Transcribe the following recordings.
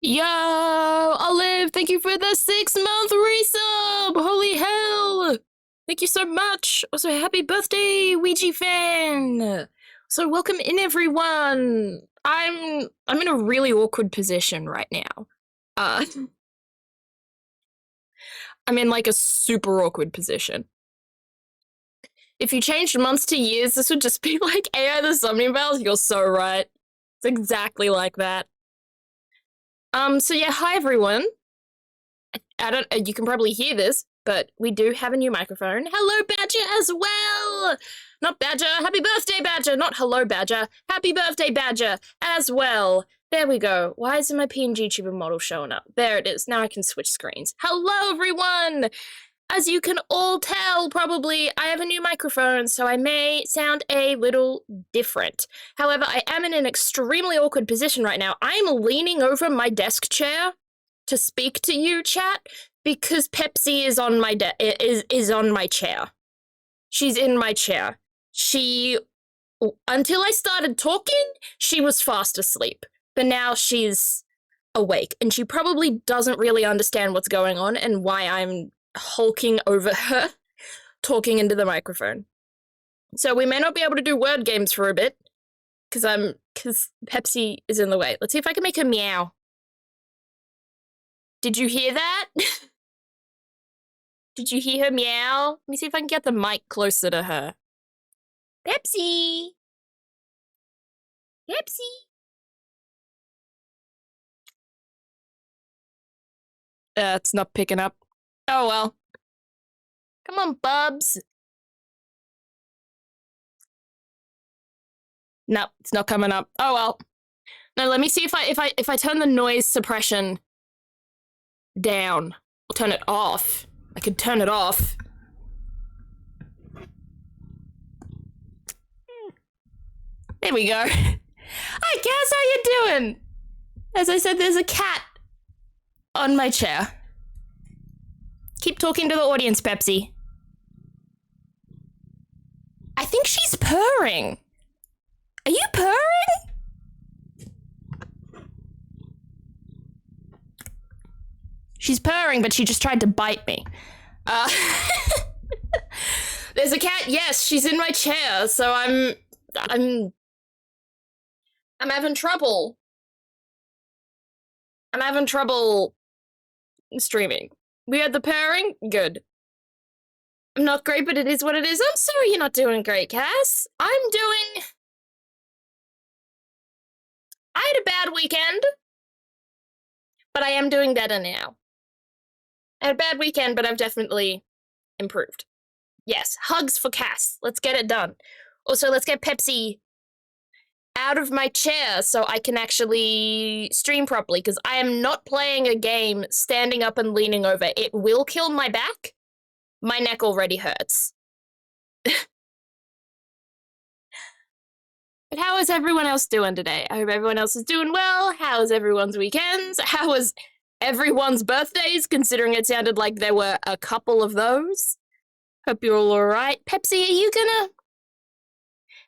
Yo, Olive, thank you for the 6-month resub! Holy hell! Thank you so much! Also, happy birthday, Ouija fan! So, welcome in, everyone! I'm in a really awkward position right now. Uh, I'm in like a super awkward position. If you changed months to years, this would just be like AI the Somnium Bells. You're so right. It's exactly like that. So yeah, hi everyone. I don't. You can probably hear this, but we do have a new microphone. Hello, Badger, as well. Not Badger. Happy birthday, Badger. Not hello, Badger. Happy birthday, Badger, as well. There we go. Why isn't my PNG tuber model showing up? There it is. Now I can switch screens. Hello, everyone. As you can all tell, probably, I have a new microphone, so I may sound a little different. However, I am in an extremely awkward position right now. I'm leaning over my desk chair to speak to you, chat, because Pepsi is on my is on my chair. She's in my chair. Until I started talking, she was fast asleep, but now she's awake, and she probably doesn't really understand what's going on and why I'm hulking over her, talking into the microphone. So we may not be able to do word games for a bit, because Pepsi is in the way. Let's see if I can make her meow. Did you hear that? Did you hear her meow? Let me see if I can get the mic closer to her. Pepsi! Pepsi! It's not picking up. Oh well. Come on, bubs. No, it's not coming up. Oh well. No, let me see if I turn the noise suppression down. I'll turn it off. I could turn it off. There we go. Hi, Cass, how you doing? As I said, there's a cat on my chair. Keep talking to the audience, Pepsi. I think she's purring. Are you purring? She's purring, but she just tried to bite me. There's a cat. Yes, she's in my chair, so I'm having trouble. I'm having trouble streaming. We had the pairing? Good. I'm not great, but it is what it is. I'm sorry you're not doing great, Cass. I had a bad weekend, but I am doing better now. I had a bad weekend, but I've definitely improved. Yes, hugs for Cass. Let's get it done. Also, let's get Pepsi out of my chair so I can actually stream properly, because I am not playing a game standing up and leaning over. It will kill my back. My neck already hurts. But how is everyone else doing today? I hope everyone else is doing well. How is everyone's weekends? How was everyone's birthdays, considering it sounded like there were a couple of those? Hope you're all alright. Pepsi, are you gonna...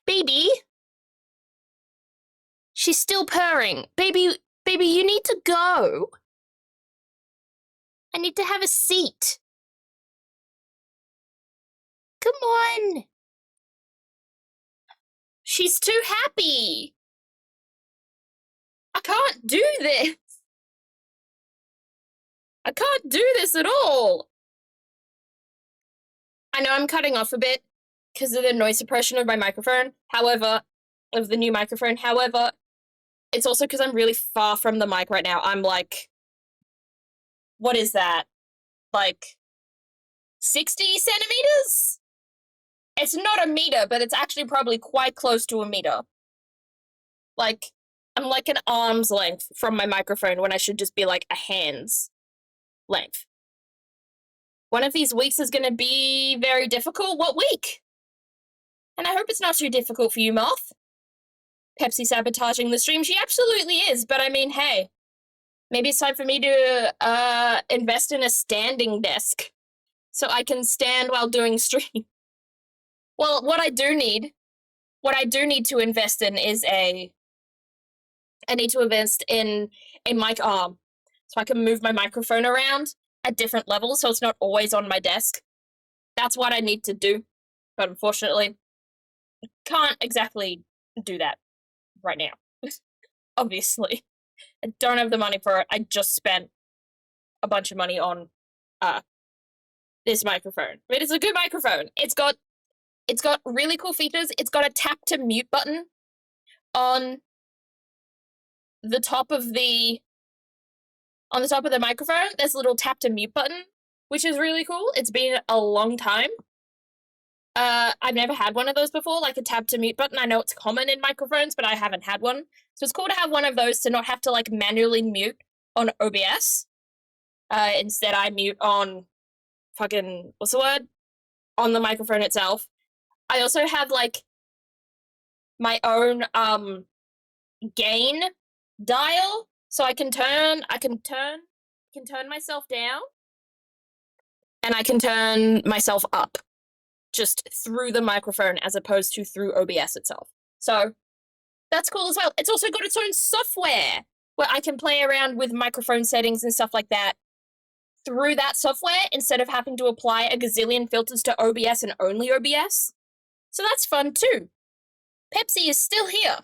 Baby? She's still purring. Baby, you need to go. I need to have a seat. Come on. She's too happy. I can't do this. I can't do this at all. I know I'm cutting off a bit because of the noise suppression of my microphone. However, of the new microphone. However, it's also because I'm really far from the mic right now. I'm like, what is that? Like 60 centimeters? It's not a meter, but it's actually probably quite close to a meter. Like, I'm like an arm's length from my microphone when I should just be like a hand's length. One of these weeks is going to be very difficult. What week? And I hope it's not too difficult for you, Moth. Pepsi sabotaging the stream. She absolutely is, but I mean, hey, maybe it's time for me to invest in a standing desk so I can stand while doing stream. Well, what I do need to invest in is I need to invest in a mic arm, so I can move my microphone around at different levels so it's not always on my desk. That's what I need to do. But unfortunately, can't exactly do that right now. Obviously. I don't have the money for it. I just spent a bunch of money on this microphone. But it's a good microphone. It's got really cool features. It's got a tap to mute button on the top of the microphone. There's a little tap to mute button, which is really cool. It's been a long time. I've never had one of those before, like a tap to mute button. I know it's common in microphones, but I haven't had one. So it's cool to have one of those to not have to like manually mute on OBS. Instead I mute on fucking, what's the word? On the microphone itself. I also have like my own gain dial, so I can turn myself down and I can turn myself up just through the microphone as opposed to through OBS itself. So that's cool as well. It's also got its own software where I can play around with microphone settings and stuff like that through that software instead of having to apply a gazillion filters to OBS and only OBS. So that's fun too. Pepsi is still here.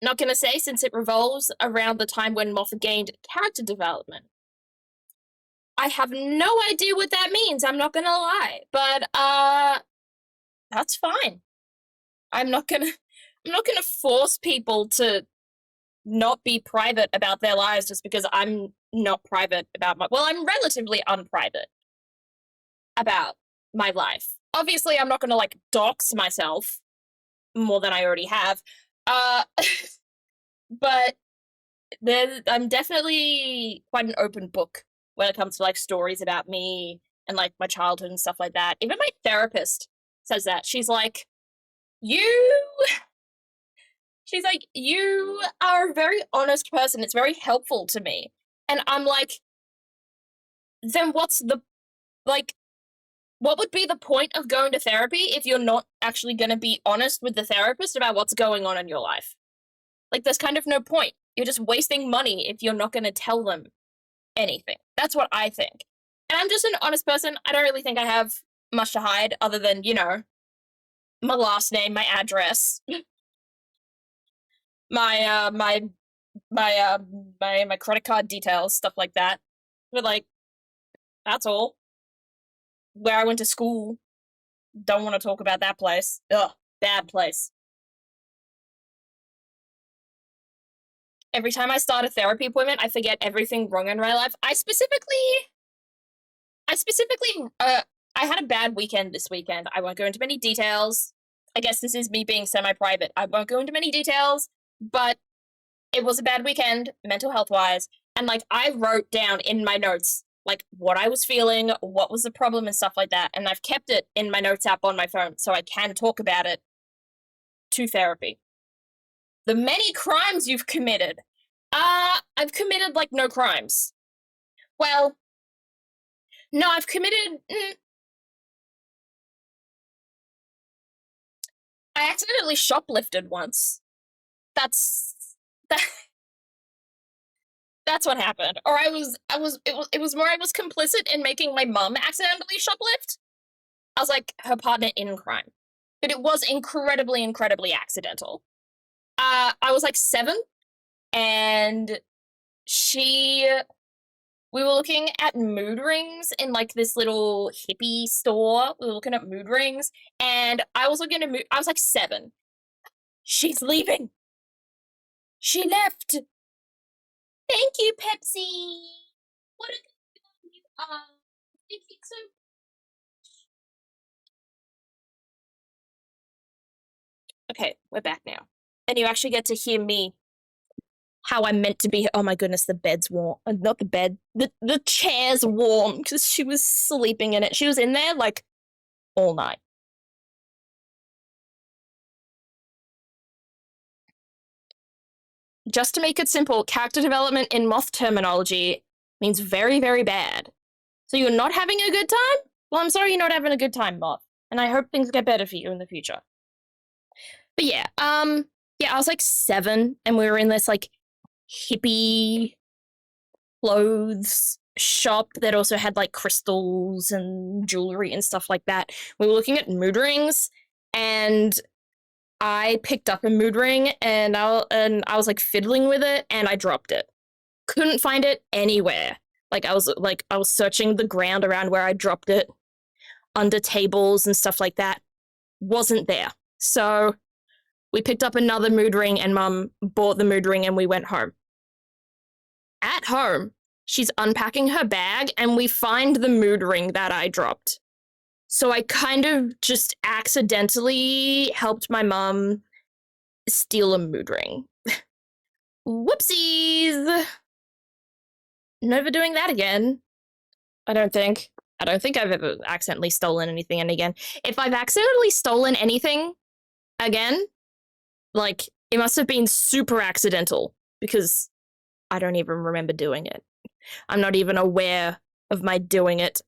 Not gonna say, since it revolves around the time when Moth gained character development. I have no idea what that means, I'm not gonna lie. But that's fine. I'm not gonna force people to not be private about their lives just because I'm not private about well, I'm relatively unprivate about my life. Obviously, I'm not gonna like dox myself more than I already have. But I'm definitely quite an open book when it comes to like stories about me and like my childhood and stuff like that. Even my therapist says that. She's like, you are a very honest person. It's very helpful to me. And I'm like, then what would be the point of going to therapy if you're not actually going to be honest with the therapist about what's going on in your life? Like, there's kind of no point. You're just wasting money if you're not going to tell them anything. That's what I think. And I'm just an honest person. I don't really think I have much to hide other than, you know, my last name, my address, my credit card details, stuff like that. But like, that's all. Where I went to school. Don't want to talk about that place. Ugh, bad place. Every time I start a therapy appointment, I forget everything wrong in my life. I had a bad weekend this weekend. I won't go into many details. I guess this is me being semi-private. I won't go into many details, but it was a bad weekend, mental health-wise, and, like, I wrote down in my notes, like, what I was feeling, what was the problem and stuff like that, and I've kept it in my notes app on my phone so I can talk about it to therapy. The many crimes you've committed. I've committed, like, no crimes. Well, no, I've committed... I accidentally shoplifted once. That's what happened. Or it was more I was complicit in making my mum accidentally shoplift. I was like her partner in crime. But it was incredibly, incredibly accidental. I was like 7, and we were looking at mood rings in like this little hippie store. We were looking at mood rings, and I was looking at I was like 7. She's leaving. She left. Thank you, Pepsi. What a good one you are. Thank you so much. Okay, we're back now. And you actually get to hear me how I'm meant to be. Oh my goodness, the bed's warm. Not the bed. The chair's warm because she was sleeping in it. She was in there like all night. Just to make it simple, character development in Moth terminology means very, very bad. So you're not having a good time? Well, I'm sorry you're not having a good time, Moth. And I hope things get better for you in the future. But yeah, I was like 7, and we were in this like hippie clothes shop that also had like crystals and jewelry and stuff like that. We were looking at mood rings, and I picked up a mood ring, and I was like fiddling with it, and I dropped it. Couldn't find it anywhere. I was searching the ground around where I dropped it, under tables and stuff like that. Wasn't there. So we picked up another mood ring, and Mum bought the mood ring, and we went home. At home, she's unpacking her bag, and we find the mood ring that I dropped. So I kind of just accidentally helped my mum steal a mood ring. Whoopsies! Never doing that again. I don't think I've ever accidentally stolen anything again. If I've accidentally stolen anything again, like, it must have been super accidental, because I don't even remember doing it. I'm not even aware of my doing it.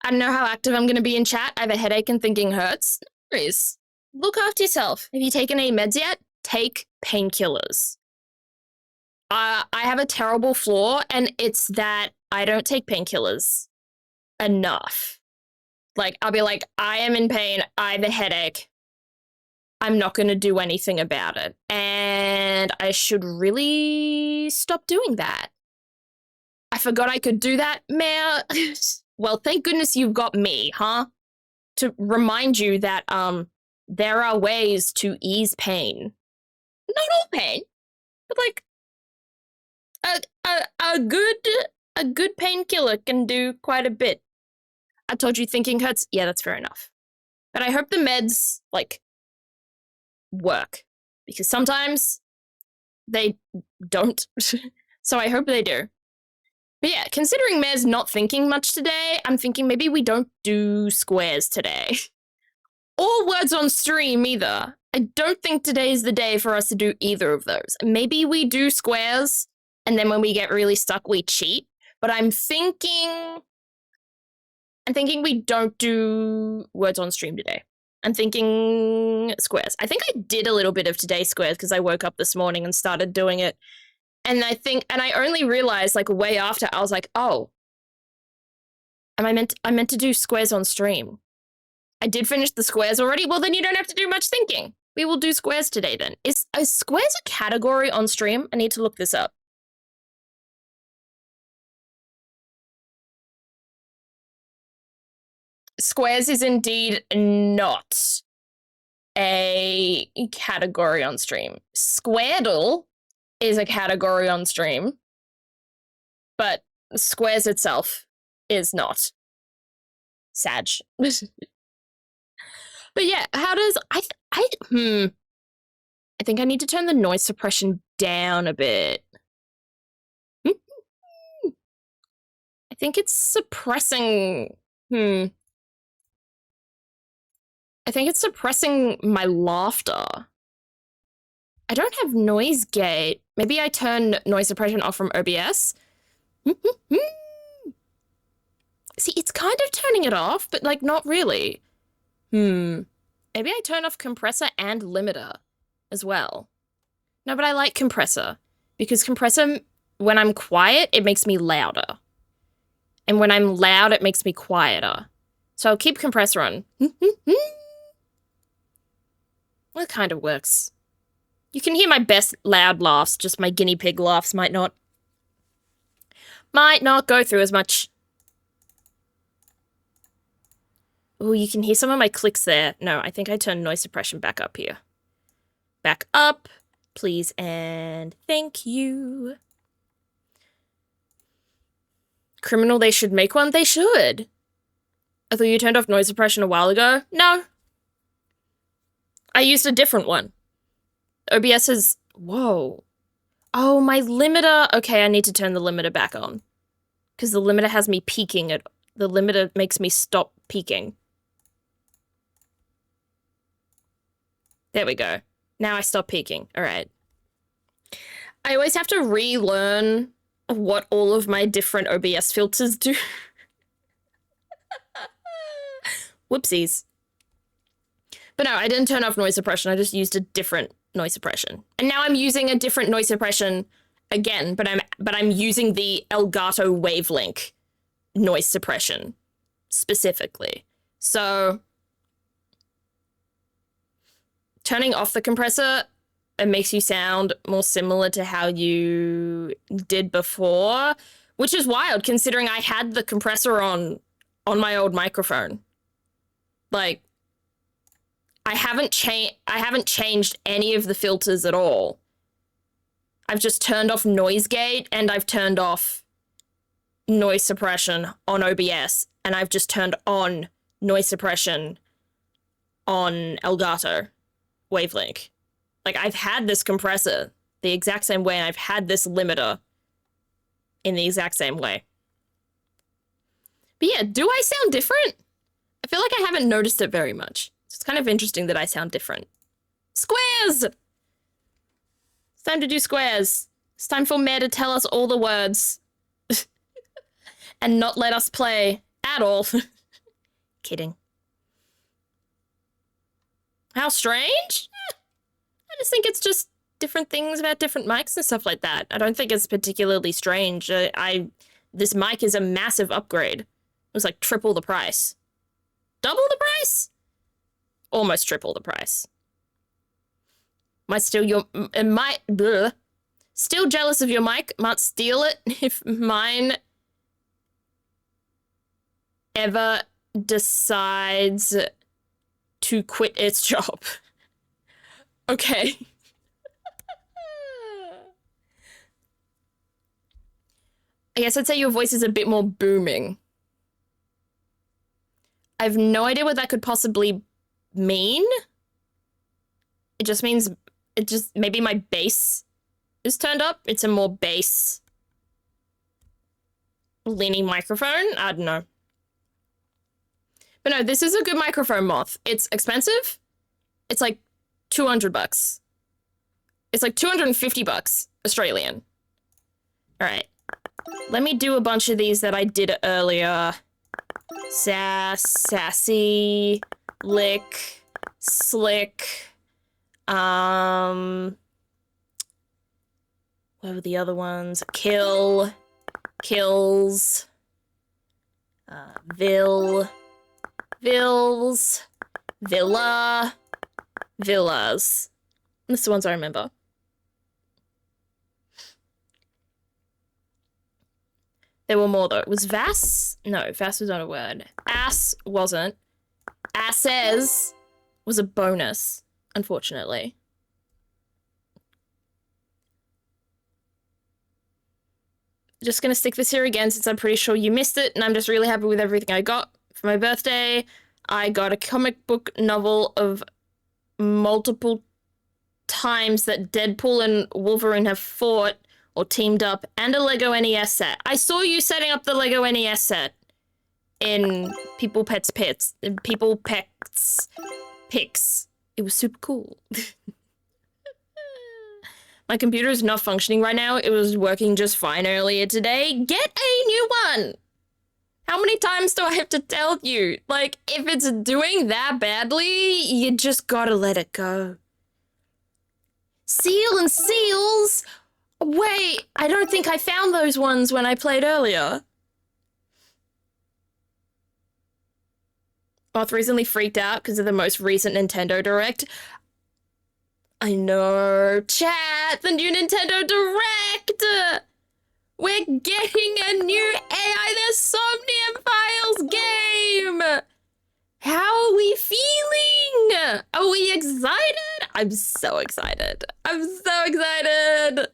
I don't know how active I'm going to be in chat. I have a headache and thinking hurts. No worries. Look after yourself. Have you taken any meds yet? Take painkillers. I have a terrible flaw, and it's that I don't take painkillers enough. Like, I'll be like, I am in pain, I have a headache, I'm not going to do anything about it. And I should really stop doing that. I forgot I could do that, Mare. Well, thank goodness you've got me, huh? To remind you that there are ways to ease pain. Not all pain, but like a good painkiller can do quite a bit. I told you thinking hurts. Yeah, that's fair enough. But I hope the meds, like, work. Because sometimes they don't. So I hope they do. But yeah, considering Mare's not thinking much today, I'm thinking maybe we don't do squares today. Or words on stream either. I don't think today is the day for us to do either of those. Maybe we do squares, and then when we get really stuck, we cheat. But I'm thinking we don't do words on stream today. I'm thinking squares. I think I did a little bit of today's squares because I woke up this morning and started doing it. And I only realized, like, way after, I was like, oh, I meant to do squares on stream. I did finish the squares already. Well, then you don't have to do much thinking. We will do squares today then. Is squares a category on stream? I need to look this up. Squares is indeed not a category on stream. Squaredle is a category on stream, but squares itself is not. Sag. But yeah, how does I think I need to turn the noise suppression down a bit. I think it's suppressing I think it's suppressing my laughter. I don't have noise gate. Maybe I turn noise suppression off from OBS. See, it's kind of turning it off, but, like, not really. Maybe I turn off compressor and limiter as well. No, but I like compressor, because compressor, when I'm quiet, it makes me louder. And when I'm loud, it makes me quieter. So I'll keep compressor on. Well, it kind of works. You can hear my best loud laughs, just my guinea pig laughs might not go through as much. Oh, you can hear some of my clicks there. No, I think I turned noise suppression back up here. Back up, please and thank you. Criminal, they should make one? They should. I thought you turned off noise suppression a while ago. No. I used a different one. OBS is... Whoa. Oh, my limiter. Okay, I need to turn the limiter back on. Because the limiter has me peaking. The limiter makes me stop peaking. There we go. Now I stop peaking. All right. I always have to relearn what all of my different OBS filters do. Whoopsies. But no, I didn't turn off noise suppression. I just used a different noise suppression. And now I'm using a different noise suppression again, but I'm using the Elgato Wavelink noise suppression specifically. So turning off the compressor, it makes you sound more similar to how you did before, which is wild considering I had the compressor on my old microphone. Like, I haven't changed any of the filters at all. I've just turned off noise gate and I've turned off noise suppression on OBS, and I've just turned on noise suppression on Elgato Wavelink. Like, I've had this compressor the exact same way, and I've had this limiter in the exact same way. But yeah, do I sound different? I feel like I haven't noticed it very much. It's kind of interesting that I sound different. Squares! It's time to do squares. It's time for Mare to tell us all the words. And not let us play at all. Kidding. How strange? I just think it's just different things about different mics and stuff like that. I don't think it's particularly strange. This mic is a massive upgrade. It was like triple the price. Double the price? Almost triple the price. Still jealous of your mic. Might steal it if mine ever decides to quit its job. Okay. I guess I'd say your voice is a bit more booming. I have no idea what that could possibly mean. It just means, maybe my bass is turned up. It's a more bass leaning microphone. I don't know. But no, this is a good microphone, Moth. It's expensive. It's like $200. It's like 250 bucks Australian. All right. Let me do a bunch of these that I did earlier. Sassy, lick, slick. What were the other ones? Kill, kills, Vills, Villa, Villas. That's the ones I remember. There were more, though. Was Vass? No, Vass was not a word. Ass wasn't. Asses was a bonus, unfortunately. Just gonna stick this here again since I'm pretty sure you missed it, and I'm just really happy with everything I got. For my birthday, I got a comic book novel of multiple times that Deadpool and Wolverine have fought or teamed up, and a Lego NES set. I saw you setting up the Lego NES set in People Pets Pits. People Pets Pics. It was super cool. My computer is not functioning right now. It was working just fine earlier today. Get a new one! How many times do I have to tell you? Like, if it's doing that badly, you just gotta let it go. Seal and Seals? Wait, I don't think I found those ones when I played earlier. Moth recently freaked out because of the most recent Nintendo Direct. I know. Chat, the new Nintendo Direct! We're getting a new AI The Somnium Files game! How are we feeling? Are we excited? I'm so excited. I'm so excited!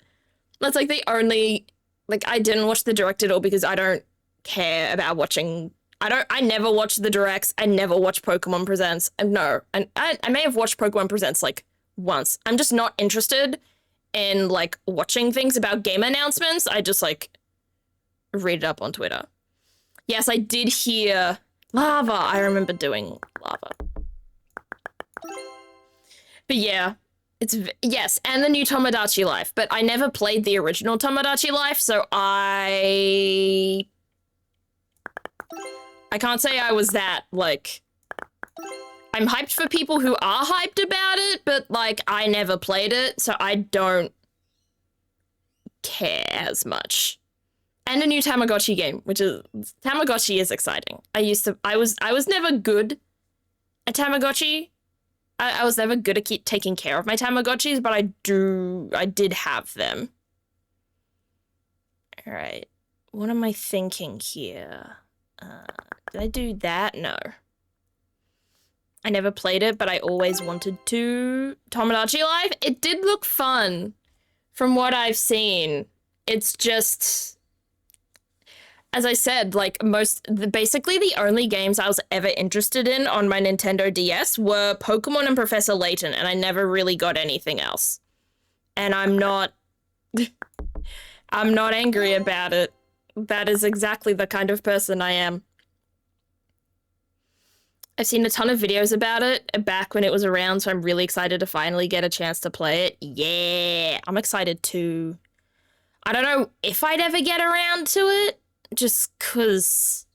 That's like the only, like, I didn't watch the Direct at all because I don't care about watching, I never watch the Directs, I never watch Pokemon Presents, and no, and I may have watched Pokemon Presents, like, once. I'm just not interested in, like, watching things about game announcements. I just, like, read it up on Twitter. Yes, I did hear Lava. I remember doing Lava. But yeah. Yes, and the new Tomodachi Life, but I never played the original Tomodachi Life, so I can't say I was that, like, I'm hyped for people who are hyped about it, but like I never played it, so I don't care as much. And a new Tamagotchi game, which is Tamagotchi is exciting. I was never good at Tamagotchi. I was never good at taking care of my Tamagotchis, but I did have them. All right, what am I thinking here? Did I do that? No. I never played it, but I always wanted to. Tomodachi Life? It did look fun from what I've seen. It's just, as I said, like basically the only games I was ever interested in on my Nintendo DS were Pokemon and Professor Layton, and I never really got anything else. And I'm not angry about it. That is exactly the kind of person I am. I've seen a ton of videos about it back when it was around, so I'm really excited to finally get a chance to play it. Yeah, I'm excited too. I don't know if I'd ever get around to it, just because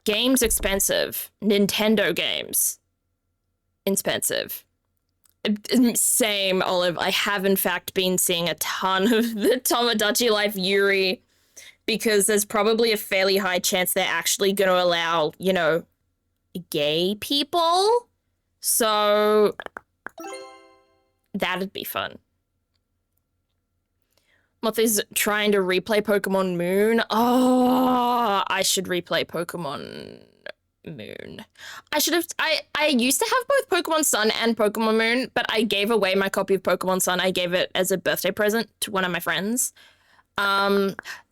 games expensive. Nintendo games expensive. Same, Olive. I have in fact been seeing a ton of the Tomodachi Life Yuri because there's probably a fairly high chance they're actually going to allow, you know, gay people. So that'd be fun. Mothy's trying to replay Pokemon Moon. Oh, I should replay Pokemon Moon. I used to have both Pokemon Sun and Pokemon Moon, but I gave away my copy of Pokemon Sun. I gave it as a birthday present to one of my friends.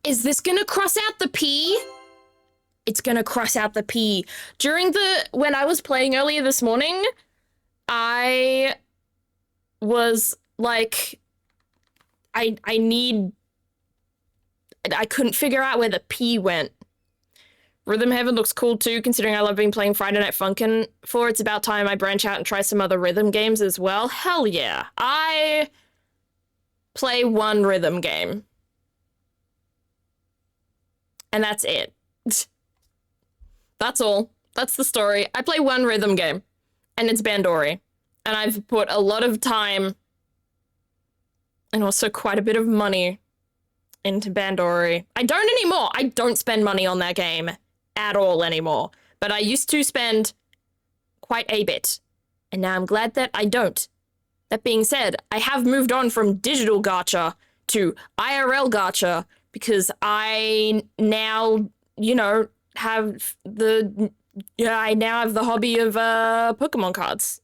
Is this gonna cross out the P? It's gonna cross out the P. When I was playing earlier this morning, I was like, I couldn't figure out where the P went. Rhythm Heaven looks cool too, considering I love being playing Friday Night Funkin' for. It's about time I branch out and try some other rhythm games as well. Hell yeah. I play one rhythm game. And that's it. That's all. That's the story. I play one rhythm game, and it's Bandori. And I've put a lot of time and also quite a bit of money into Bandori. I don't anymore. I don't spend money on that game at all anymore. But I used to spend quite a bit. And now I'm glad that I don't. That being said, I have moved on from digital gacha to IRL gacha because I now, you know, have the hobby of Pokemon cards.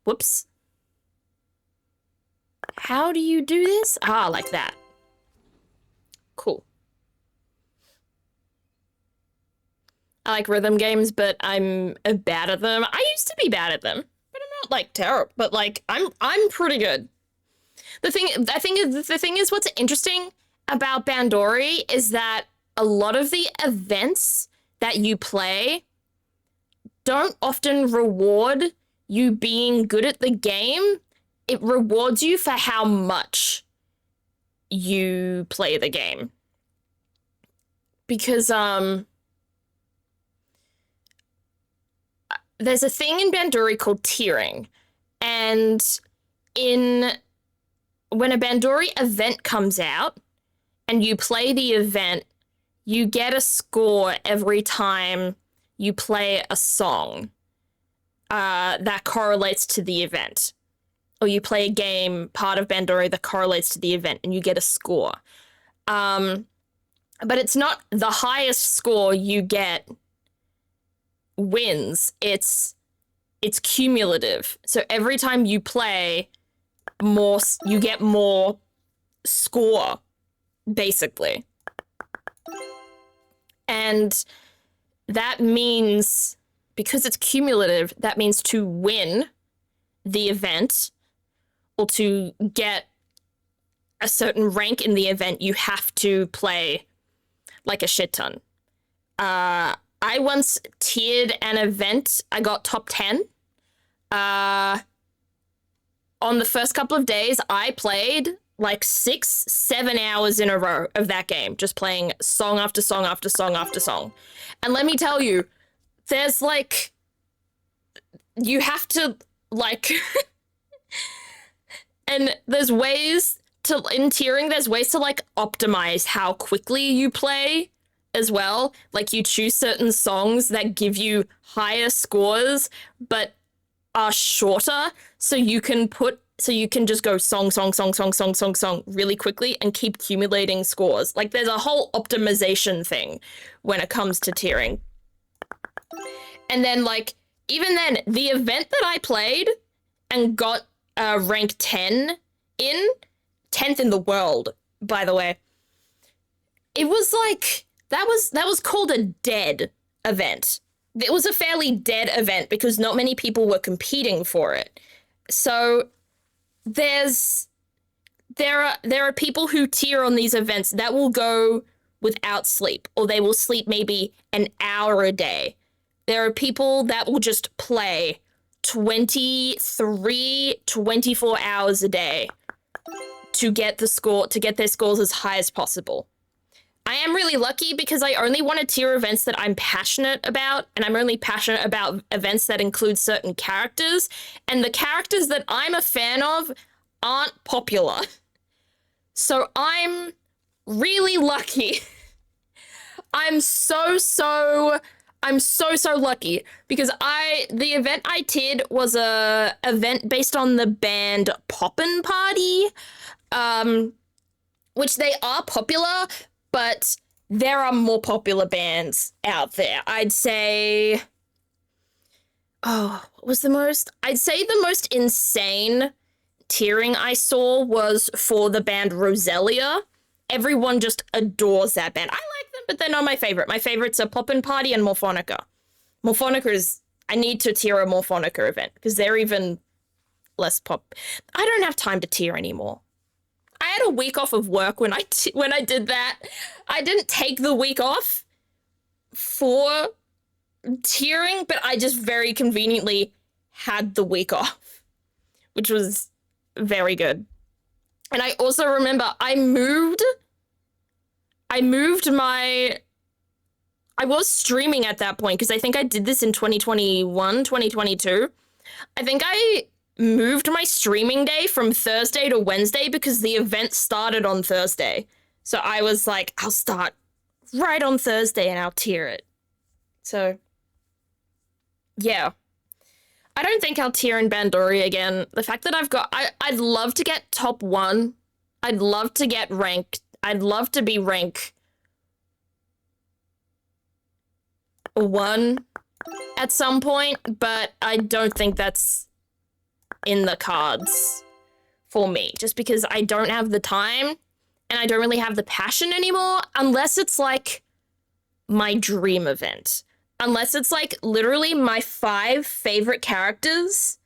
Whoops. How do you do this? Ah, like that. Cool. I like rhythm games, but I'm bad at them. I used to be bad at them, but I'm not like terrible. But like I'm pretty good. The thing is, what's interesting about Bandori is that a lot of the events that you play don't often reward you being good at the game. It rewards you for how much you play the game. Because there's a thing in Bandori called tiering. And when a Bandori event comes out and you play the event, you get a score every time you play a song that correlates to the event. Or you play a game, part of Bandori, that correlates to the event, and you get a score. But it's not the highest score you get wins. It's cumulative. So every time you play, you get more score, basically. And that means, because it's cumulative, that means to win the event or to get a certain rank in the event, you have to play like a shit ton. I once tiered an event. I got top 10. On the first couple of days, I played like 6-7 hours in a row of that game, just playing song after song after song after song. And let me tell you, there's like, you have to, like, and there's ways to, in tiering, there's ways to, like, optimize how quickly you play as well. Like, you choose certain songs that give you higher scores, but are shorter, so you can just go song really quickly and keep accumulating scores. Like, there's a whole optimization thing when it comes to tiering. And then, like, even then, the event that I played and got rank 10 in, 10th in the world, by the way, it was like, that was called a dead event. It was a fairly dead event because not many people were competing for it. So there are people who tier on these events that will go without sleep, or they will sleep maybe an hour a day. There are people that will just play 23, 24 hours a day to get their scores as high as possible. I am really lucky because I only want to tier events that I'm passionate about, and I'm only passionate about events that include certain characters, and the characters that I'm a fan of aren't popular. So I'm really lucky. I'm so lucky because the event I did was a event based on the band Poppin' Party, which they are popular, but there are more popular bands out there. I'd say, I'd say the most insane tiering I saw was for the band Roselia. Everyone just adores that band. I like them, but they're not my favorite. My favorites are Poppin' Party and Morphonica. I need to tier a Morphonica event because they're even less pop. I don't have time to tier anymore. I had a week off of work when I did that. I didn't take the week off for tiering, but I just very conveniently had the week off, which was very good. And I also remember I was streaming at that point because I think I did this in 2021, 2022. I think I moved my streaming day from Thursday to Wednesday because the event started on Thursday. So I was like, I'll start right on Thursday and I'll tier it. So, yeah. I don't think I'll tier in Bandori again. The fact that I'd love to get top 1. I'd love to get ranked. I'd love to be rank 1 at some point, but I don't think that's in the cards for me, just because I don't have the time and I don't really have the passion anymore, unless it's like my dream event. Unless it's like literally my 5 favorite characters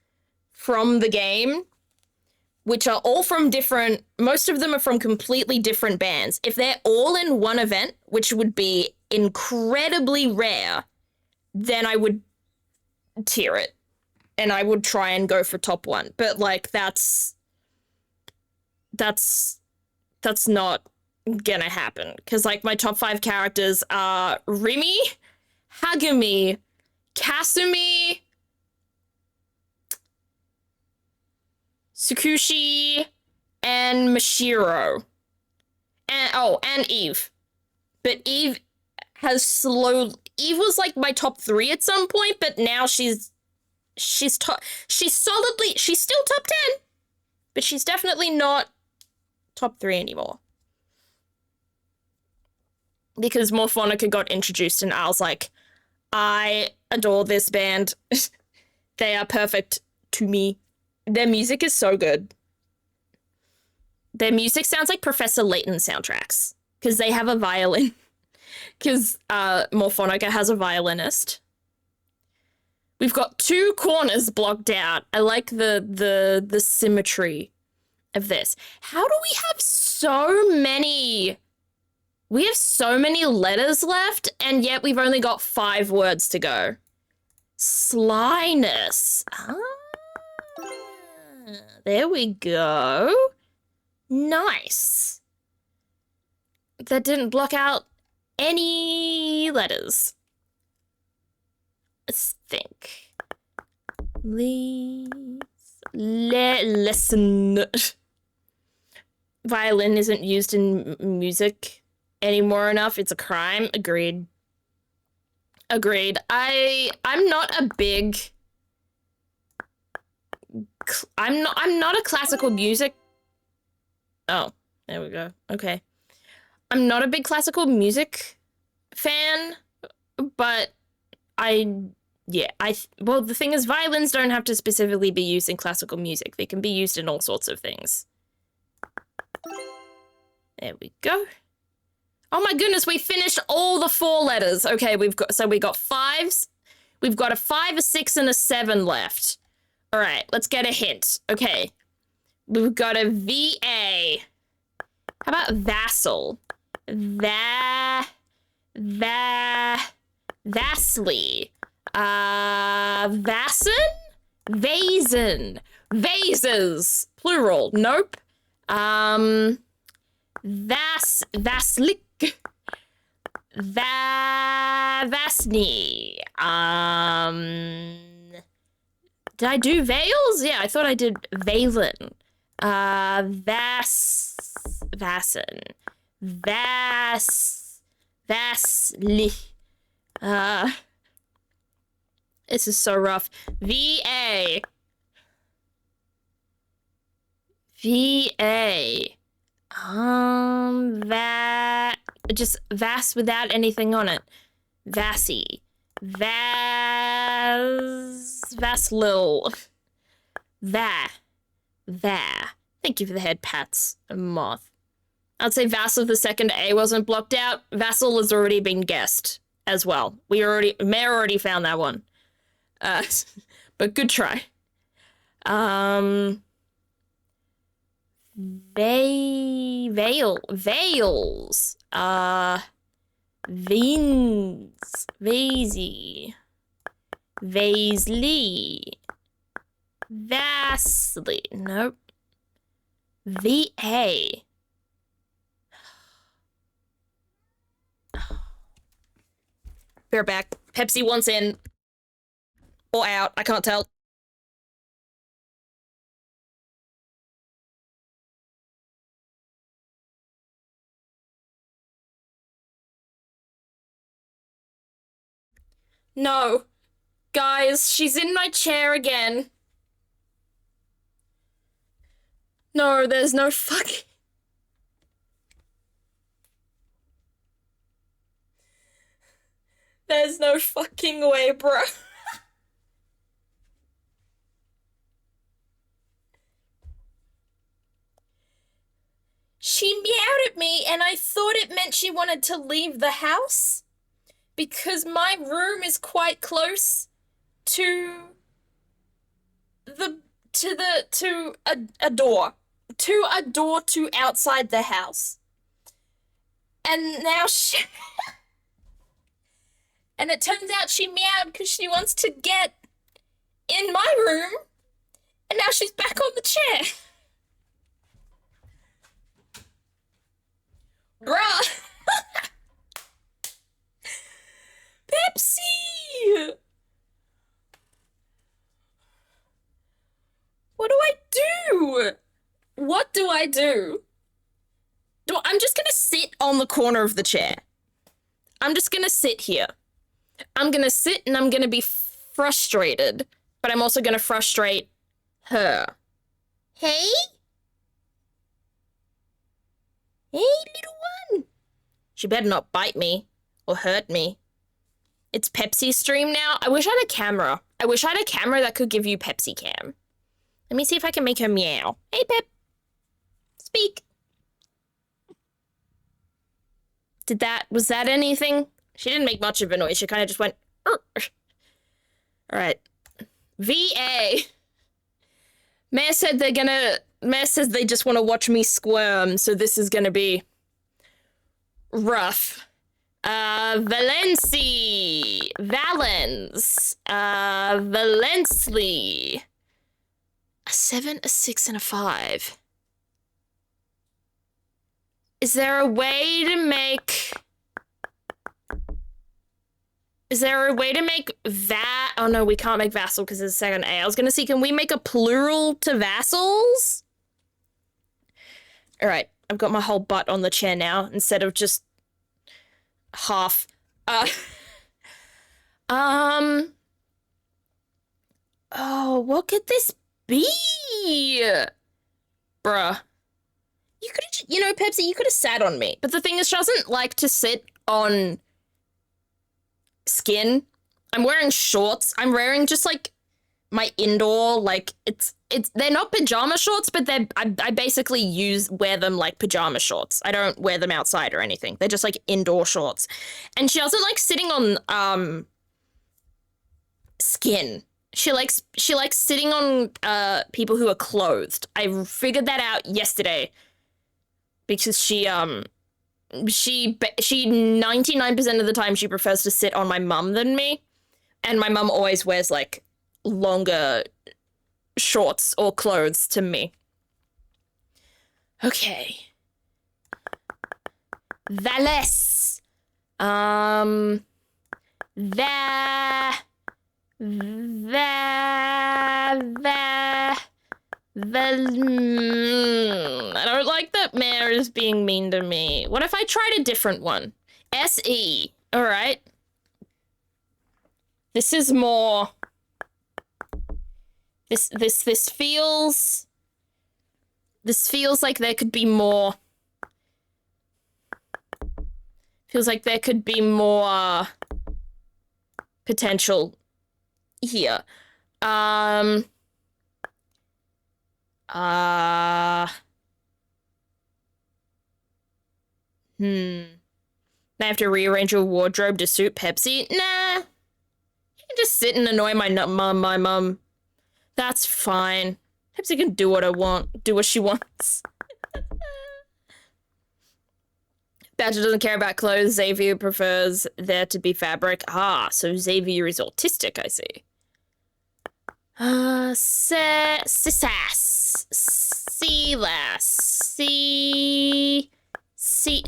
from the game, which are all from most of them are from completely different bands. If they're all in one event, which would be incredibly rare, then I would tier it. And I would try and go for top 1. But, like, that's not gonna happen. Because, like, my top 5 characters are Rimi, Hagumi, Kasumi, Tsukushi, and Mashiro. And Eve. But Eve was, like, my top 3 at some point, but now she's still top 10, but she's definitely not top 3 anymore. Because Morphonica got introduced and I was like, I adore this band. They are perfect to me. Their music is so good. Their music sounds like Professor Layton soundtracks because they have a violin. Because Morphonica has a violinist. We've got 2 corners blocked out. I like the symmetry of this. How do we have so many? We have so many letters left, and yet we've only got 5 words to go. Slyness. There we go. Nice. That didn't block out any letters. Let's think. Listen. Violin isn't used in music anymore enough. It's a crime. Agreed. Agreed. I'm not a big... I'm not a classical music... Oh, there we go. Okay. I'm not a big classical music fan, but well, the thing is, violins don't have to specifically be used in classical music. They can be used in all sorts of things. There we go. Oh my goodness, we finished all the 4 letters. Okay, we got 5s. We've got a 5, a 6, and a 7 left. All right, let's get a hint. Okay. We've got a VA. How about vassal? Vastly. Vasen? Vasen. Vases. Plural. Nope. Vaslik. Vasni. Did I do veils? Yeah, I thought I did Valen. Vasen. Vasli. This is so rough. VA. Just Vass without anything on it. Vassy. Vaslil. Thank you for the head pats, Moth. I'd say Vassal if the second A wasn't blocked out. Vassal has already been guessed as well. Mare already found that one. But good try. Veils. Vins. Vasey. Vasley. Vastly. Nope. VA. We're back. Pepsi wants in. Or out. I can't tell. No. Guys, she's in my chair again. No, there's no fucking... There's no fucking way, bro. She meowed at me and I thought it meant she wanted to leave the house because my room is quite close to a door. To a door to outside the house. And now she... And it turns out she meowed because she wants to get in my room. And now she's back on the chair. Bruh. Pepsi. What do I do? What do I do? I'm just gonna sit on the corner of the chair. I'm just gonna sit here. I'm gonna sit and I'm gonna be frustrated, but I'm also gonna frustrate her. Hey? Hey, little one. She better not bite me or hurt me. It's Pepsi stream now. I wish I had a camera. I wish I had a camera that could give you Pepsi cam. Let me see if I can make her meow. Hey, Pep. Speak. Was that anything? She didn't make much of a noise. She kind of just went, Arr. All right. VA. Mare says they just want to watch me squirm, so this is gonna be rough. Valency. Valens. Valencely. A 7, a 6, and a 5. Is there a way to make... Is there a way to make oh no, we can't make vassal because it's a second A. I was gonna see, can we make a plural to vassals? All right, I've got my whole butt on the chair now instead of just half. Oh, what could this be? Bruh. You could have, you know, Pepsi, you could have sat on me. But the thing is, she doesn't like to sit on skin. I'm wearing shorts. I'm wearing just like my indoor, like they're not pajama shorts, but I basically wear them like pajama shorts. I don't wear them outside or anything. They're just like indoor shorts. And she doesn't like sitting on skin. She likes sitting on people who are clothed. I figured that out yesterday because she 99% of the time she prefers to sit on my mum than me, and my mum always wears like longer shorts or clothes to me. Okay. Valles. I don't like that Mare is being mean to me. What if I tried a different one? SE. All right. This is more. This feels like there could be more. Feels like there could be more potential here. I have to rearrange your wardrobe to suit Pepsi? Nah. You can just sit and annoy my mum. That's fine. Pepsi can do what she wants. Badger doesn't care about clothes. Xavier prefers there to be fabric. Ah, so Xavier is autistic, I see.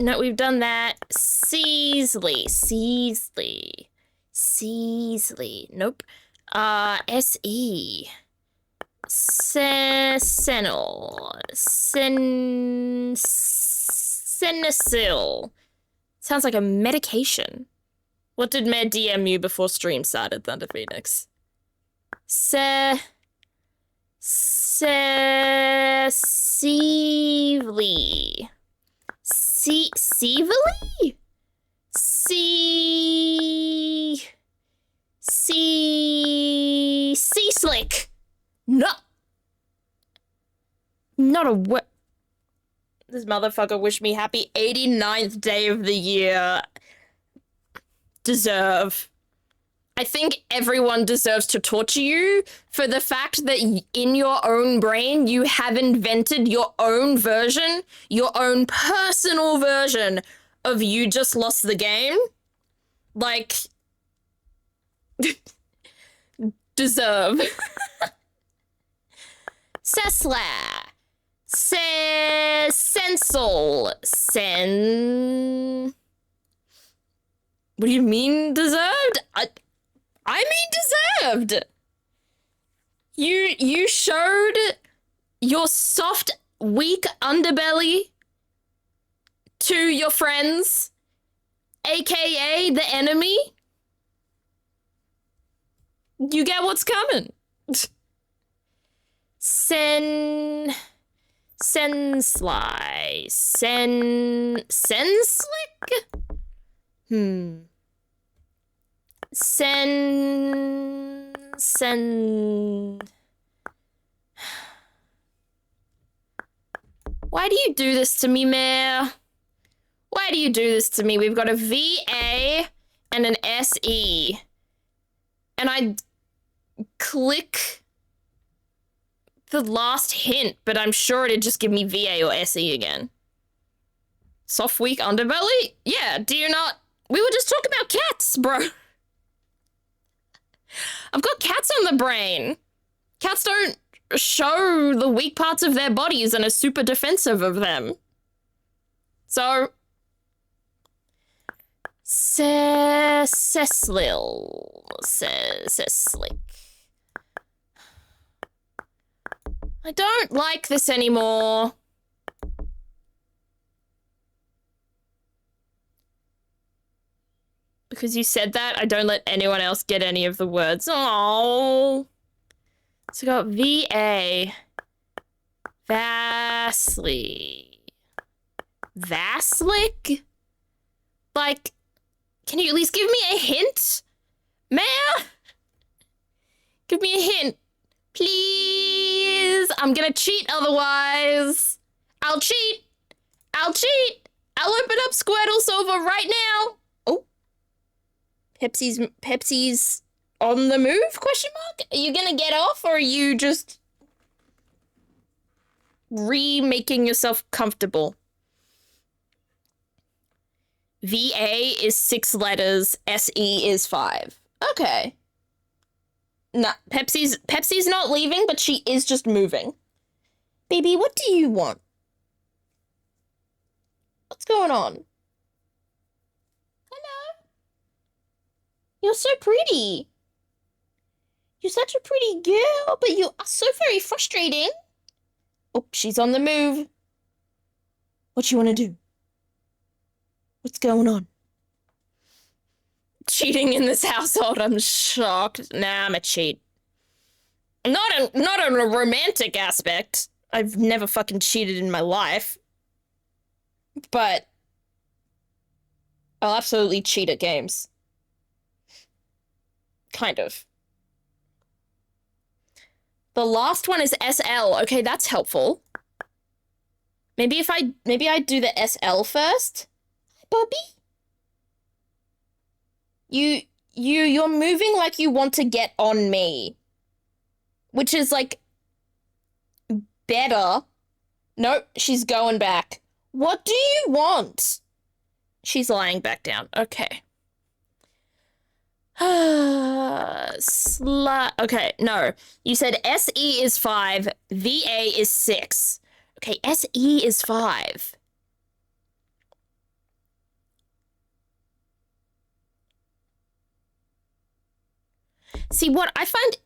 No, we've done that. Seasley. Nope. S-E. Senesil. Sounds like a medication. What did Mayor DM you before stream started, Thunder Phoenix? Seavely. Sea slick. No. Not a word. This motherfucker wished me happy 89th day of the year. Deserve. I think everyone deserves to torture you for the fact that in your own brain you have invented your own version, your own personal version of you just lost the game. Like, deserve. Sesla. Sensel. What do you mean deserved? I mean deserved. You showed your soft, weak underbelly to your friends, aka the enemy. You get what's coming. Senslick? Why do you do this to me, Mayor? Why do you do this to me? We've got a VA and an SE. And I click the last hint, but I'm sure it'd just give me VA or SE again. Soft, weak underbelly? Yeah, do you not? We were just talking about cats, bro. I've got cats on the brain. Cats don't show the weak parts of their bodies and are super defensive of them. So... Cecilic. I don't like this anymore. Because you said that, I don't let anyone else get any of the words. Oh. So I got VA. Vastly. Vaslick? Like, can you at least give me a hint? Mayor? Give me a hint. Please. I'm gonna cheat otherwise. I'll cheat. I'll cheat. I'll open up Squirtle Silver right now. Oh. Pepsi's on the move, question mark? Are you gonna get off, or are you just remaking yourself comfortable? VA is 6 letters, SE is 5. Okay. Nah, Pepsi's not leaving, but she is just moving. Baby, what do you want? What's going on? Hello? You're so pretty. You're such a pretty girl, but you are so very frustrating. Oh, she's on the move. What you want to do? What's going on? Cheating in this household, I'm shocked. Nah, I'm a cheat. Not on a romantic aspect. I've never fucking cheated in my life. But I'll absolutely cheat at games. Kind of. The last one is SL. Okay, that's helpful. Maybe I do the SL first. Bobby? You're moving like you want to get on me. Which is, like, better. Nope, she's going back. What do you want? She's lying back down. Okay. Okay, no. You said SE is 5, VA is 6. Okay, SE is 5. See, what I find...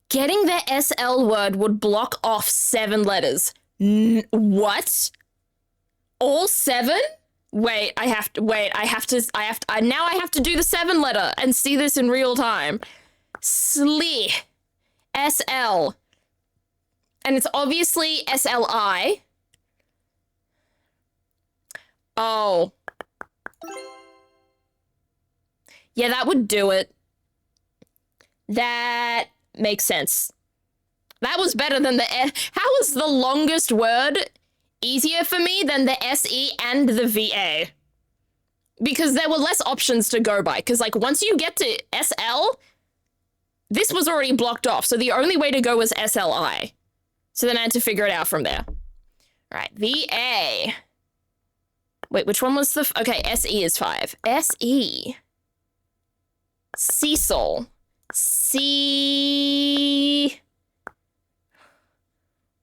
Getting the SL word would block off 7 letters. What? All 7? Wait, now I have to do the 7 letter and see this in real time. SLI. SL. And it's obviously SLI. Oh. Yeah, that would do it. That makes sense. That was better than the... How is the longest word easier for me than the SE and the VA? Because there were less options to go by. Because, like, once you get to SL, this was already blocked off. So the only way to go was SLI. So then I had to figure it out from there. All right, VA. Wait, which one was the... Okay, SE is 5. SE. Cecil.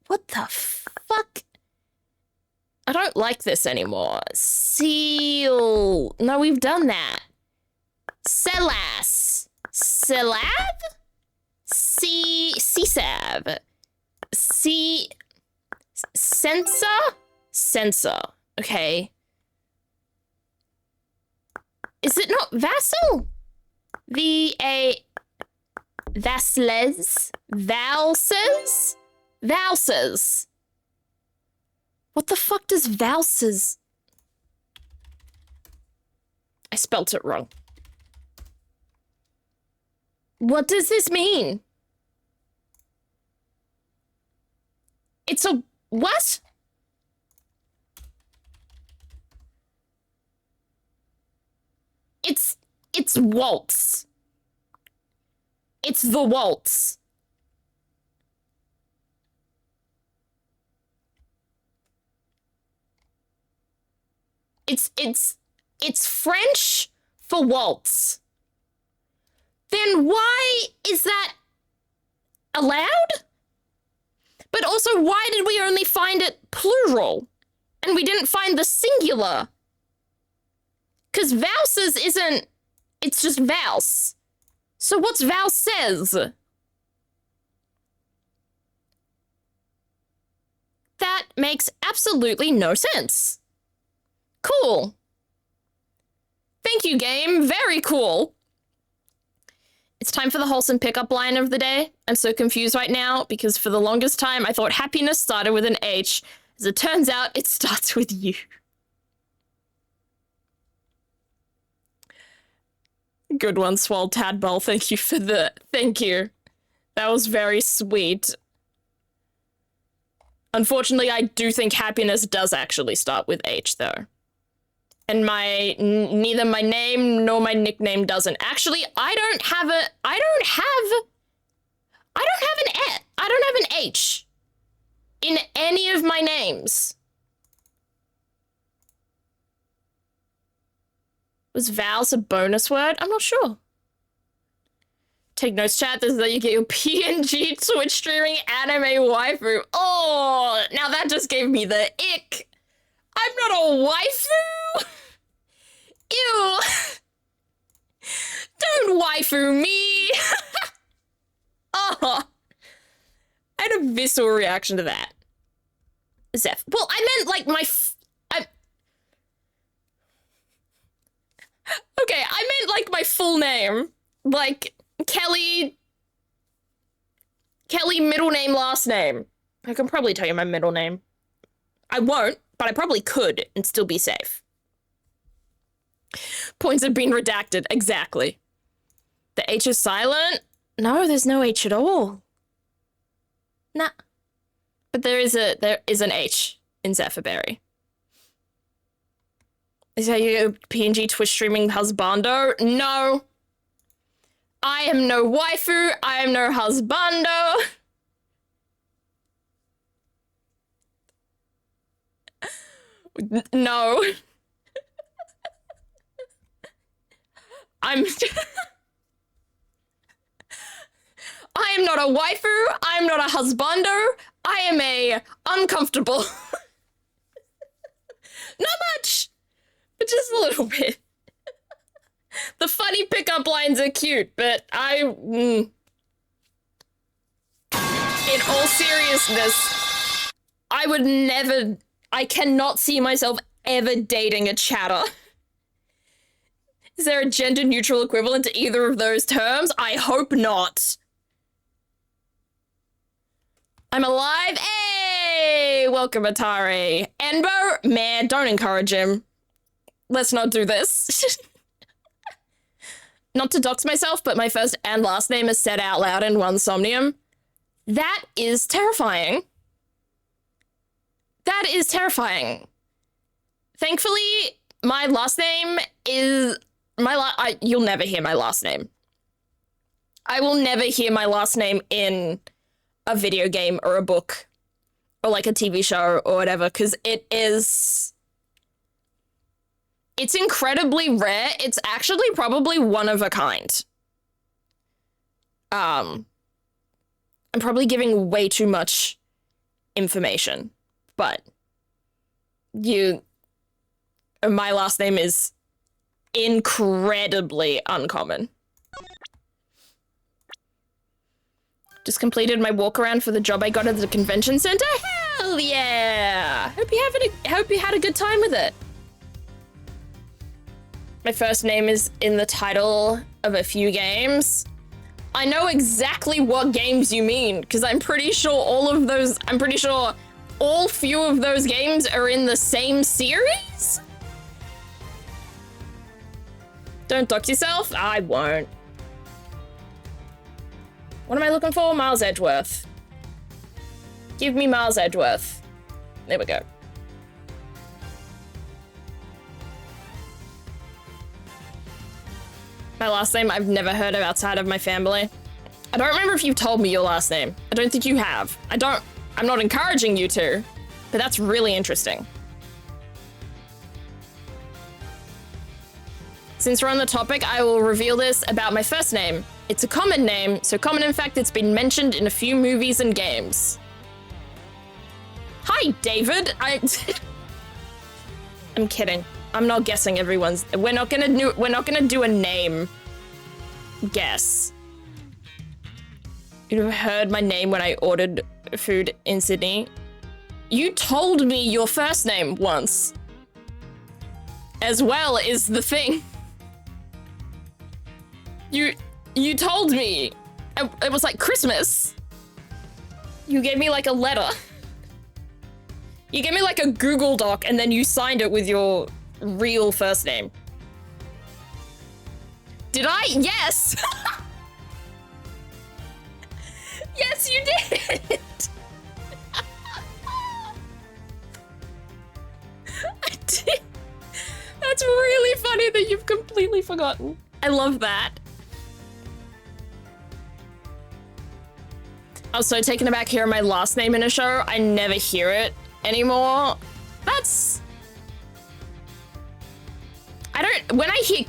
What the fuck? I don't like this anymore. Seal. No, we've done that. Celas. Celab? Csav. Sensor. Okay. Is it not vassal? V-A... Vassles? Valses? Valses. What the fuck does valses? I spelt it wrong. What does this mean? It's a... What? It's waltz. It's the waltz. It's French for waltz. Then why is that allowed? But also, why did we only find it plural? And we didn't find the singular? Because Vouses isn't... It's just Vouse. So what's Vouse says? That makes absolutely no sense. Cool. Thank you, game. Very cool. It's time for the wholesome pickup line of the day. I'm so confused right now because for the longest time I thought happiness started with an H. As it turns out, it starts with you. Good one, Swole Tadball. Thank you for the... Thank you. That was very sweet. Unfortunately, I do think happiness does actually start with H, though. And neither my name nor my nickname doesn't. Actually, I don't have an H in any of my names. Was Vows a bonus word? I'm not sure. Take notes, chat. This is how you get your PNG Twitch streaming anime waifu. Oh, now that just gave me the ick. I'm not a waifu. Ew. Don't waifu me. Oh. I had a visceral reaction to that. Zeph. Well, I meant like my... Okay, I meant like my full name. Like Kelly middle name, last name. I can probably tell you my middle name. I won't, but I probably could and still be safe. Points have been redacted. Exactly. The H is silent? No, there's no H at all. Nah. But there is an H in Zephyrberry. Is that your PNG Twitch streaming husbando? No. I am no waifu. I am no husbando. No. I am not a waifu. I am not a husbando. I am a uncomfortable. Not much, but just a little bit. The funny pickup lines are cute, but in all seriousness, I cannot see myself ever dating a chatter. Is there a gender-neutral equivalent to either of those terms? I hope not. I'm alive. Hey! Welcome, Atari. Enbo? Man, don't encourage him. Let's not do this. Not to dox myself, but my first and last name is said out loud in one somnium. That is terrifying. That is terrifying. Thankfully, my last name is... you'll never hear my last name. I will never hear my last name in a video game or a book or like a TV show or whatever, because it's incredibly rare. It's actually probably one of a kind. I'm probably giving way too much information, but my last name is incredibly uncommon. Just completed my walk around for the job I got at the convention center. Hell yeah! Hope you had a good time with it. My first name is in the title of a few games. I know exactly what games you mean, because I'm pretty sure all few of those games are in the same series? Don't dox yourself? I won't. What am I looking for? Miles Edgeworth. Give me Miles Edgeworth. There we go. My last name I've never heard of outside of my family. I don't remember if you've told me your last name. I don't think you have. I'm not encouraging you to, but that's really interesting. Since we're on the topic, I will reveal this about my first name. It's a common name, so common in fact it's been mentioned in a few movies and games. Hi, David. I'm kidding. I'm not guessing everyone's. We're not gonna do a name guess. You'd have heard my name when I ordered food in Sydney. You told me your first name once. As well is the thing. You told me. It was like Christmas. You gave me like a letter. You gave me like a Google Doc and then you signed it with your real first name. Did I? Yes! Yes, you did! I did. That's really funny that you've completely forgotten. I love that. I was so taken aback hearing my last name in a show. I never hear it anymore. That's... I don't... When I hear...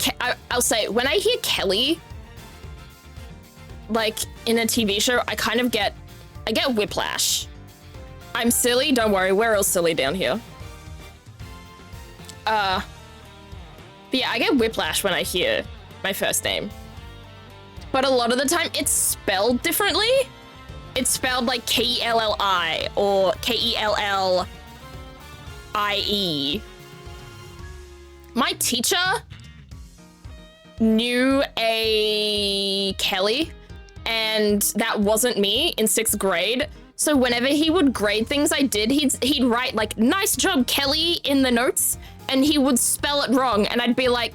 I'll say, when I hear Kelly, like, in a TV show, I kind of get... I get whiplash. I'm silly? Don't worry, we're all silly down here. But yeah, I get whiplash when I hear my first name. But a lot of the time, it's spelled differently. It's spelled like K-E-L-L-I or K-E-L-L-I-E. My teacher knew a Kelly, and that wasn't me in 6th grade. So whenever he would grade things I did, he'd write like, "Nice job, Kelly," in the notes, and he would spell it wrong. And I'd be like,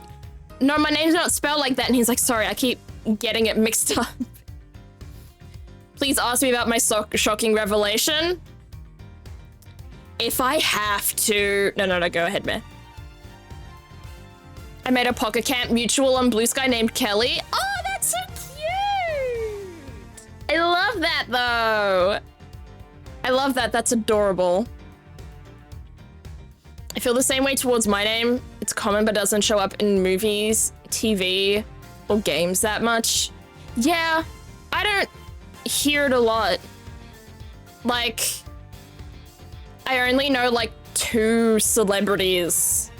"No, my name's not spelled like that." And he's like, "Sorry, I keep getting it mixed up." Please ask me about my shocking revelation. If I have to... No, go ahead, man. I made a Pocket Camp mutual on Blue Sky named Kelly. Oh, that's so cute! I love that, though. I love that. That's adorable. I feel the same way towards my name. It's common, but doesn't show up in movies, TV, or games that much. Yeah, I don't hear it a lot. Like, I only know like 2 celebrities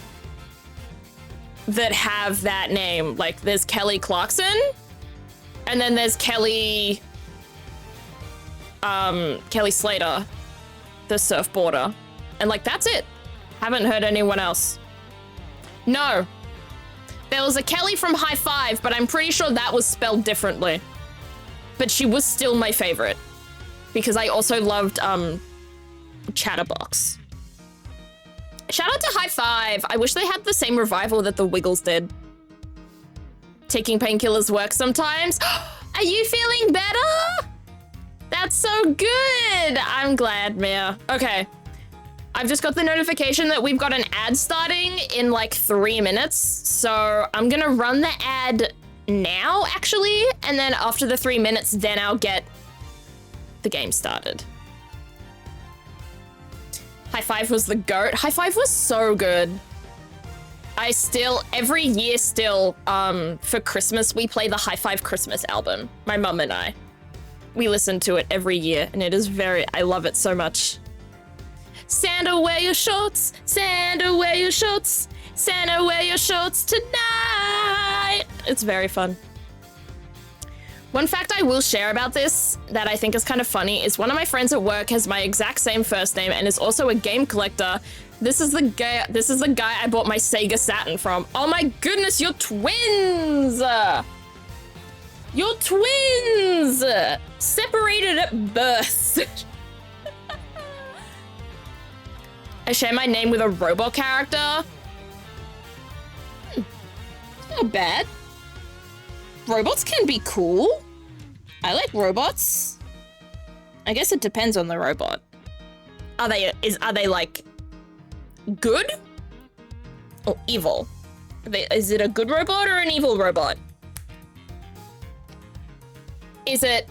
that have that name. Like, there's Kelly Clarkson, and then there's Kelly Slater, the surfboarder. And like, that's it. Haven't heard anyone else. No. There was a Kelly from High Five, but I'm pretty sure that was spelled differently. But she was still my favorite because I also loved Chatterbox. Shout out to High Five. I wish they had the same revival that the Wiggles did. Taking painkillers works sometimes. Are you feeling better? That's so good. I'm glad, Mia. Okay. I've just got the notification that we've got an ad starting in like 3 minutes. So I'm gonna run the ad now, actually, and then after the 3 minutes, then I'll get the game started. High Five was the GOAT. High Five was so good. Every year still, for Christmas, we play the High Five Christmas album. My mum and I. We listen to it every year, and it is I love it so much. Santa, wear your shorts. Santa, wear your shorts. Santa, wear your shorts tonight. It's very fun. One fact I will share about this that I think is kind of funny is one of my friends at work has my exact same first name and is also a game collector. This is the guy I bought my Sega Saturn from. Oh my goodness, you're twins! You're twins! Separated at birth. I share my name with a robot character. Not bad. Robots can be cool. I like robots. I guess it depends on the robot. Are they like good or evil? Is it a good robot or an evil robot? Is it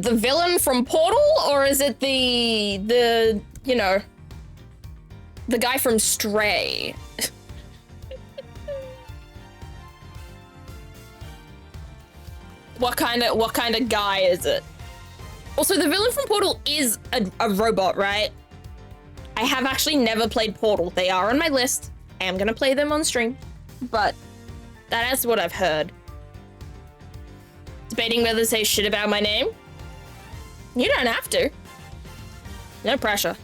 the villain from Portal, or is it the you know, the guy from Stray? What kind of guy is it? Also, the villain from Portal is a robot, right? I have actually never played Portal. They are on my list. I am gonna play them on stream, but that is what I've heard. Debating whether to say shit about my name? You don't have to. No pressure.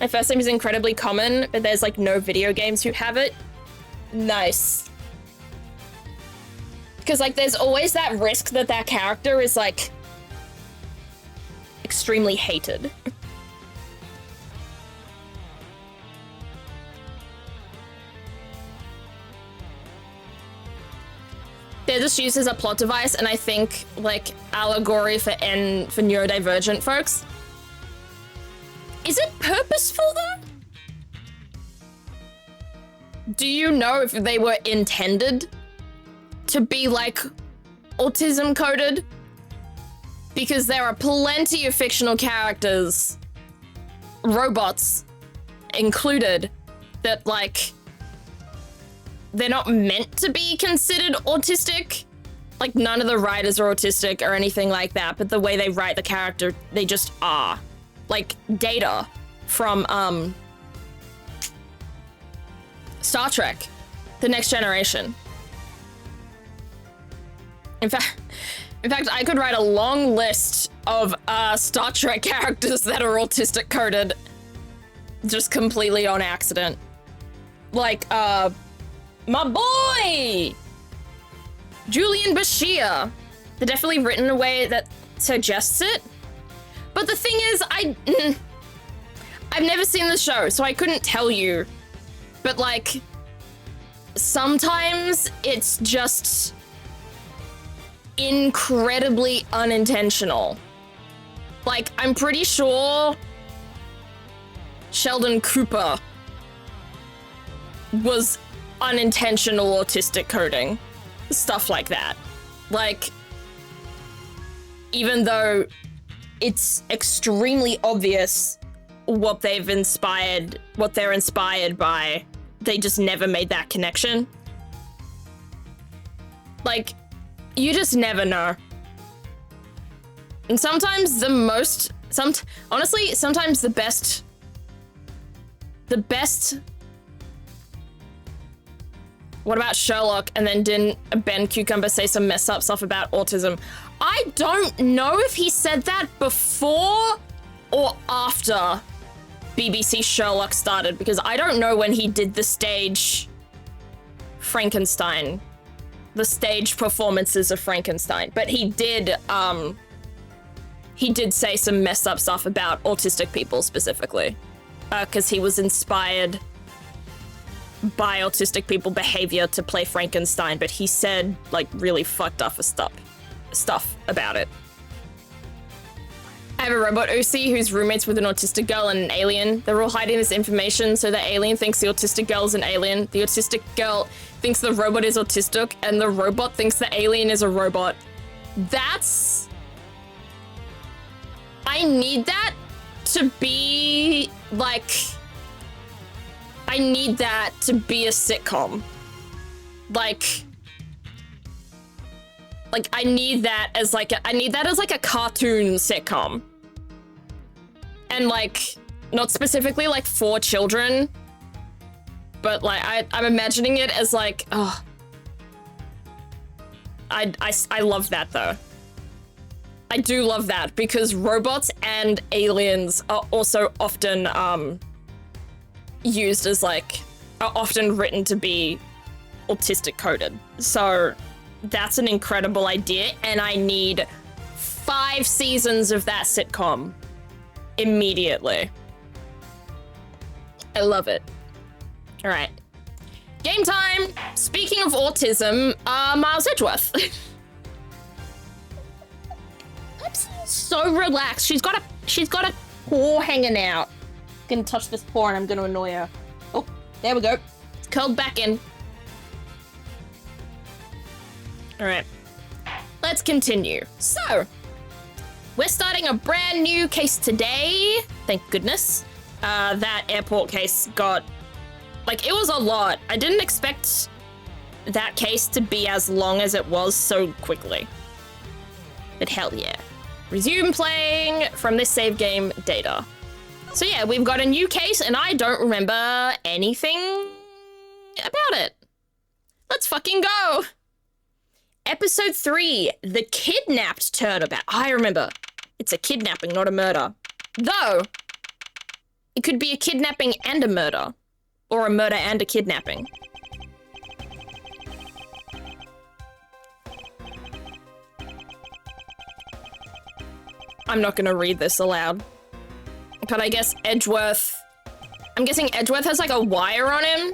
My first name is incredibly common, but there's like no video games who have it. Nice. Because like there's always that risk that that character is like extremely hated. They're just used as a plot device, and I think like allegory for neurodivergent folks. Is it purposeful though? Do you know if they were intended to be like autism coded? Because there are plenty of fictional characters, robots included, that like they're not meant to be considered autistic. Like none of the writers are autistic or anything like that, but the way they write the character, they just are. Like Data from Star Trek, The Next Generation. In fact, I could write a long list of Star Trek characters that are autistic coded just completely on accident. Like, my boy! Julian Bashir. They're definitely written in a way that suggests it. But the thing is, I've never seen the show, so I couldn't tell you. But like, sometimes it's just incredibly unintentional. Like, I'm pretty sure Sheldon Cooper was unintentional autistic coding. Stuff like that. Like, even though it's extremely obvious what they're inspired by, they just never made that connection. Like, you just never know. And sometimes honestly, sometimes the best, what about Sherlock? And then didn't Ben Cucumber say some messed up stuff about autism? I don't know if he said that before or after BBC Sherlock started, because I don't know when he did the stage Frankenstein, the stage performances of Frankenstein, but he did say some messed up stuff about autistic people specifically, because he was inspired by autistic people behavior to play Frankenstein, but he said like really fucked up stuff about it. I have a robot OC who's roommates with an autistic girl and an alien. They're all hiding this information so the alien thinks the autistic girl is an alien. The autistic girl thinks the robot is autistic, and the robot thinks the alien is a robot. I need that to be like, I need that to be a sitcom. Like I need that as like a cartoon sitcom. And like, not specifically like for children, but like I'm imagining it as like, oh, I love that though. I do love that, because robots and aliens are also often used as like, are often written to be autistic coded. So that's an incredible idea, and I need 5 seasons of that sitcom immediately. I love it. All right. Game time. Speaking of autism, Miles Edgeworth. I'm so relaxed. She's got a paw hanging out. I'm gonna touch this paw and I'm gonna annoy her. Oh, there we go. It's curled back in. All right, let's continue. So, we're starting a brand new case today. Thank goodness. That airport case got, like, it was a lot. I didn't expect that case to be as long as it was so quickly. But hell yeah. Resume playing from this save game data. So yeah, we've got a new case and I don't remember anything about it. Let's fucking go. Episode 3, the kidnapped turnabout. I remember. It's a kidnapping, not a murder. Though, it could be a kidnapping and a murder. Or a murder and a kidnapping. I'm not gonna read this aloud. But I guess Edgeworth... I'm guessing Edgeworth has like a wire on him.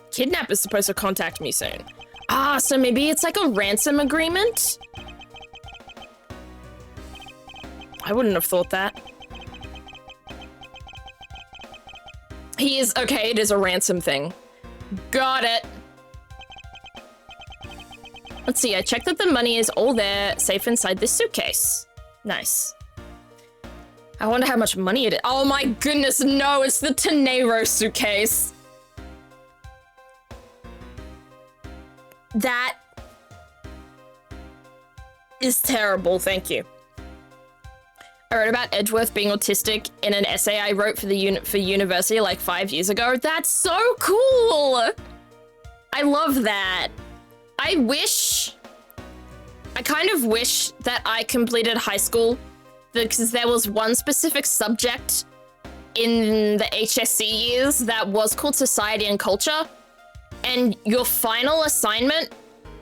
Kidnap is supposed to contact me soon. Ah, so maybe it's like a ransom agreement? I wouldn't have thought that. He is... Okay, it is a ransom thing. Got it. Let's see, I checked that the money is all there, safe inside this suitcase. Nice. I wonder how much money it is. Oh my goodness, no, it's the Tenero suitcase. That is terrible, thank you. I wrote about Edgeworth being autistic in an essay I wrote for university like 5 years ago. That's so cool! I love that. I kind of wish that I completed high school because there was one specific subject in the HSC years that was called Society and Culture, and your final assignment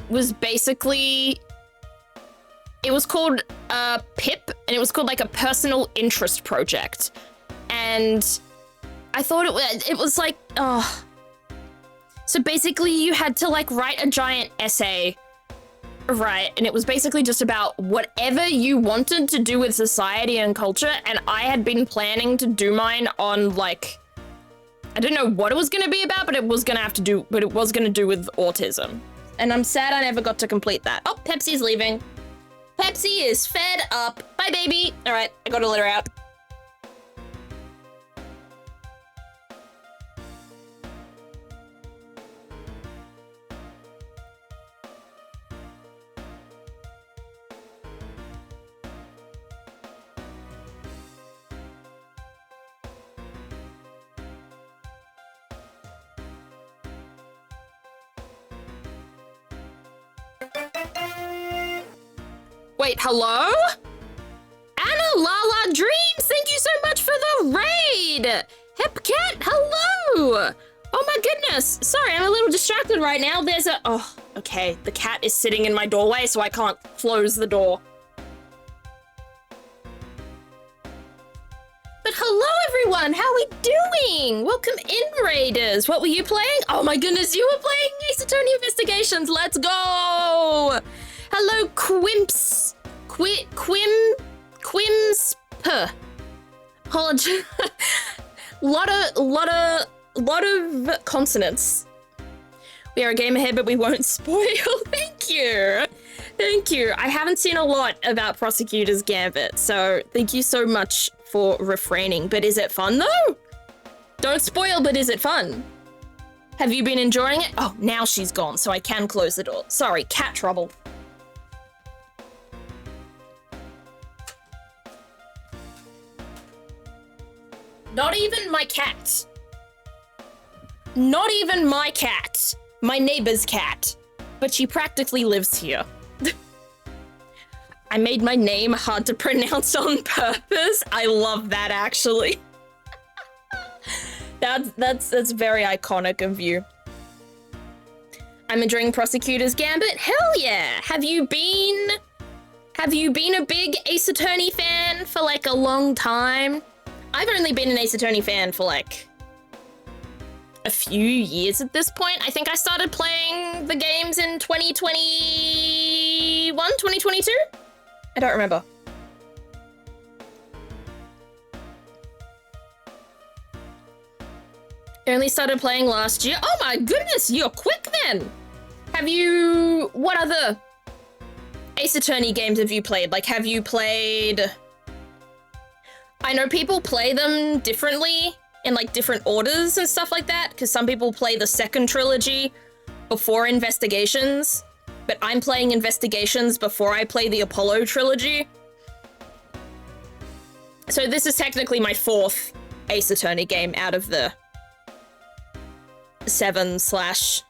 was basically, it was called PIP, and it was called like a personal interest project, and I thought it was like, oh. So basically you had to like write a giant essay. Right, and it was basically just about whatever you wanted to do with society and culture, and I had been planning to do mine on, like, I didn't know what it was going to be about, but it was going to do with autism. And I'm sad I never got to complete that. Oh, Pepsi's leaving. Pepsi is fed up. Bye, baby. All right, I gotta let her out. Wait, hello? Anna Lala Dreams, thank you so much for the raid! Hepcat, hello! Oh my goodness, sorry, I'm a little distracted right now. There's a, oh, okay, the cat is sitting in my doorway, so I can't close the door. But hello everyone, how are we doing? Welcome in, Raiders. What were you playing? Oh my goodness, you were playing Ace Attorney Investigations, let's go! Hello, Quimps. Quimsp. Apologies. lot of consonants. We are a game ahead, but we won't spoil. Thank you. Thank you. I haven't seen a lot about Prosecutor's Gambit, so thank you so much for refraining. But is it fun though? Don't spoil, but is it fun? Have you been enjoying it? Oh, now she's gone, so I can close the door. Sorry, cat trouble. Not even my cat. Not even my cat. My neighbor's cat. But she practically lives here. I made my name hard to pronounce on purpose. I love that, actually. That's very iconic of you. I'm enjoying Prosecutor's Gambit. Hell yeah! Have you been a big Ace Attorney fan for like a long time? I've only been an Ace Attorney fan for like a few years at this point. I think I started playing the games in 2021, 2022? I don't remember. I only started playing last year. Oh my goodness, you're quick then. What other Ace Attorney games have you played? Like, have you played... I know people play them differently in like different orders and stuff like that, because some people play the second trilogy before Investigations, but I'm playing Investigations before I play the Apollo trilogy. So this is technically my 4th Ace Attorney game out of the 7 slash...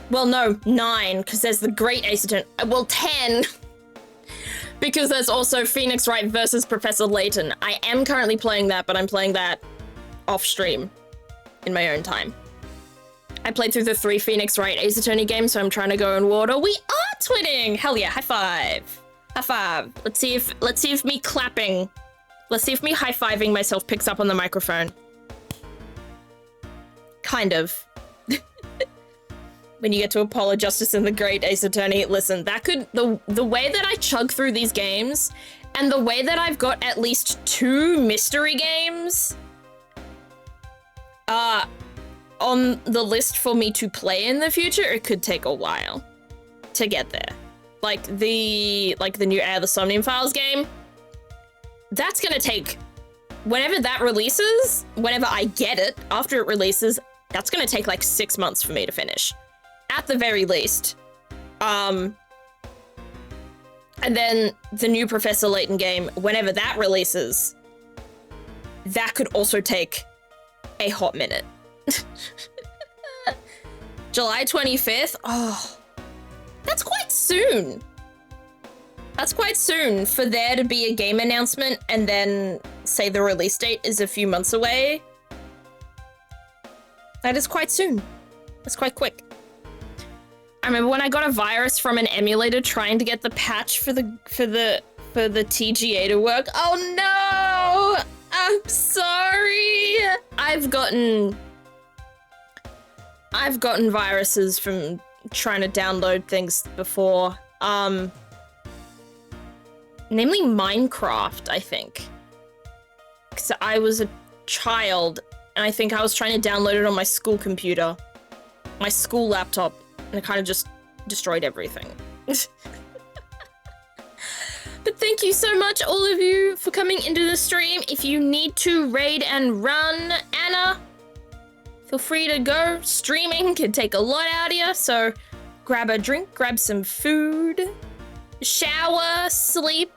Well, no, 9, because there's the Great Ace Attorney. Well, 10, because there's also Phoenix Wright versus Professor Layton. I am currently playing that, but I'm playing that off-stream in my own time. I played through the 3 Phoenix Wright Ace Attorney games, so I'm trying to go in water. We are twinning! Hell yeah, high five. High five. Let's see if me clapping, let's see if me high-fiving myself picks up on the microphone. Kind of. When you get to Apollo Justice and the Great Ace Attorney, listen, that could, the way that I chug through these games, and the way that I've got at least 2 mystery games, on the list for me to play in the future, it could take a while to get there. Like the new Air the Somnium Files game, that's gonna take, whenever that releases, whenever I get it, after it releases, that's gonna take like 6 months for me to finish. At the very least. And then the new Professor Layton game, whenever that releases, that could also take a hot minute. July 25th? Oh, that's quite soon. That's quite soon for there to be a game announcement and then say the release date is a few months away. That is quite soon. That's quite quick. I remember when I got a virus from an emulator trying to get the patch for the TGA to work. Oh no! I'm sorry. I've gotten viruses from trying to download things before. Namely Minecraft, I think. Because I was a child and I think I was trying to download it on my school computer, my school laptop. And it kind of just destroyed everything. But thank you so much, all of you, for coming into the stream. If you need to raid and run, Anna, feel free to go. Streaming can take a lot out of you, so grab a drink, grab some food, shower, sleep,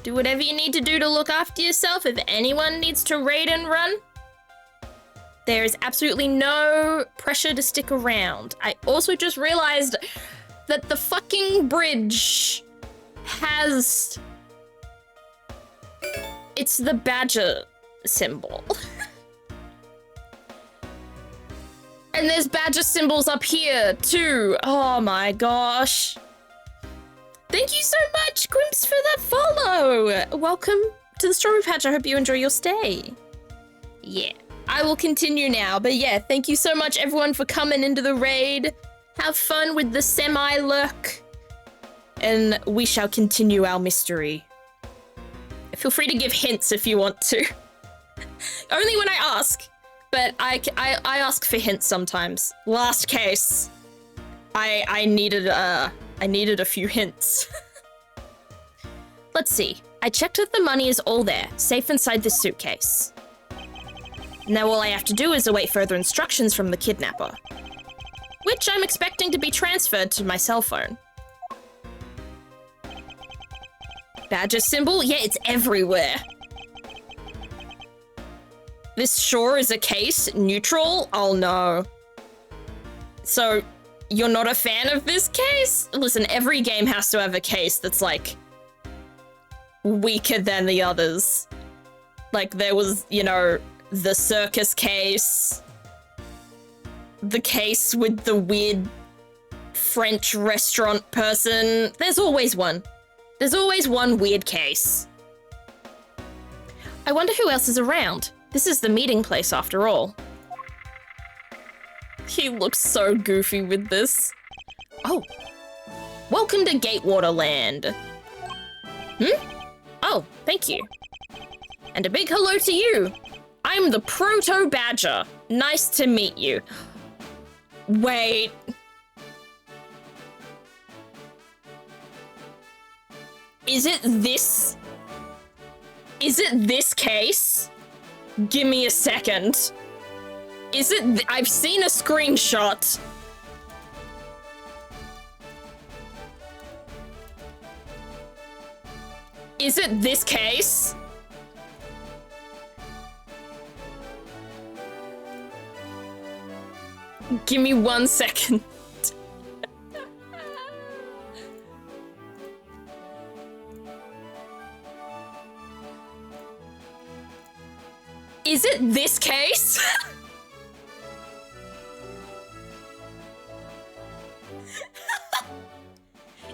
do whatever you need to do to look after yourself. If anyone needs to raid and run, there is absolutely no pressure to stick around. I also just realized that the fucking bridge has... It's the badger symbol. And there's badger symbols up here too. Oh my gosh. Thank you so much, Grimps, for that follow. Welcome to the Strawberry Patch. I hope you enjoy your stay. Yeah. I will continue now, but yeah, thank you so much everyone for coming into the raid. Have fun with the semi-lurk, and we shall continue our mystery. Feel free to give hints if you want to. Only when I ask, but I ask for hints sometimes. Last case, I needed a few hints. Let's see. I checked that the money is all there, safe inside this suitcase. Now all I have to do is await further instructions from the kidnapper, which I'm expecting to be transferred to my cell phone. Badger symbol? Yeah, it's everywhere. This sure is a case. Neutral? Oh no. So, you're not a fan of this case? Listen, every game has to have a case that's like weaker than the others. Like there was, you know, the circus case, the case with the weird French restaurant person. There's always one. There's always one weird case. I wonder who else is around. This is the meeting place after all. He looks so goofy with this. Oh. Welcome to Gatewater Land. Oh, thank you. And a big hello to you. I'm the Proto Badger. Nice to meet you. Wait. Is it this case? Give me a second. Is it? I've seen a screenshot. Is it this case? Give me 1 second. Is it this case?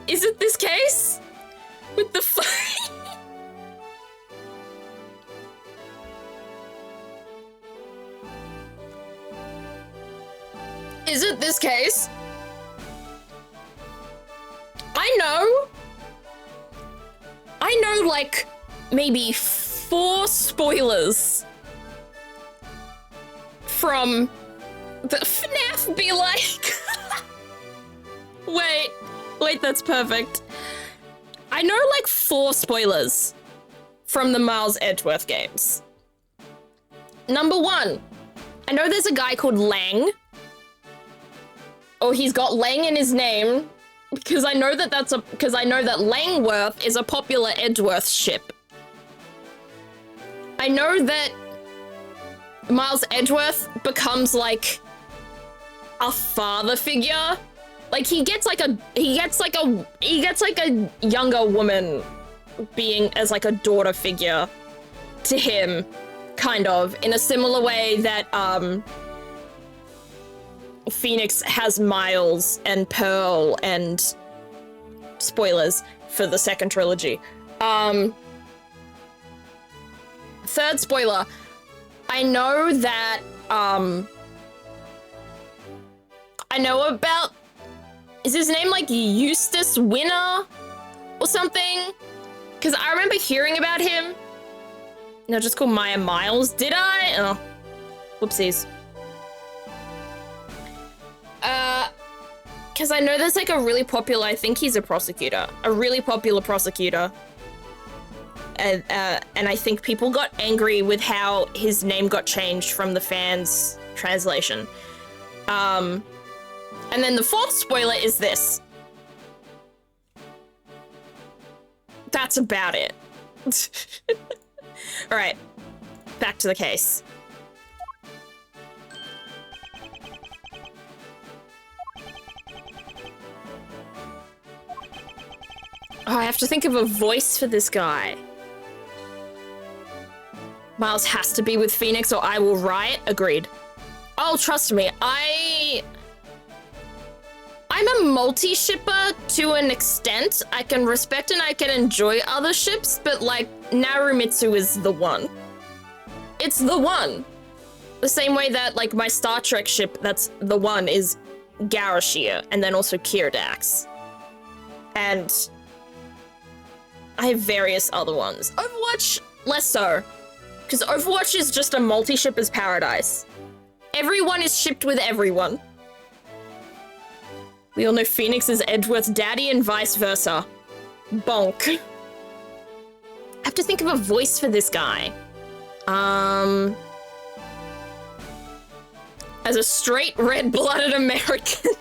Is it this case? With the Is it this case? I know like maybe 4 spoilers from the FNAF be like. Wait, that's perfect. I know like 4 spoilers from the Miles Edgeworth games. Number 1, I know there's a guy called Lang. Or he's got Lang in his name because I know that Langworth is a popular Edgeworth ship. I know that Miles Edgeworth becomes like a father figure. Like he gets like a younger woman being as like a daughter figure to him, kind of, in a similar way that Phoenix has Miles and Pearl and spoilers for the second trilogy. Third spoiler, I know that I know about, is his name like Eustace Winner or something? Because I remember hearing about him. No, just called Maya Miles, did I? Oh, whoopsies. Because I know there's like a really popular, I think he's a prosecutor, a really popular prosecutor. And I think people got angry with how his name got changed from the fans' translation. And then the 4th spoiler is this. That's about it. All right, back to the case. Oh, I have to think of a voice for this guy. Miles has to be with Phoenix or I will riot. Agreed. Oh, trust me, I'm a multi-shipper to an extent. I can respect and I can enjoy other ships, but like Narumitsu is the one. It's the one. The same way that like my Star Trek ship that's the one is Garashir and then also Kirdax. And I have various other ones. Overwatch, less so. Because Overwatch is just a multi-shipper's paradise. Everyone is shipped with everyone. We all know Phoenix is Edgeworth's daddy and vice versa. Bonk. I have to think of a voice for this guy. As a straight red-blooded American.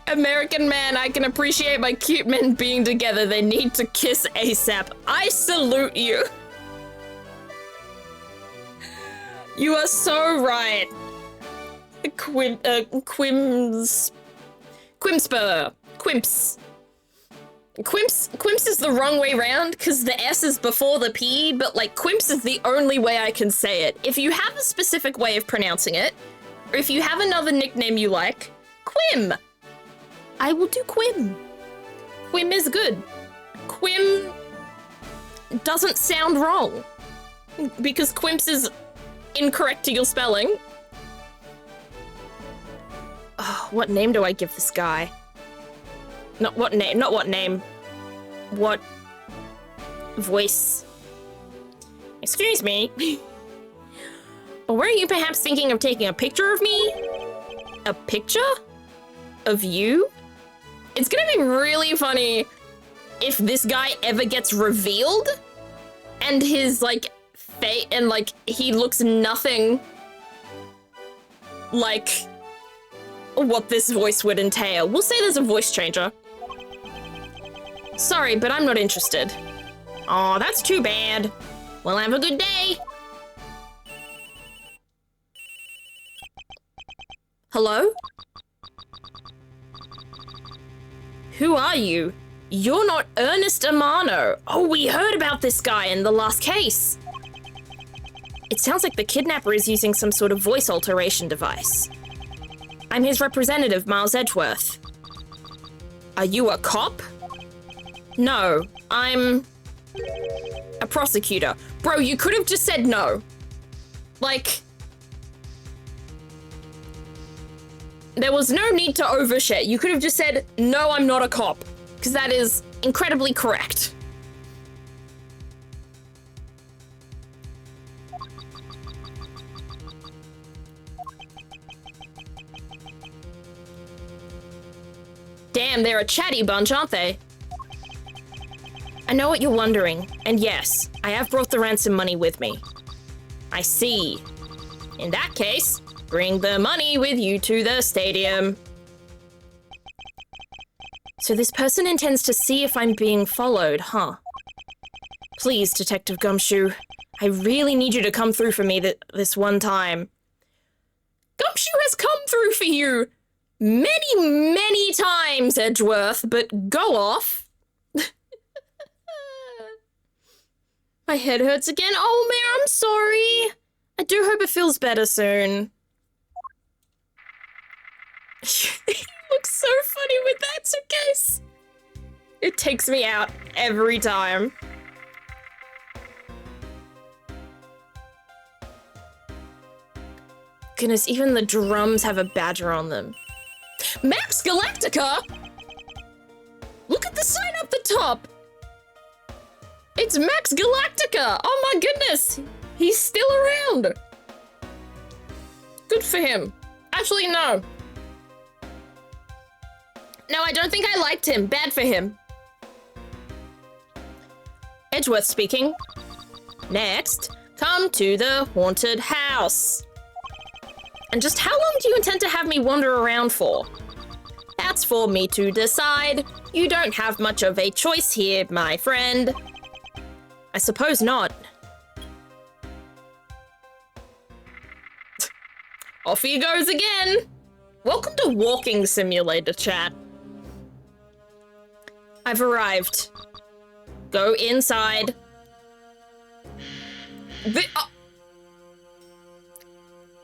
American man, I can appreciate my cute men being together. They need to kiss ASAP. I salute you. You are so right. Quimps is the wrong way round because the S is before the P, but like Quimps is the only way I can say it. If you have a specific way of pronouncing it, or if you have another nickname you like, Quim. I will do Quim. Quim is good. Quim doesn't sound wrong because Quimps is incorrect to your spelling. Oh, what name do I give this guy? Not what name. What voice? Excuse me. Or were you perhaps thinking of taking a picture of me? A picture? Of you? It's gonna be really funny if this guy ever gets revealed and his like fate and like he looks nothing like what this voice would entail. We'll say there's a voice changer. Sorry, but I'm not interested. Aw, that's too bad. Well, have a good day. Hello? Who are you? You're not Ernest Amano. Oh, we heard about this guy in the last case. It sounds like the kidnapper is using some sort of voice alteration device. I'm his representative, Miles Edgeworth. Are you a cop? No, I'm a prosecutor. Bro, you could have just said no. Like, there was no need to overshare. You could have just said, no, I'm not a cop, because that is incredibly correct. Damn, they're a chatty bunch, aren't they? I know what you're wondering, and yes, I have brought the ransom money with me. I see. In that case, bring the money with you to the stadium. So this person intends to see if I'm being followed, huh? Please, Detective Gumshoe, I really need you to come through for me this one time. Gumshoe has come through for you many, many times, Edgeworth, but go off. My head hurts again. Oh, Mayor, I'm sorry. I do hope it feels better soon. He looks so funny with that suitcase. It takes me out every time. Goodness, even the drums have a badger on them. Max Galactica? Look at the sign up the top. It's Max Galactica. Oh my goodness. He's still around. Good for him. Actually, no. No, I don't think I liked him. Bad for him. Edgeworth speaking. Next, come to the haunted house. And just how long do you intend to have me wander around for? That's for me to decide. You don't have much of a choice here, my friend. I suppose not. Off he goes again. Welcome to Walking Simulator, chat. I've arrived. Go inside.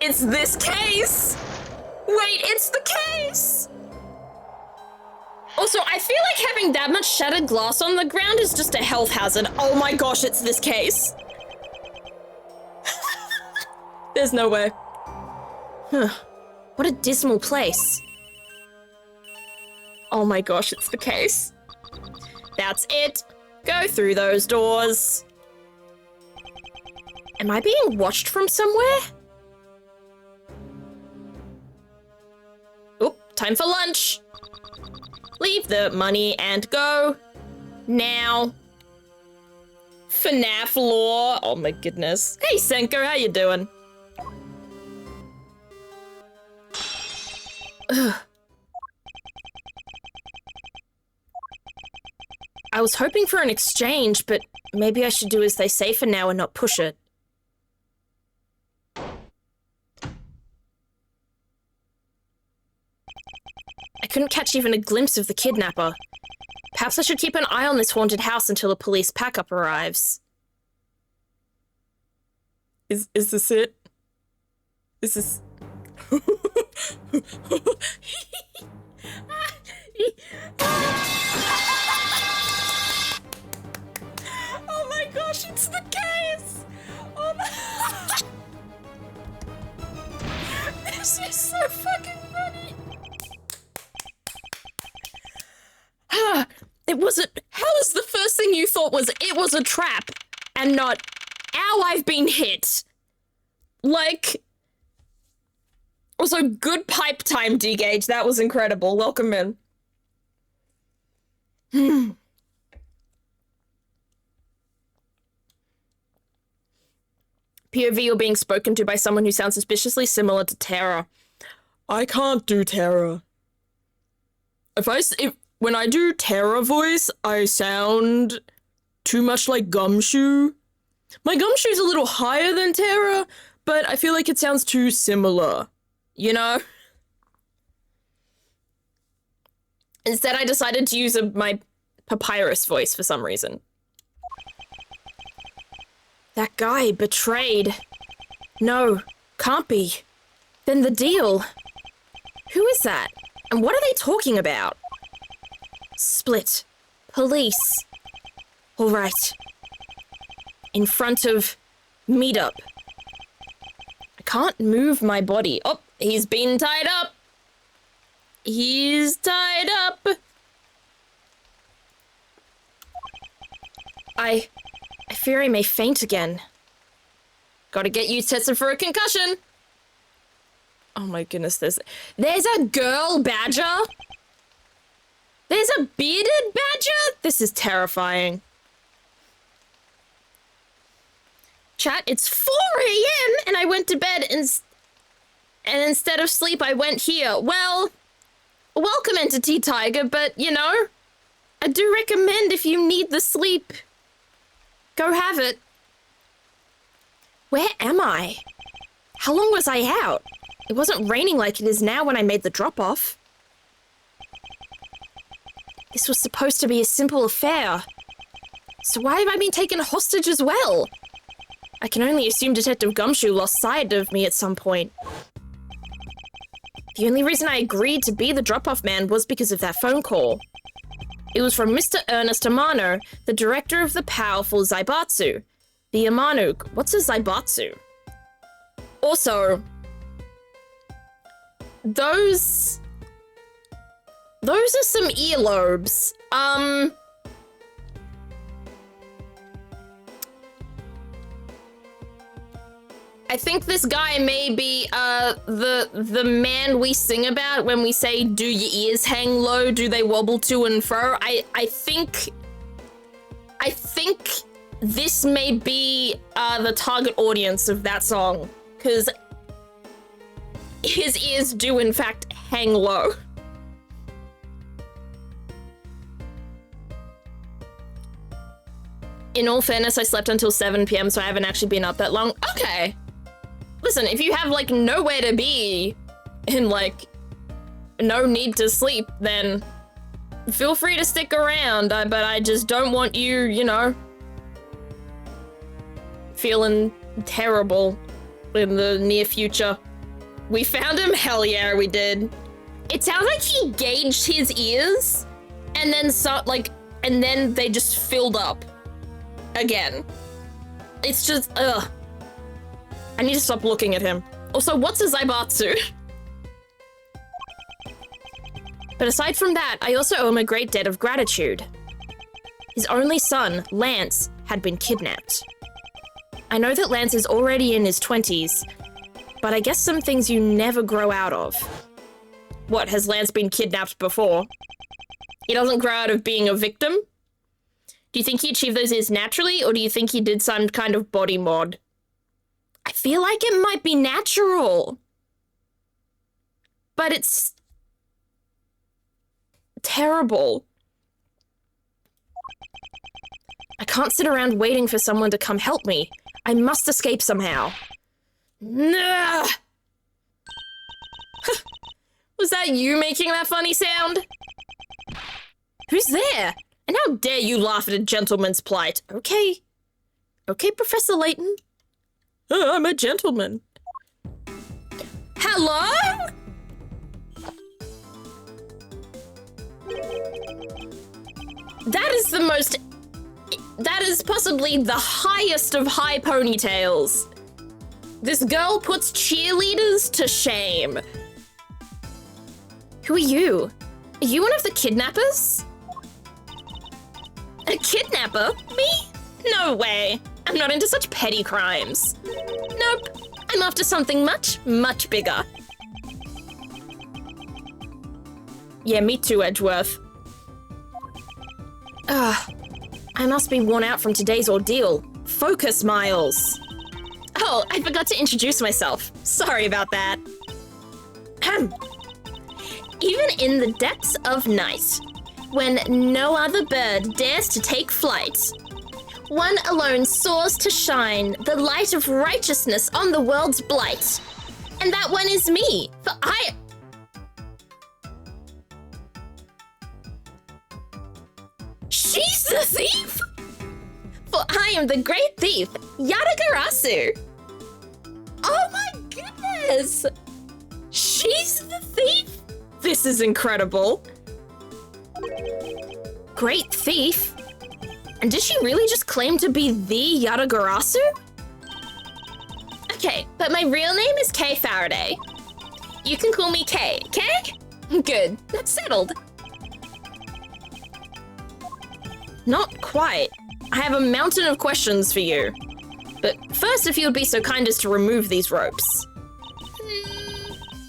It's this case! Wait, it's the case! Also, I feel like having that much shattered glass on the ground is just a health hazard. Oh my gosh, it's this case. There's no way. Huh. What a dismal place. Oh my gosh, it's the case. That's it. Go through those doors. Am I being watched from somewhere? Oop, time for lunch. Leave the money and go. Now. FNAF lore. Oh my goodness. Hey Senko, how you doing? Ugh. I was hoping for an exchange, but maybe I should do as they say for now and not push it. I couldn't catch even a glimpse of the kidnapper. Perhaps I should keep an eye on this haunted house until a police pack-up arrives. Is this it? Is this... Oh my gosh, it's the case! Oh my... This is so fucking funny! It wasn't... How is the first thing you thought was it was a trap and not, ow, I've been hit? Like... Also, good pipe time, D-Gage. That was incredible. Welcome in. POV, you're being spoken to by someone who sounds suspiciously similar to Tara. I can't do Tara. When I do Tara voice, I sound too much like Gumshoe. My Gumshoe's a little higher than Tara, but I feel like it sounds too similar. You know? Instead, I decided to use my papyrus voice for some reason. That guy betrayed. No, can't be. Then the deal. Who is that? And what are they talking about? Split. Police. All right. In front of meetup. I can't move my body. Oh, he's been tied up. He's tied up. I fear I may faint again. Gotta get you tested for a concussion. Oh my goodness, there's a girl badger? There's a bearded badger? This is terrifying. Chat, it's 4 a.m. and I went to bed and instead of sleep, I went here. Well, welcome Entity Tiger, but you know, I do recommend if you need the sleep, go have it. Where am I? How long was I out? It wasn't raining like it is now when I made the drop-off. This was supposed to be a simple affair. So why have I been taken hostage as well? I can only assume Detective Gumshoe lost sight of me at some point. The only reason I agreed to be the drop-off man was because of that phone call. It was from Mr. Ernest Amano, the director of the powerful Zaibatsu. The Amano, what's a Zaibatsu? Also, those are some earlobes. I think this guy may be the man we sing about when we say, do your ears hang low, do they wobble to and fro? I think this may be the target audience of that song, because his ears do in fact hang low. In all fairness, I slept until 7 p.m, so I haven't actually been up that long. Okay. Listen, if you have, like, nowhere to be and, like, no need to sleep, then feel free to stick around, but I just don't want you, you know, feeling terrible in the near future. We found him? Hell yeah, we did. It sounds like he gauged his ears, and then and then they just filled up again. It's just, ugh. I need to stop looking at him. Also, what's a Zaibatsu? But aside from that, I also owe him a great debt of gratitude. His only son, Lance, had been kidnapped. I know that Lance is already in his 20s, but I guess some things you never grow out of. What, has Lance been kidnapped before? He doesn't grow out of being a victim? Do you think he achieved those ears naturally, or do you think he did some kind of body mod? I feel like it might be natural. But it's terrible. I can't sit around waiting for someone to come help me. I must escape somehow. Nah. Was that you making that funny sound? Who's there? And how dare you laugh at a gentleman's plight? Okay. Okay, Professor Layton. Oh, I'm a gentleman. Hello? That is possibly the highest of high ponytails. This girl puts cheerleaders to shame. Who are you? Are you one of the kidnappers? A kidnapper? Me? No way. I'm not into such petty crimes. Nope. I'm after something much, much bigger. Yeah, me too, Edgeworth. I must be worn out from today's ordeal. Focus, Miles. Oh, I forgot to introduce myself. Sorry about that. Even in the depths of night, when no other bird dares to take flight, one alone soars to shine the light of righteousness on the world's blight. And that one is me, for the thief? For I am the great thief, Yatagarasu. Oh my goodness! She's the thief? This is incredible. Great thief? And did she really just claim to be the Yatagarasu? Okay, but my real name is Kay Faraday. You can call me Kay, okay? Good, that's settled. Not quite. I have a mountain of questions for you. But first, if you'd be so kind as to remove these ropes.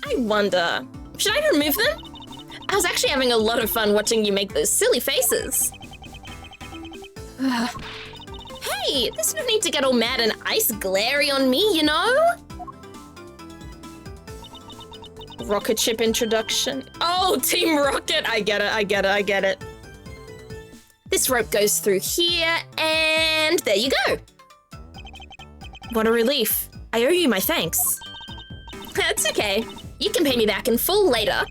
I wonder, should I remove them? I was actually having a lot of fun watching you make those silly faces. Hey, there's no need to get all mad and ice glary on me, you know? Rocket ship introduction. Oh, Team Rocket, I get it. This rope goes through here, and there you go. What a relief. I owe you my thanks. That's okay. You can pay me back in full later.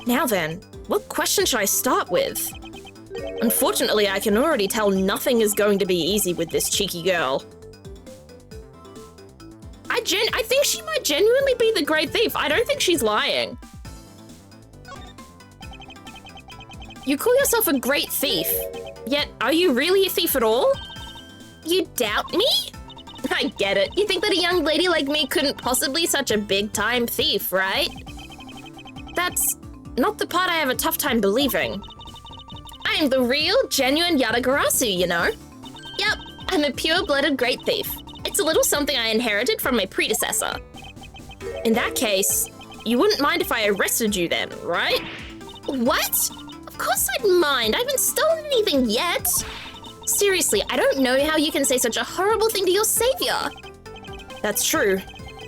Now then, what question should I start with? Unfortunately, I can already tell nothing is going to be easy with this cheeky girl. I think she might genuinely be the great thief. I don't think she's lying. You call yourself a great thief, yet are you really a thief at all? You doubt me? I get it. You think that a young lady like me couldn't possibly be such a big-time thief, right? That's not the part I have a tough time believing. I'm the real, genuine Yatagarasu, you know? Yep, I'm a pure-blooded great thief. It's a little something I inherited from my predecessor. In that case, you wouldn't mind if I arrested you then, right? What? Of course I'd mind. I haven't stolen anything yet. Seriously, I don't know how you can say such a horrible thing to your savior. That's true.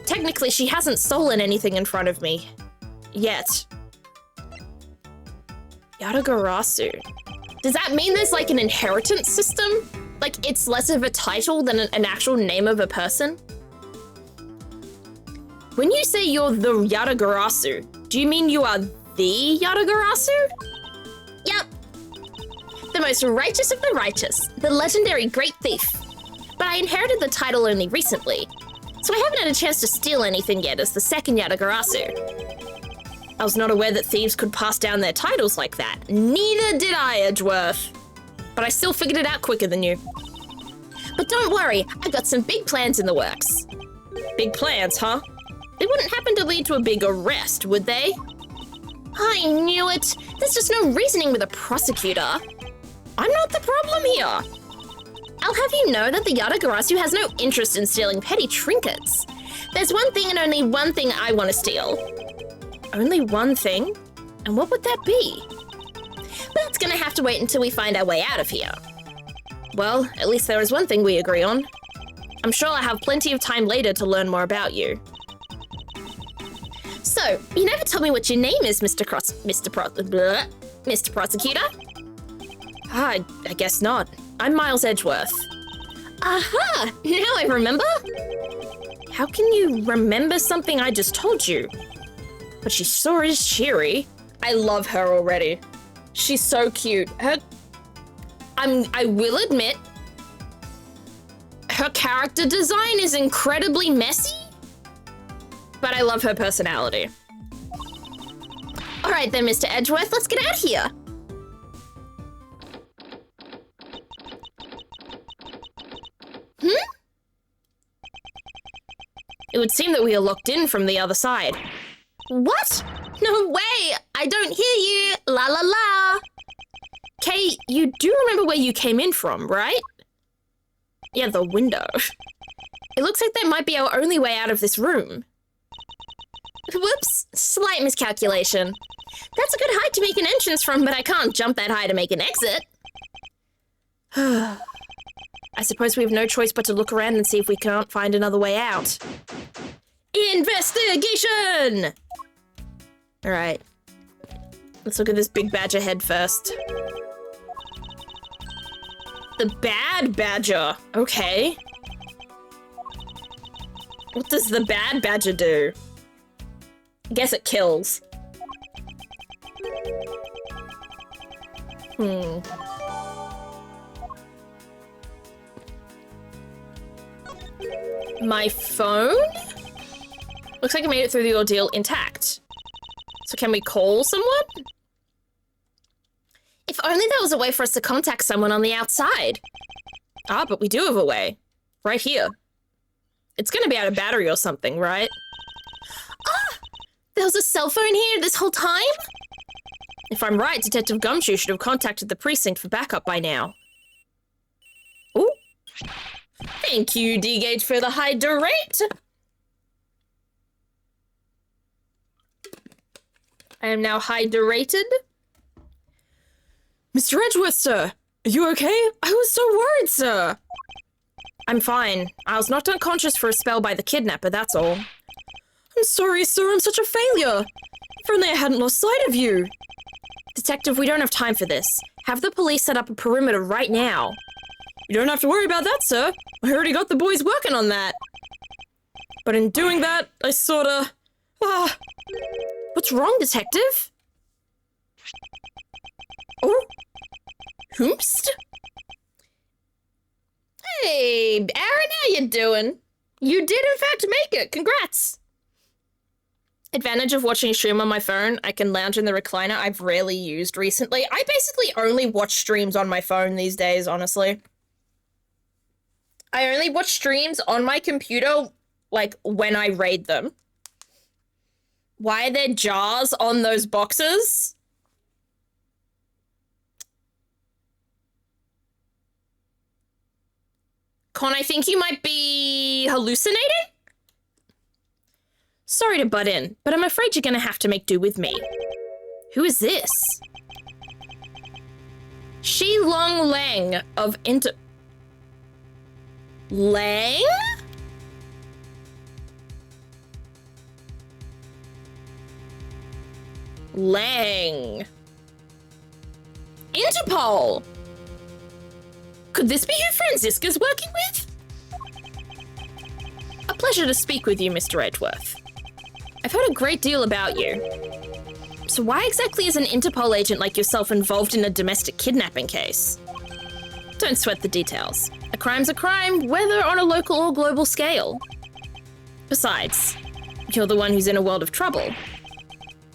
Technically, she hasn't stolen anything in front of me. Yet. Yatagarasu. Does that mean there's like an inheritance system? Like it's less of a title than an actual name of a person? When you say you're the Yatagarasu, do you mean you are the Yatagarasu? Yep. The most righteous of the righteous, the legendary great thief. But I inherited the title only recently, so I haven't had a chance to steal anything yet as the second Yatagarasu. I was not aware that thieves could pass down their titles like that. Neither did I, Edgeworth. But I still figured it out quicker than you. But don't worry, I got some big plans in the works. Big plans, huh? They wouldn't happen to lead to a big arrest, would they? I knew it. There's just no reasoning with a prosecutor. I'm not the problem here. I'll have you know that the Yatagarasu has no interest in stealing petty trinkets. There's one thing and only one thing I want to steal. Only one thing? And what would that be? But it's gonna have to wait until we find our way out of here. Well, at least there is one thing we agree on. I'm sure I'll have plenty of time later to learn more about you. So, you never told me what your name is, Mr. Prosecutor? I guess not. I'm Miles Edgeworth. Aha! Now I remember! How can you remember something I just told you? But she sure is cheery. I love her already. She's so cute. I will admit, her character design is incredibly messy, but I love her personality. All right then, Mr. Edgeworth, let's get out of here. It would seem that we are locked in from the other side. What? No way! I don't hear you! La la la! Kay, you do remember where you came in from, right? Yeah, the window. It looks like that might be our only way out of this room. Whoops, slight miscalculation. That's a good height to make an entrance from, but I can't jump that high to make an exit. I suppose we have no choice but to look around and see if we can't find another way out. Investigation! Alright. Let's look at this big badger head first. The bad badger. Okay. What does the bad badger do? I guess it kills. My phone? Looks like I made it through the ordeal intact. So can we call someone? If only there was a way for us to contact someone on the outside. Ah, but we do have a way. Right here. It's gonna be out of battery or something, right? Ah! There was a cell phone here this whole time? If I'm right, Detective Gumshoe should have contacted the precinct for backup by now. Ooh. Thank you, D-Gage, for the hydrate. I am now hydrated. Mr. Edgeworth, sir. Are you okay? I was so worried, sir. I'm fine. I was knocked unconscious for a spell by the kidnapper, that's all. I'm sorry, sir. I'm such a failure. If only I hadn't lost sight of you. Detective, we don't have time for this. Have the police set up a perimeter right now. You don't have to worry about that, sir. I already got the boys working on that. But in doing that, I sorta... What's wrong, Detective? Oh? Hoomst? Hey, Aaron, how you doing? You did, in fact, make it. Congrats. Advantage of watching a stream on my phone, I can lounge in the recliner. I've rarely used recently. I basically only watch streams on my phone these days, honestly. I only watch streams on my computer, like, when I raid them. Why are there jars on those boxes? Con, I think you might be hallucinating? Sorry to butt in, but I'm afraid you're gonna have to make do with me. Who is this? Shi Long Lang of Lang? Lang. Interpol! Could this be who Franziska's working with? A pleasure to speak with you, Mr. Edgeworth. I've heard a great deal about you. So why exactly is an Interpol agent like yourself involved in a domestic kidnapping case? Don't sweat the details. A crime's a crime, whether on a local or global scale. Besides, you're the one who's in a world of trouble.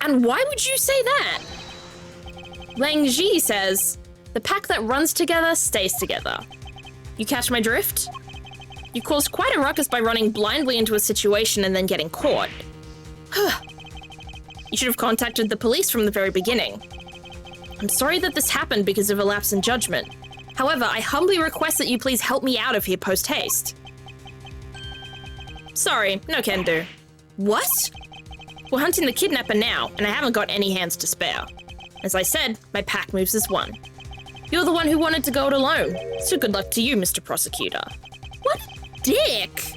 And why would you say that? Lang Ji says, the pack that runs together stays together. You catch my drift? You caused quite a ruckus by running blindly into a situation and then getting caught. You should have contacted the police from the very beginning. I'm sorry that this happened because of a lapse in judgment. However, I humbly request that you please help me out of here post-haste. Sorry, no can do. What? We're hunting the kidnapper now, and I haven't got any hands to spare. As I said, my pack moves as one. You're the one who wanted to go it alone, so good luck to you, Mr. Prosecutor. What a dick!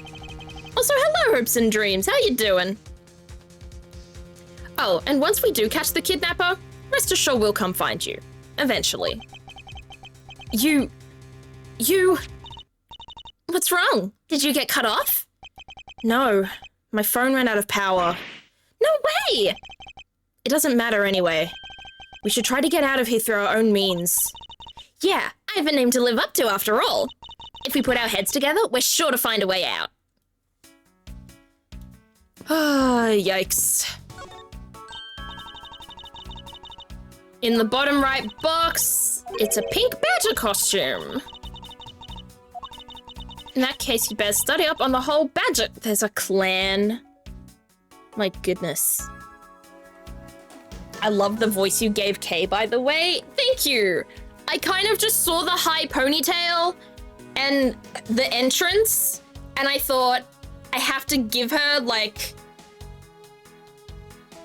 Also, hello, hopes and dreams, how you doing? Oh, and once we do catch the kidnapper, rest assured we'll come find you. Eventually. You... What's wrong? Did you get cut off? No, my phone ran out of power. No way! It doesn't matter anyway. We should try to get out of here through our own means. Yeah, I have a name to live up to after all. If we put our heads together, we're sure to find a way out. Ah, yikes. In the bottom right box, it's a pink badger costume. In that case, you better study up on the whole badger. There's a clan. My goodness. I love the voice you gave Kay, by the way. Thank you. I kind of just saw the high ponytail and the entrance, and I thought I have to give her, like,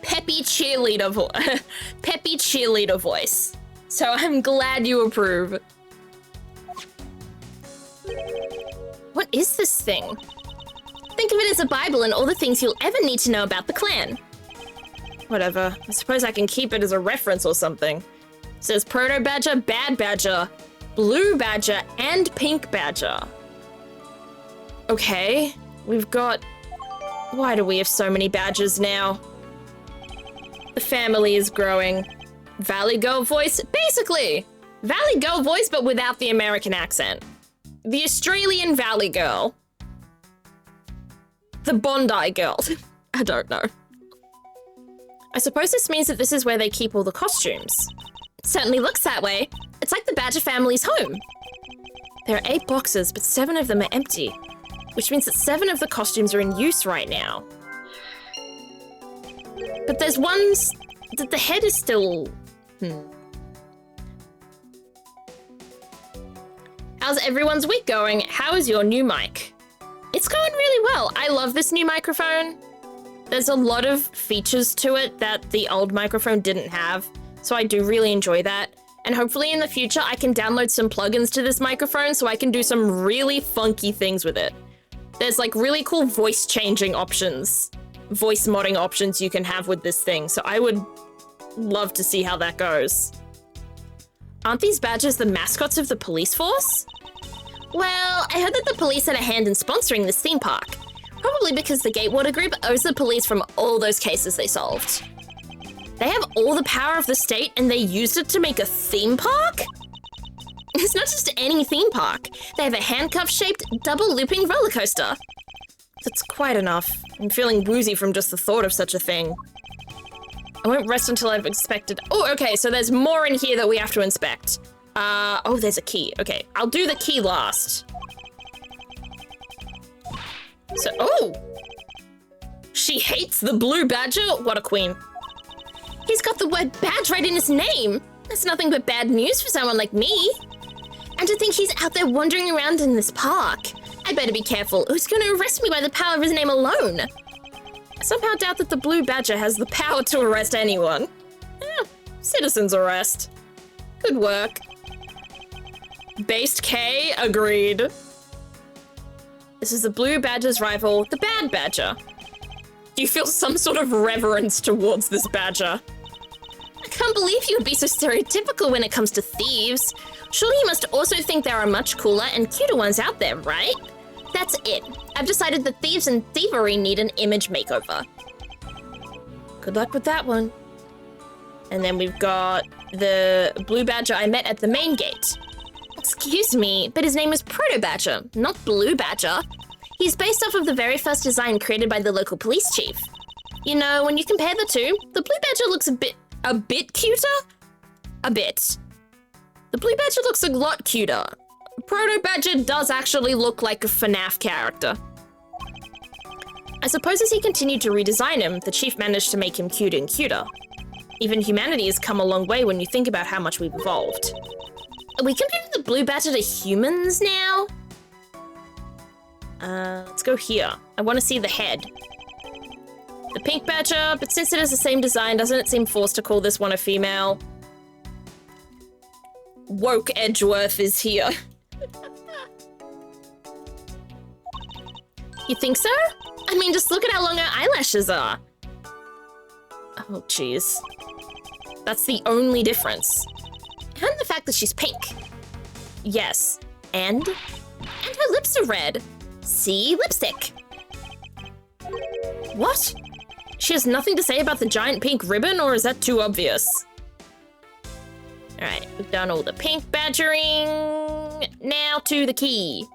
peppy cheerleader voice. So I'm glad you approve. What is this thing? Think of it as a Bible and all the things you'll ever need to know about the clan. Whatever. I suppose I can keep it as a reference or something. It says Proto Badger, Bad Badger, Blue Badger, and Pink Badger. Okay, we've got... Why do we have so many badgers now? The family is growing. Valley Girl voice? Basically! Valley Girl voice, but without the American accent. The Australian Valley Girl. The Bondi girl. I don't know. I suppose this means that this is where they keep all the costumes. It certainly looks that way. It's like the Badger family's home. There are 8 boxes, but 7 of them are empty, which means that 7 of the costumes are in use right now. But there's ones that the head is still... How's everyone's week going? How is your new mic? It's going really well. I love this new microphone. There's a lot of features to it that the old microphone didn't have, so I do really enjoy that. And hopefully in the future I can download some plugins to this microphone so I can do some really funky things with it. There's like really cool voice changing options, voice modding options you can have with this thing, so I would love to see how that goes. Aren't these badgers the mascots of the police force? Well, I heard that the police had a hand in sponsoring this theme park. Probably because the Gatewater Group owes the police from all those cases they solved. They have all the power of the state and they used it to make a theme park? It's not just any theme park. They have a handcuff-shaped, double-looping roller coaster. That's quite enough. I'm feeling woozy from just the thought of such a thing. I won't rest until I've inspected... Oh, okay, so there's more in here that we have to inspect. Oh, there's a key. Okay, I'll do the key last. So, oh! She hates the blue badger? What a queen. He's got the word badge right in his name. That's nothing but bad news for someone like me. And to think he's out there wandering around in this park. I better be careful. Who's going to arrest me by the power of his name alone? I somehow doubt that the blue badger has the power to arrest anyone. Citizen's arrest. Good work. Based K, agreed. This is the blue badger's rival, the bad badger. Do you feel some sort of reverence towards this badger? I can't believe you would be so stereotypical when it comes to thieves. Surely you must also think there are much cooler and cuter ones out there, right? That's it. I've decided that thieves and thievery need an image makeover. Good luck with that one. And then we've got the blue badger I met at the main gate. Excuse me, but his name is Proto Badger, not Blue Badger. He's based off of the very first design created by the local police chief. You know, when you compare the two, the Blue Badger looks a bit cuter? A bit. The Blue Badger looks a lot cuter. Proto Badger does actually look like a FNAF character. I suppose as he continued to redesign him, the chief managed to make him cuter and cuter. Even humanity has come a long way when you think about how much we've evolved. Are we comparing the blue badger to humans now? Let's go here. I want to see the head. The pink badger, but since it has the same design, doesn't it seem forced to call this one a female? Woke Edgeworth is here. You think so? I mean, just look at how long her eyelashes are. Oh, jeez. That's the only difference. And the fact that she's pink. Yes. And her lips are red. See? Lipstick. What? She has nothing to say about the giant pink ribbon, or is that too obvious? Alright, we've done all the pink badgering. Now to the key.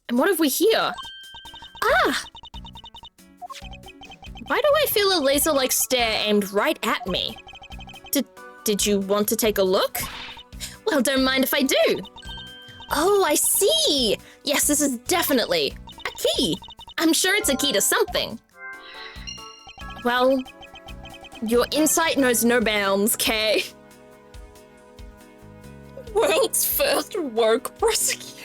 And what have we here? Ah! Why do I feel a laser-like stare aimed right at me? Did you want to take a look? Well, don't mind if I do. Oh, I see. Yes, this is definitely a key. I'm sure it's a key to something. Well, your insight knows no bounds, Kay. World's first woke prosecutor.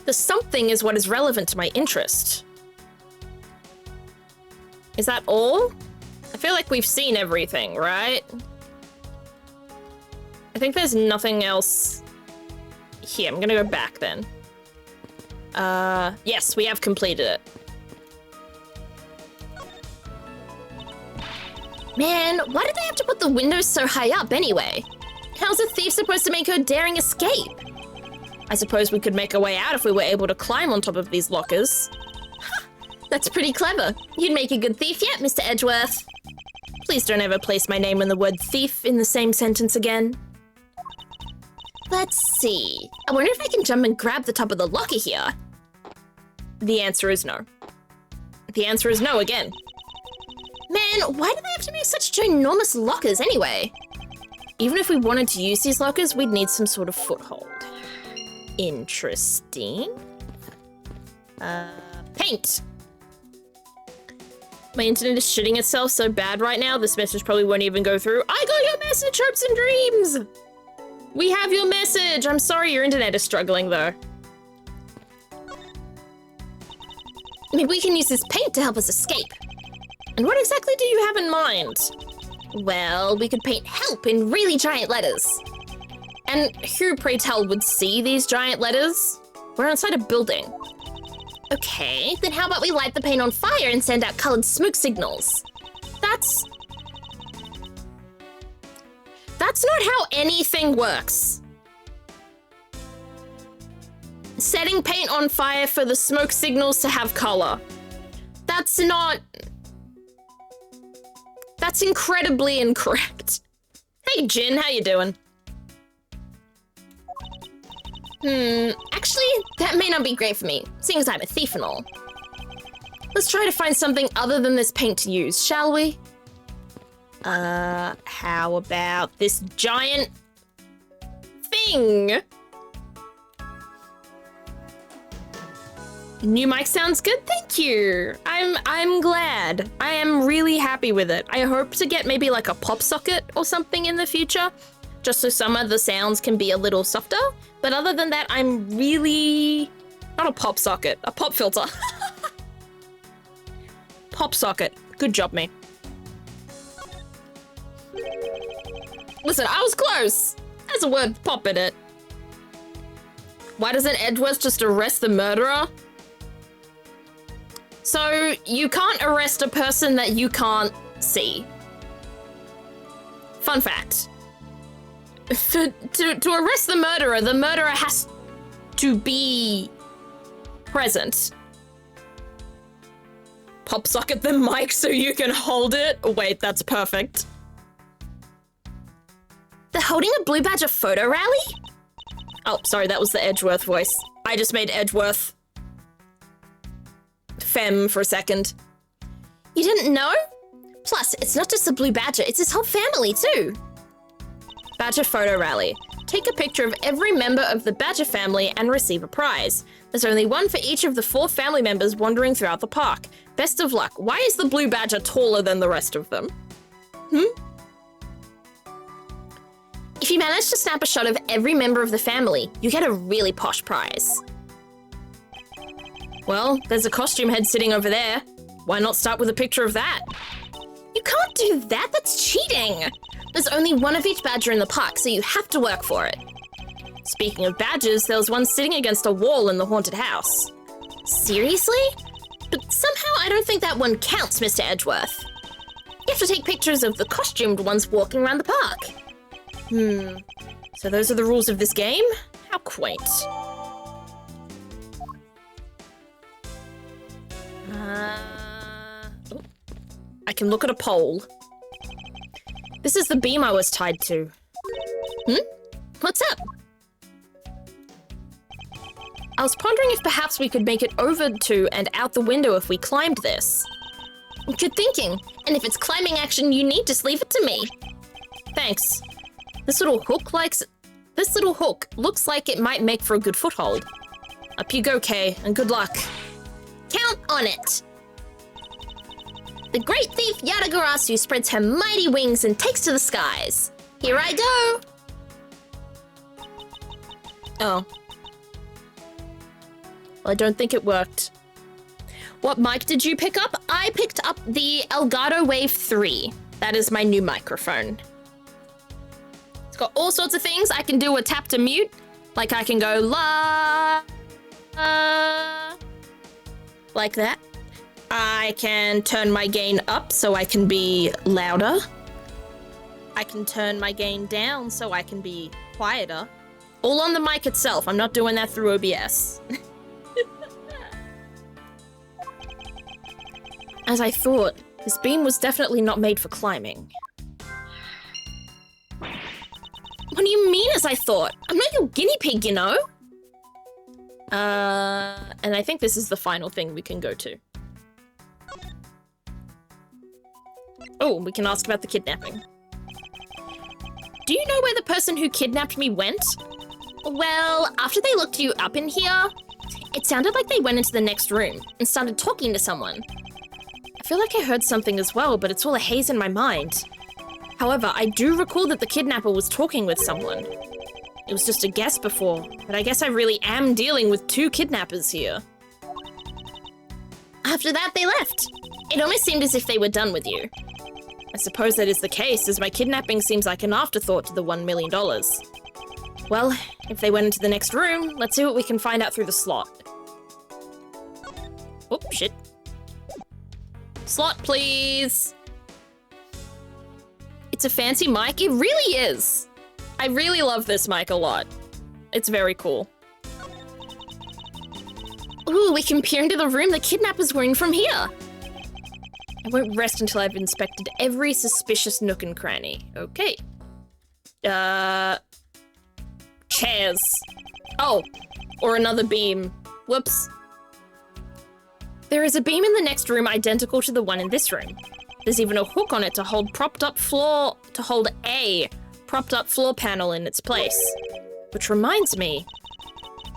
The something is what is relevant to my interest. Is that all? I feel like we've seen everything, right? I think there's nothing else here. I'm gonna go back then. Yes, we have completed it. Man, why did they have to put the windows so high up anyway? How's a thief supposed to make her daring escape? I suppose we could make our way out if we were able to climb on top of these lockers. That's pretty clever. You'd make a good thief yet, Mr. Edgeworth. Please don't ever place my name and the word thief in the same sentence again. Let's see. I wonder if I can jump and grab the top of the locker here. The answer is no. The answer is no again. Man, why do they have to make such ginormous lockers anyway? Even if we wanted to use these lockers, we'd need some sort of foothold. Interesting. Paint. My internet is shitting itself so bad right now, this message probably won't even go through. I got your message, hopes and dreams! We have your message! I'm sorry your internet is struggling though. Maybe we can use this paint to help us escape. And what exactly do you have in mind? Well, we could paint help in really giant letters. And who, pray tell, would see these giant letters? We're inside a building. Okay, then how about we light the paint on fire and send out colored smoke signals? That's not how anything works. Setting paint on fire for the smoke signals to have color. That's incredibly incorrect. Hey, Jin, how you doing? Actually, that may not be great for me, seeing as I'm a thief and all. Let's try to find something other than this paint to use, shall we? How about this giant thing? New mic sounds good, thank you. I'm glad. I am really happy with it. I hope to get maybe like a pop socket or something in the future, just so some of the sounds can be a little softer. But other than that, I'm really... Not a pop socket, a pop filter. Pop socket. Good job, me. Listen, I was close. There's a word pop in it. Why doesn't Edgeworth just arrest the murderer? So, you can't arrest a person that you can't see. Fun fact. To arrest the murderer has to be present. Pop socket the mic so you can hold it. Wait, that's perfect. They're holding a Blue Badger photo rally? Oh, sorry, that was the Edgeworth voice. I just made Edgeworth femme for a second. You didn't know? Plus, it's not just the Blue Badger, it's his whole family too. Badger photo rally. Take a picture of every member of the Badger family and receive a prize. There's only one for each of the 4 family members wandering throughout the park. Best of luck. Why is the Blue Badger taller than the rest of them? If you manage to snap a shot of every member of the family, you get a really posh prize. Well, there's a costume head sitting over there. Why not start with a picture of that? You can't do that, that's cheating! There's only one of each badger in the park, so you have to work for it. Speaking of badgers, there was one sitting against a wall in the haunted house. Seriously? But somehow I don't think that one counts, Mr. Edgeworth. You have to take pictures of the costumed ones walking around the park. So those are the rules of this game? How quaint. I can look at a pole. This is the beam I was tied to. What's up? I was pondering if perhaps we could make it over to and out the window if we climbed this. Good thinking. And if it's climbing action you need, just leave it to me. Thanks. This little hook looks like it might make for a good foothold. Up you go, Kay, and good luck. Count on it. The great thief Yatagarasu spreads her mighty wings and takes to the skies. Here I go! Oh. Well, I don't think it worked. What mic did you pick up? I picked up the Elgato Wave 3. That is my new microphone. It's got all sorts of things. I can do a tap to mute. Like I can go la, like that. I can turn my gain up so I can be louder. I can turn my gain down so I can be quieter. All on the mic itself. I'm not doing that through OBS. As I thought, This beam was definitely not made for climbing. What do you mean as I thought? I'm not your guinea pig, you know? And I think this is the final thing we can go to. Oh, we can ask about the kidnapping. Do you know where the person who kidnapped me went? Well, after they looked you up in here, it sounded like they went into the next room and started talking to someone. I feel like I heard something as well, but it's all a haze in my mind. However, I do recall that the kidnapper was talking with someone. It was just a guess before, but I guess I really am dealing with 2 kidnappers here. After that, they left. It almost seemed as if they were done with you. I suppose that is the case, as my kidnapping seems like an afterthought to the $1 million. Well, if they went into the next room, let's see what we can find out through the slot. Oh, shit. Slot, please. It's a fancy mic. It really is. I really love this mic a lot. It's very cool. Ooh, we can peer into the room the kidnappers were in from here. I won't rest until I've inspected every suspicious nook and cranny. Okay. Chairs. Oh, or another beam. Whoops. There is a beam in the next room identical to the one in this room. There's even a hook on it to hold a propped up floor panel in its place. Which reminds me.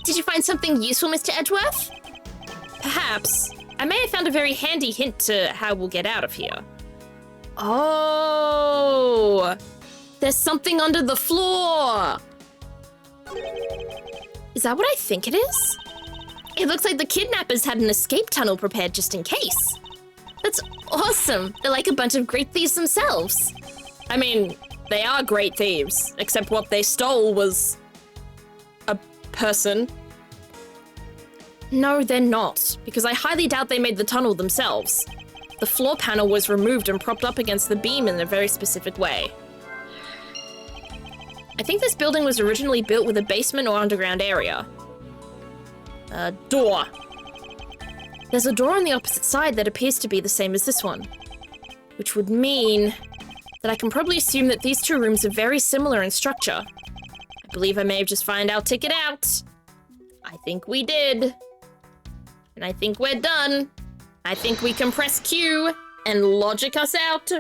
Did you find something useful, Mr. Edgeworth? Perhaps. I may have found a very handy hint to how we'll get out of here. Oh! There's something under the floor! Is that what I think it is? It looks like the kidnappers had an escape tunnel prepared just in case. That's awesome. They're like a bunch of great thieves themselves. I mean, they are great thieves, except what they stole was a person. No, they're not, because I highly doubt they made the tunnel themselves. The floor panel was removed and propped up against the beam in a very specific way. I think this building was originally built with a basement or underground area. A door. There's a door on the opposite side that appears to be the same as this one, which would mean that I can probably assume that these 2 rooms are very similar in structure. I believe I may have just found our ticket out. I think we did. And I think we're done. I think we can press Q and logic us out.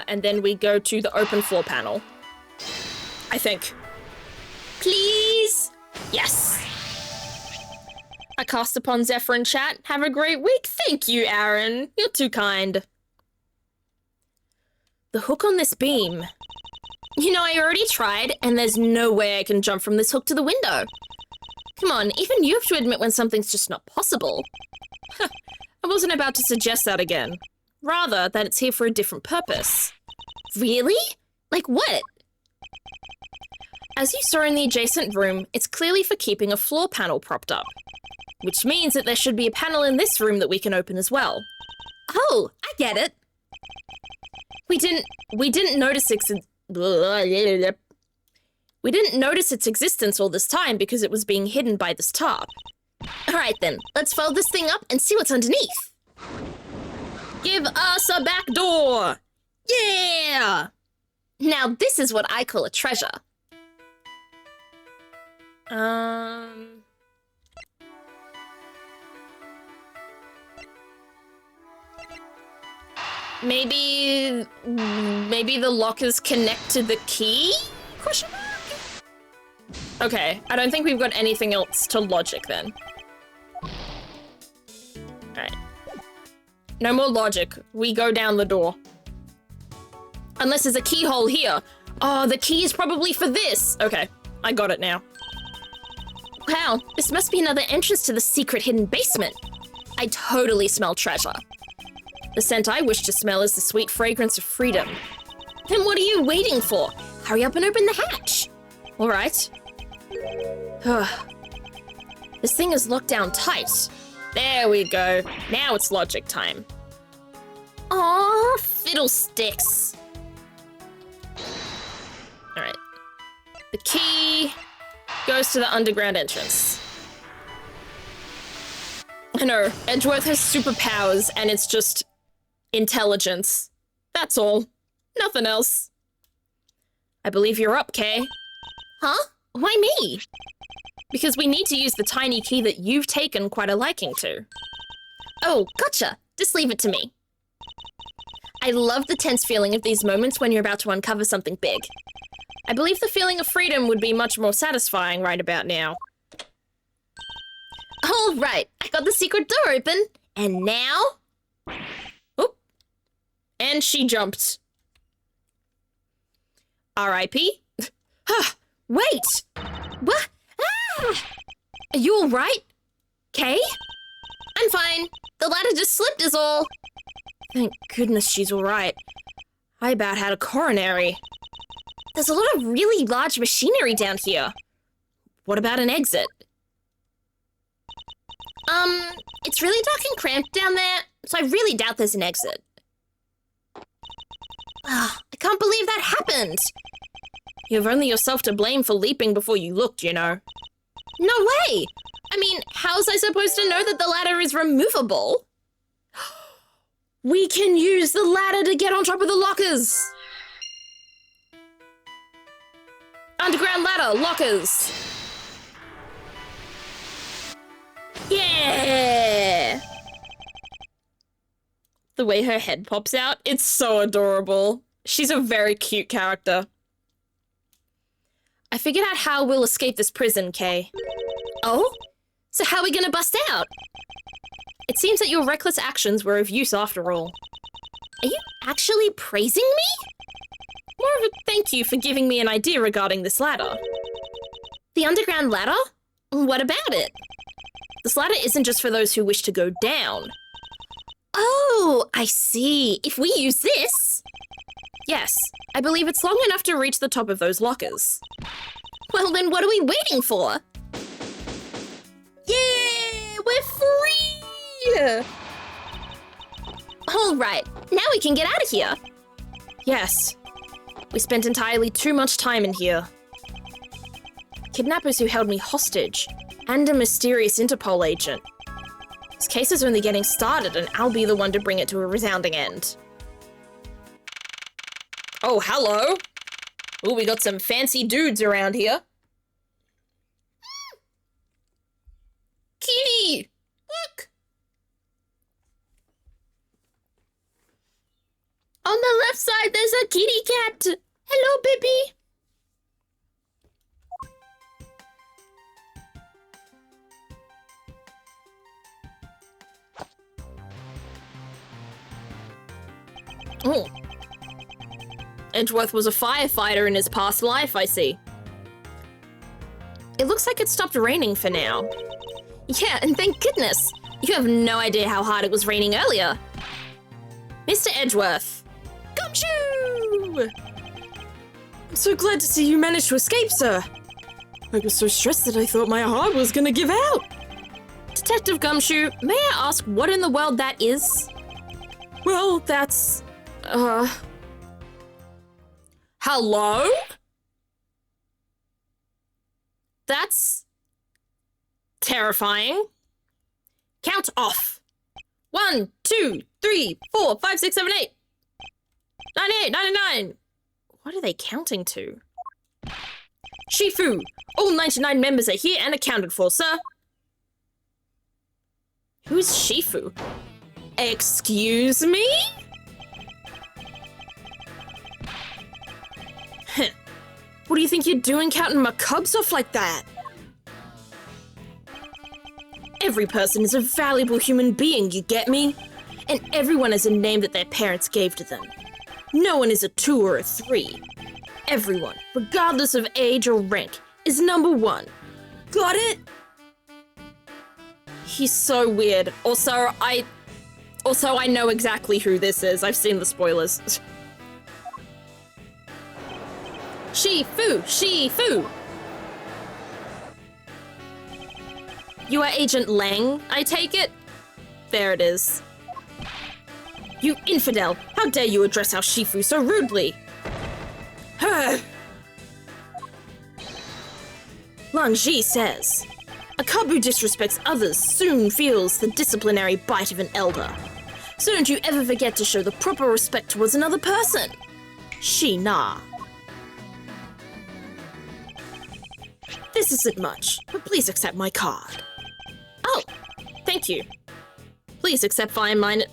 And then we go to the open floor panel. I think. Please? Yes. I cast upon Zephyr in chat. Have a great week. Thank you, Aaron. You're too kind. The hook on this beam. You know, I already tried, and there's no way I can jump from this hook to the window. Come on, even you have to admit when something's just not possible. I wasn't about to suggest that again. Rather, that it's here for a different purpose. Really? Like what? As you saw in the adjacent room, it's clearly for keeping a floor panel propped up. Which means that there should be a panel in this room that we can open as well. Oh, I get it. We didn't notice its existence all this time because it was being hidden by this tarp. Alright then, let's fold this thing up and see what's underneath. Give us a back door! Yeah! Now this is what I call a treasure. Maybe the lockers connect to the key? Question mark? Okay, I don't think we've got anything else to logic then. Alright. No more logic. We go down the door. Unless there's a keyhole here. Oh, the key is probably for this. Okay, I got it now. Wow, this must be another entrance to the secret hidden basement. I totally smell treasure. The scent I wish to smell is the sweet fragrance of freedom. Then what are you waiting for? Hurry up and open the hatch. All right. This thing is locked down tight. There we go. Now it's logic time. Aw, fiddlesticks. All right. The key goes to the underground entrance. I know, Edgeworth has superpowers and it's just intelligence. That's all. Nothing else. I believe you're up, Kay. Huh? Why me? Because we need to use the tiny key that you've taken quite a liking to. Oh, gotcha. Just leave it to me. I love the tense feeling of these moments when you're about to uncover something big. I believe the feeling of freedom would be much more satisfying right about now. All right, I got the secret door open, and now... Oop. And she jumped. R.I.P. Wait! What? Ah! Are you all right? Kay? I'm fine. The ladder just slipped is all. Thank goodness she's all right. I about had a coronary. There's a lot of really large machinery down here. What about an exit? It's really dark and cramped down there, so I really doubt there's an exit. I can't believe that happened. You have only yourself to blame for leaping before you looked, you know. No way! I mean, how was I supposed to know that the ladder is removable? We can use the ladder to get on top of the lockers! Underground ladder, lockers! Yeah! The way her head pops out, it's so adorable. She's a very cute character. I figured out how we'll escape this prison, Kay. Oh? So how are we gonna bust out? It seems that your reckless actions were of use after all. Are you actually praising me? More of a thank you for giving me an idea regarding this ladder. The underground ladder? What about it? This ladder isn't just for those who wish to go down. Oh, I see. If we use this... Yes, I believe it's long enough to reach the top of those lockers. Well, then what are we waiting for? Yeah, we're free! All right, now we can get out of here. Yes, we spent entirely too much time in here. Kidnappers who held me hostage, and a mysterious Interpol agent. This case is only getting started, and I'll be the one to bring it to a resounding end. Oh, hello. Oh, we got some fancy dudes around here. Kitty! Look! On the left side, there's a kitty cat. Hello, baby. Oh. Edgeworth was a firefighter in his past life, I see. It looks like it stopped raining for now. Yeah, and thank goodness. You have no idea how hard it was raining earlier. Mr. Edgeworth. Gumshoe! I'm so glad to see you managed to escape, sir. I was so stressed that I thought my heart was gonna give out. Detective Gumshoe, may I ask what in the world that is? Well, that's... Hello? That's... terrifying. Count off. 1, 2, 3, 4, 5, 6, 7, 8. 98, 99. What are they counting to? Shifu, all 99 members are here and accounted for, sir. Who's Shifu? Excuse me? Heh. What do you think you're doing counting my cubs off like that? Every person is a valuable human being, you get me? And everyone has a name that their parents gave to them. No one is a 2 or a 3. Everyone, regardless of age or rank, is number 1. Got it? He's so weird. Also, I know exactly who this is. I've seen the spoilers. Shifu! Shifu! You are Agent Lang, I take it? There it is. You infidel! How dare you address our Shifu so rudely? Lang Ji says, a cub who disrespects others soon feels the disciplinary bite of an elder. So don't you ever forget to show the proper respect towards another person. Shi Na. This isn't much, but please accept my card. Oh, thank you. Please accept mine.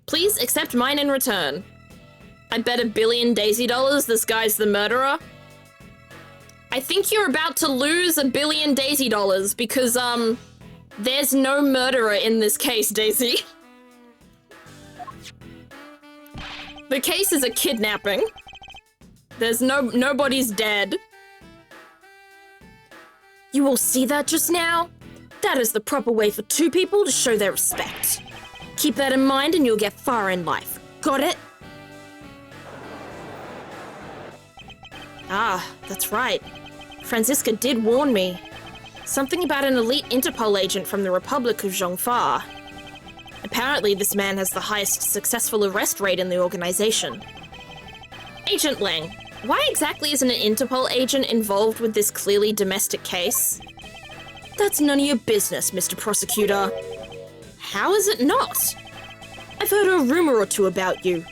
Please accept mine in return. I bet $1 billion Daisy dollars this guy's the murderer. I think you're about to lose $1 billion Daisy dollars because, there's no murderer in this case, Daisy. The case is a kidnapping. There's nobody's dead. You all see that just now? That is the proper way for two people to show their respect. Keep that in mind and you'll get far in life. Got it? Ah, that's right. Franziska did warn me. Something about an elite Interpol agent from the Republic of Zhongfa. Apparently, this man has the highest successful arrest rate in the organization. Agent Lang, why exactly isn't an Interpol agent involved with this clearly domestic case? That's none of your business, Mr. Prosecutor. How is it not? I've heard a rumor or two about you.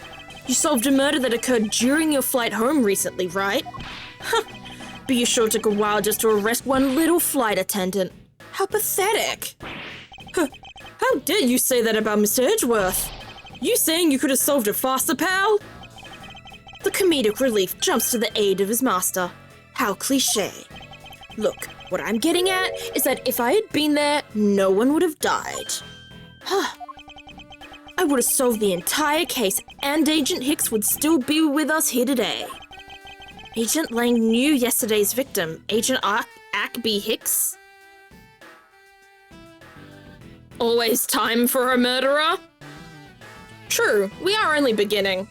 You solved a murder that occurred during your flight home recently, right? Huh. But you sure took a while just to arrest one little flight attendant. How pathetic. Huh. How dare you say that about Mr. Edgeworth? You saying you could have solved it faster, pal? The comedic relief jumps to the aid of his master. How cliché. Look, what I'm getting at is that if I had been there, no one would have died. I would have solved the entire case and Agent Hicks would still be with us here today. Agent Lang knew yesterday's victim, Agent Ackby Hicks. Always time for a murderer? True, we are only beginning.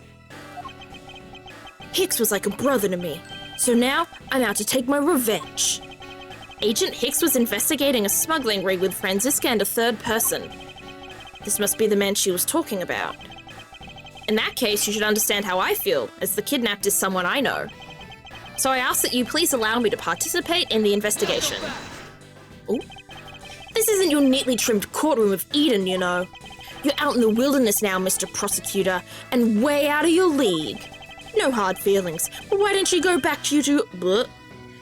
Hicks was like a brother to me, so now I'm out to take my revenge. Agent Hicks was investigating a smuggling ring with Franziska and a third person. This must be the man she was talking about. In that case, you should understand how I feel, as the kidnapped is someone I know. So I ask that you please allow me to participate in the investigation. Ooh. This isn't your neatly trimmed courtroom of Eden, you know. You're out in the wilderness now, Mr. Prosecutor, and way out of your league. No hard feelings, but why don't you go back to Bleh.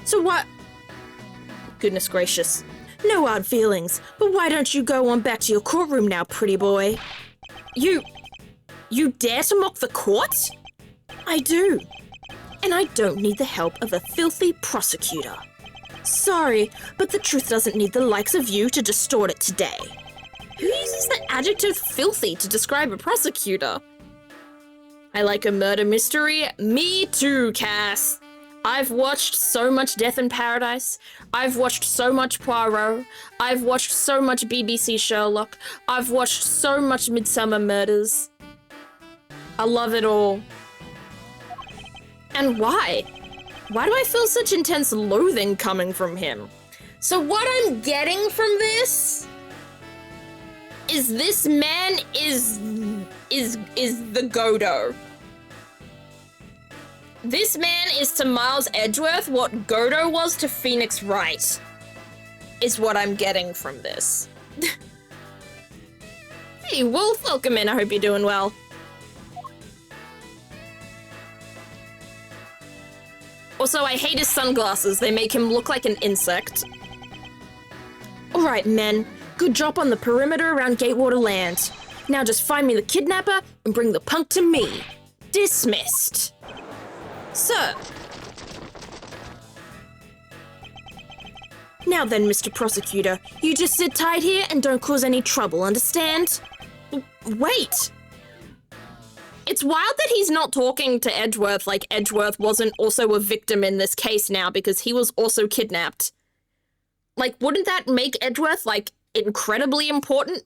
So what? Goodness gracious. No hard feelings, but why don't you go on back to your courtroom now, pretty boy? You dare to mock the court? I do. And I don't need the help of a filthy prosecutor. Sorry, but the truth doesn't need the likes of you to distort it today. Who uses the adjective filthy to describe a prosecutor? I like a murder mystery. Me too, Cass. I've watched so much Death in Paradise. I've watched so much Poirot. I've watched so much BBC Sherlock. I've watched so much Midsummer Murders. I love it all. And why? Why do I feel such intense loathing coming from him? So what I'm getting from this is this man is the Godo. This man is to Miles Edgeworth what Godo was to Phoenix Wright, is what I'm getting from this. Hey, Wolf, welcome in. I hope you're doing well. Also, I hate his sunglasses. They make him look like an insect. Alright, men. Good job on the perimeter around Gatewater Land. Now just find me the kidnapper and bring the punk to me. Dismissed. Sir. Now then, Mr. Prosecutor, you just sit tight here and don't cause any trouble, understand? Wait. It's wild that he's not talking to Edgeworth like Edgeworth wasn't also a victim in this case now because he was also kidnapped. Like, wouldn't that make Edgeworth, like, incredibly important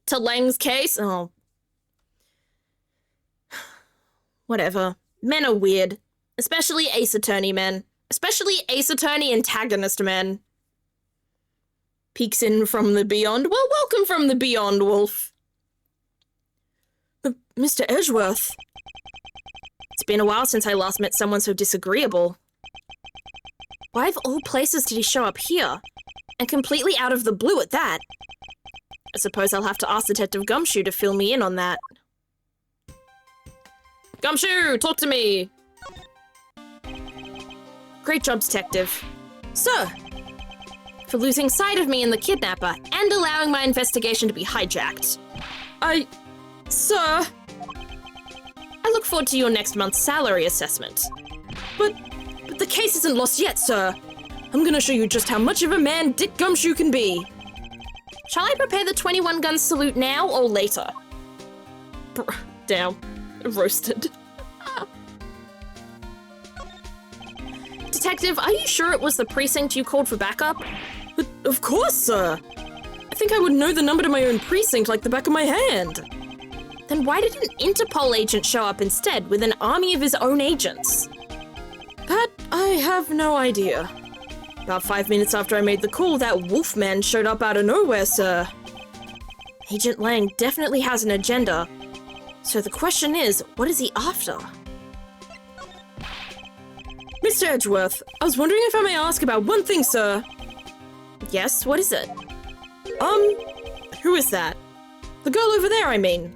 to Lang's case? Oh. Whatever. Men are weird. Especially Ace Attorney men. Especially Ace Attorney antagonist men. Peeks in from the beyond. Well, welcome from the beyond, Wolf. Mr. Edgeworth. It's been a while since I last met someone so disagreeable. Why of all places did he show up here? And completely out of the blue at that. I suppose I'll have to ask Detective Gumshoe to fill me in on that. Gumshoe, talk to me! Great job, Detective. Sir, for losing sight of me and the kidnapper, and allowing my investigation to be hijacked. Sir... I look forward to your next month's salary assessment. But the case isn't lost yet, sir. I'm gonna show you just how much of a man Dick Gumshoe can be. Shall I prepare the 21-gun salute now or later? Damn. Roasted. Detective, are you sure it was the precinct you called for backup? But of course, sir. I think I would know the number to my own precinct like the back of my hand. Then why did an Interpol agent show up instead with an army of his own agents? That I have no idea. About 5 minutes after I made the call, that wolfman showed up out of nowhere, sir. Agent Lang definitely has an agenda. So the question is, what is he after? Mr. Edgeworth, I was wondering if I may ask about one thing, sir. Yes, what is it? Who is that? The girl over there, I mean.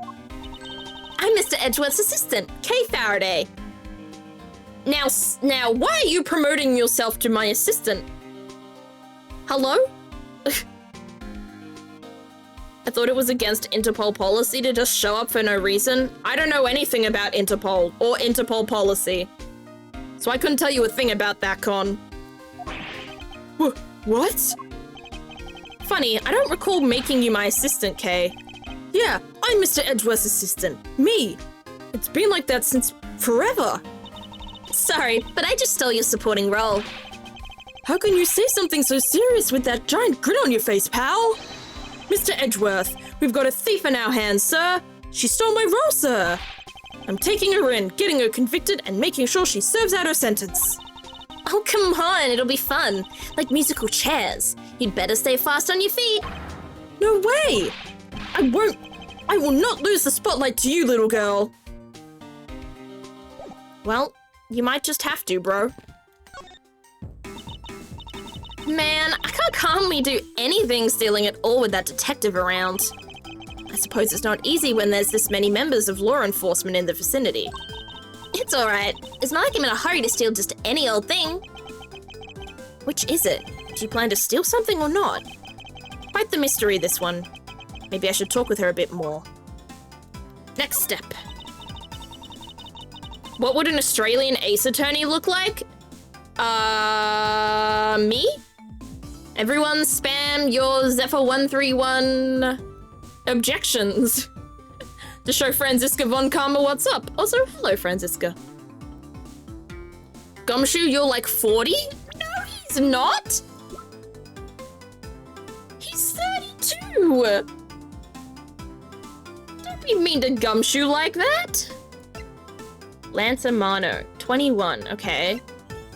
I'm Mr. Edgeworth's assistant, Kay Faraday. Now, why are you promoting yourself to my assistant? Hello? I thought it was against Interpol policy to just show up for no reason. I don't know anything about Interpol or Interpol policy. So I couldn't tell you a thing about that, Con. What? Funny, I don't recall making you my assistant, Kay. Yeah, I'm Mr. Edgeworth's assistant. Me. It's been like that since forever. Sorry, but I just stole your supporting role. How can you say something so serious with that giant grin on your face, pal? Mr. Edgeworth, we've got a thief in our hands, sir. She stole my role, sir. I'm taking her in, getting her convicted, and making sure she serves out her sentence. Oh, come on, it'll be fun. Like musical chairs. You'd better stay fast on your feet. No way! I will not lose the spotlight to you, little girl. Well, you might just have to, bro. Man, I can't calmly do anything stealing at all with that detective around. I suppose it's not easy when there's this many members of law enforcement in the vicinity. It's alright. It's not like I'm in a hurry to steal just any old thing. Which is it? Do you plan to steal something or not? Quite the mystery, this one. Maybe I should talk with her a bit more. Next step. What would an Australian ace attorney look like? Me? Everyone spam your Zephyr131 objections to show Franziska von Karma what's up. Also, hello, Franziska. Gumshoe, you're like 40? No, he's not. He's 32. Don't be mean to Gumshoe like that. Lance Amano, 21, okay.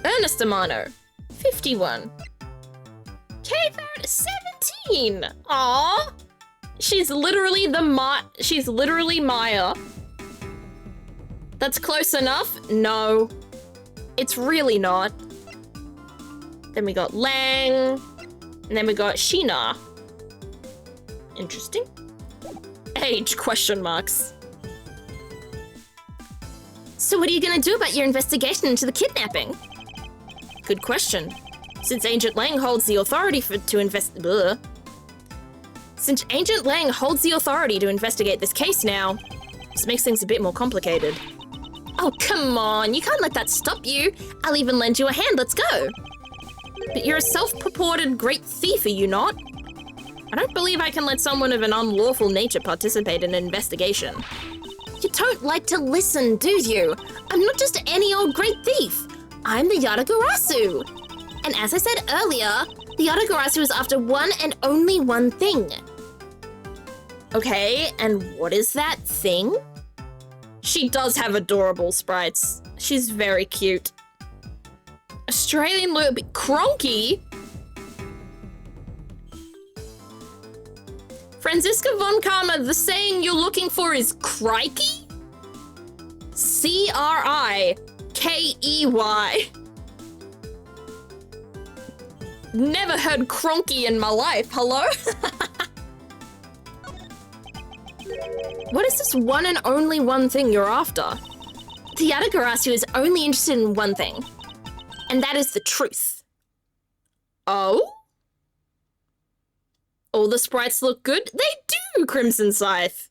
Ernest Amano, 51. Kay Farrett, 17. Aww. She's literally Maya. That's close enough? No. It's really not. Then we got Lang. And then we got Sheena. Interesting. Age, question marks. So what are you gonna do about your investigation into the kidnapping? Good question. Since Agent Lang holds the authority Since Agent Lang holds the authority to investigate this case now, this makes things a bit more complicated. Oh, come on, you can't let that stop you. I'll even lend you a hand, let's go. But you're a self-purported great thief, are you not? I don't believe I can let someone of an unlawful nature participate in an investigation. You don't like to listen, do you? I'm not just any old great thief. I'm the Yatagarasu. And as I said earlier, the Yatagarasu is after one and only one thing. Okay, and what is that thing? She does have adorable sprites. She's very cute. Australian lawyer, Cronky? Franziska von Karma, the saying you're looking for is crikey? C-R-I-K-E-Y. never heard cronky in my life. Hello? What is this one and only one thing you're after? The Yatagarasu is only interested in one thing, and that is the truth. Oh? All the sprites look good? They do, Crimson Scythe.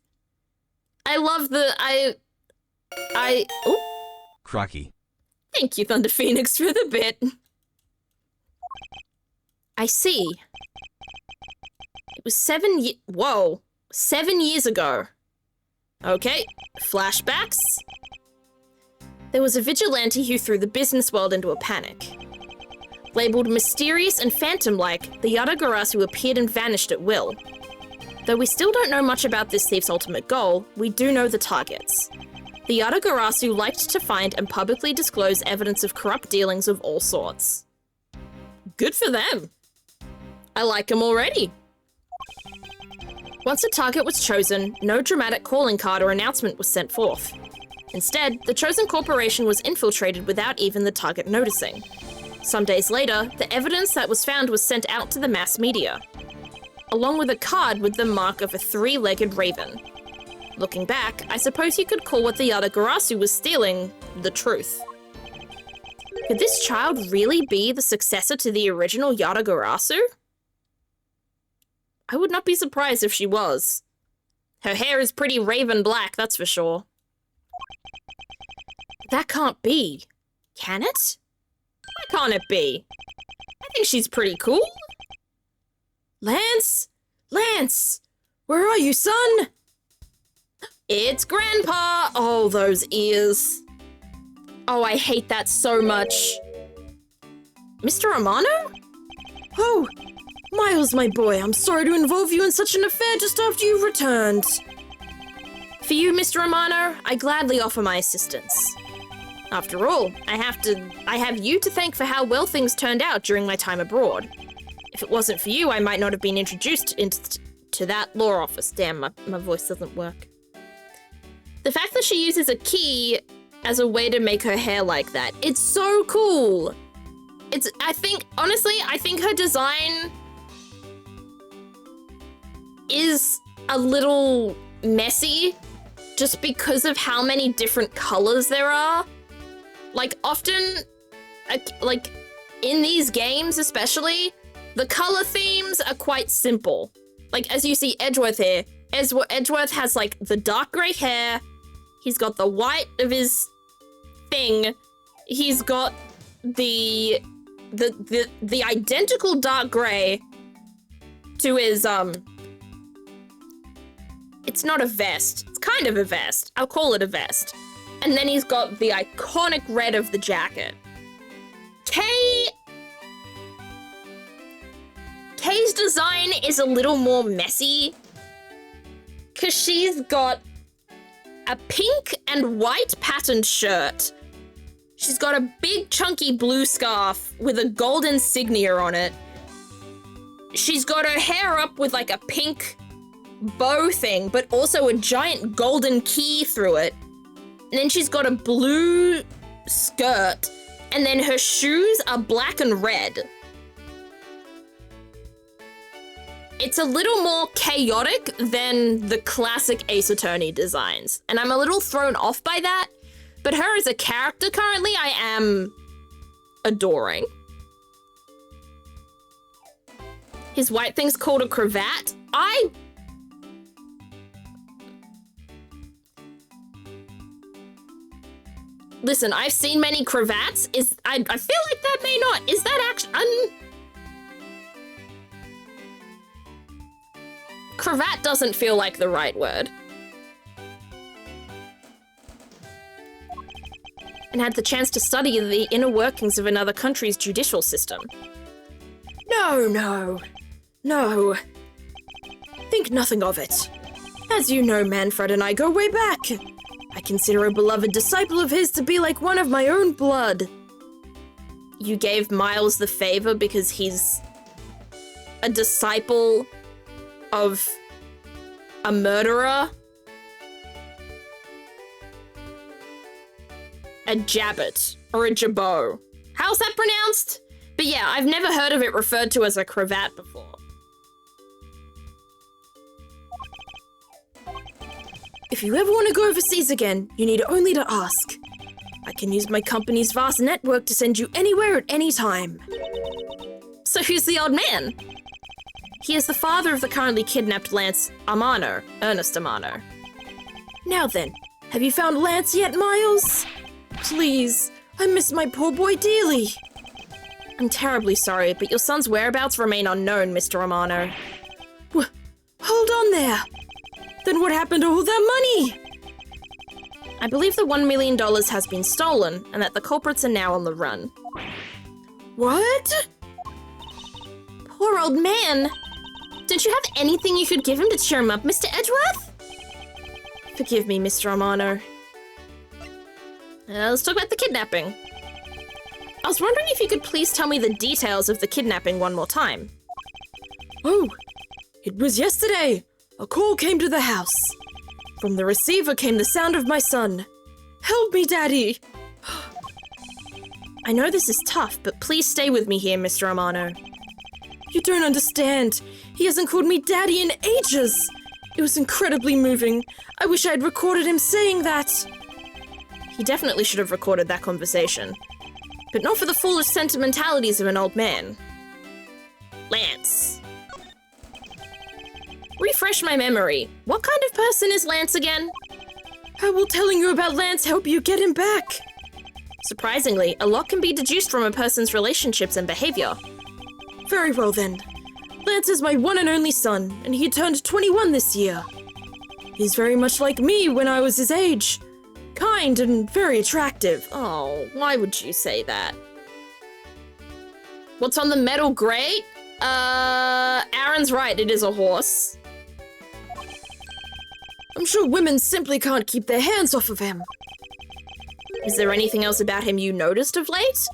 I love the, oh. Crocky. Thank you, Thunder Phoenix, for the bit. I see. It was 7 years ago. Okay, flashbacks. There was a vigilante who threw the business world into a panic. Labeled mysterious and phantom-like, the Yatagarasu appeared and vanished at will. Though we still don't know much about this thief's ultimate goal, we do know the targets. The Yatagarasu liked to find and publicly disclose evidence of corrupt dealings of all sorts. Good for them. I like them already. Once a target was chosen, no dramatic calling card or announcement was sent forth. Instead, the chosen corporation was infiltrated without even the target noticing. Some days later, the evidence that was found was sent out to the mass media, along with a card with the mark of a three-legged raven. Looking back, I suppose you could call what the Yatagarasu was stealing the truth. Could this child really be the successor to the original Yatagarasu? I would not be surprised if she was. Her hair is pretty raven black, that's for sure. That can't be. Can it? Why can't it be? I think she's pretty cool. Lance? Lance! Where are you, son? It's Grandpa! Oh, those ears. Oh, I hate that so much. Mr. Amano? Oh, Miles, my boy, I'm sorry to involve you in such an affair just after you've returned. For you, Mr. Amano, I gladly offer my assistance. After all, I have you to thank for how well things turned out during my time abroad. If it wasn't for you, I might not have been introduced to that law office. Damn, my voice doesn't work. The fact that she uses a key as a way to make her hair like that, it's so cool. Honestly, I think her design is a little messy just because of how many different colors there are. Like, often, like, in these games especially, the color themes are quite simple. Like, as you see Edgeworth here, Edgeworth has, like, the dark grey hair, he's got the white of his thing, he's got the identical dark grey to his, it's not a vest, it's kind of a vest, I'll call it a vest. And then he's got the iconic red of the jacket. Kay's design is a little more messy because she's got a pink and white patterned shirt. She's got a big chunky blue scarf with a gold insignia on it. She's got her hair up with like a pink bow thing, but also a giant golden key through it. And then she's got a blue skirt, and then her shoes are black and red. It's a little more chaotic than the classic Ace Attorney designs, and I'm a little thrown off by that, but her as a character currently I am adoring. His white thing's called a cravat. Listen, I've seen many cravats. I feel like that may not. Is that actually... Cravat doesn't feel like the right word. And had the chance to study the inner workings of another country's judicial system. No. Think nothing of it. As you know, Manfred and I go way back. I consider a beloved disciple of his to be like one of my own blood. You gave Miles the favor because he's a disciple of a murderer? A Jabbit or a Jabot. How's that pronounced? But yeah, I've never heard of it referred to as a cravat before. If you ever want to go overseas again, you need only to ask. I can use my company's vast network to send you anywhere at any time. So who's the old man? He is the father of the currently kidnapped Lance Amano, Ernest Amano. Now then, have you found Lance yet, Miles? Please, I miss my poor boy dearly. I'm terribly sorry, but your son's whereabouts remain unknown, Mr. Amano. Hold on there. Then what happened to all that money? I believe the $1 million has been stolen and that the culprits are now on the run. What? Poor old man. Don't you have anything you could give him to cheer him up, Mr. Edgeworth? Forgive me, Mr. Amano. Let's talk about the kidnapping. I was wondering if you could please tell me the details of the kidnapping one more time. Oh, it was yesterday. A call came to the house. From the receiver came the sound of my son. Help me, Daddy! I know this is tough, but please stay with me here, Mr. Amano. You don't understand. He hasn't called me Daddy in ages. It was incredibly moving. I wish I'd recorded him saying that. He definitely should have recorded that conversation. But not for the foolish sentimentalities of an old man. Lance. Refresh my memory. What kind of person is Lance again? How will telling you about Lance help you get him back? Surprisingly, a lot can be deduced from a person's relationships and behavior. Very well then. Lance is my one and only son, and he turned 21 this year. He's very much like me when I was his age. Kind and very attractive. Oh, why would you say that? What's on the metal grate? Aaron's right, it is a horse. I'm sure women simply can't keep their hands off of him. Is there anything else about him you noticed of late?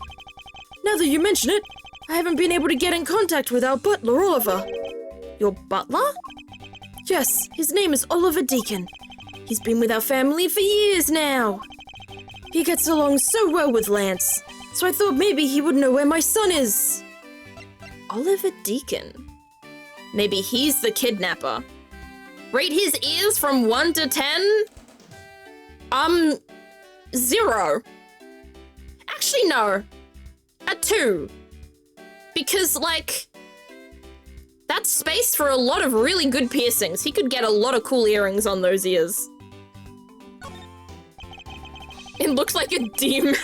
Now that you mention it, I haven't been able to get in contact with our butler, Oliver. Your butler? Yes, his name is Oliver Deacon. He's been with our family for years now. He gets along so well with Lance, so I thought maybe he would know where my son is. Oliver Deacon. Maybe he's the kidnapper. Rate his ears from 1 to 10? 0. Actually, no. A 2. Because, like, that's space for a lot of really good piercings. He could get a lot of cool earrings on those ears. It looks like a demon.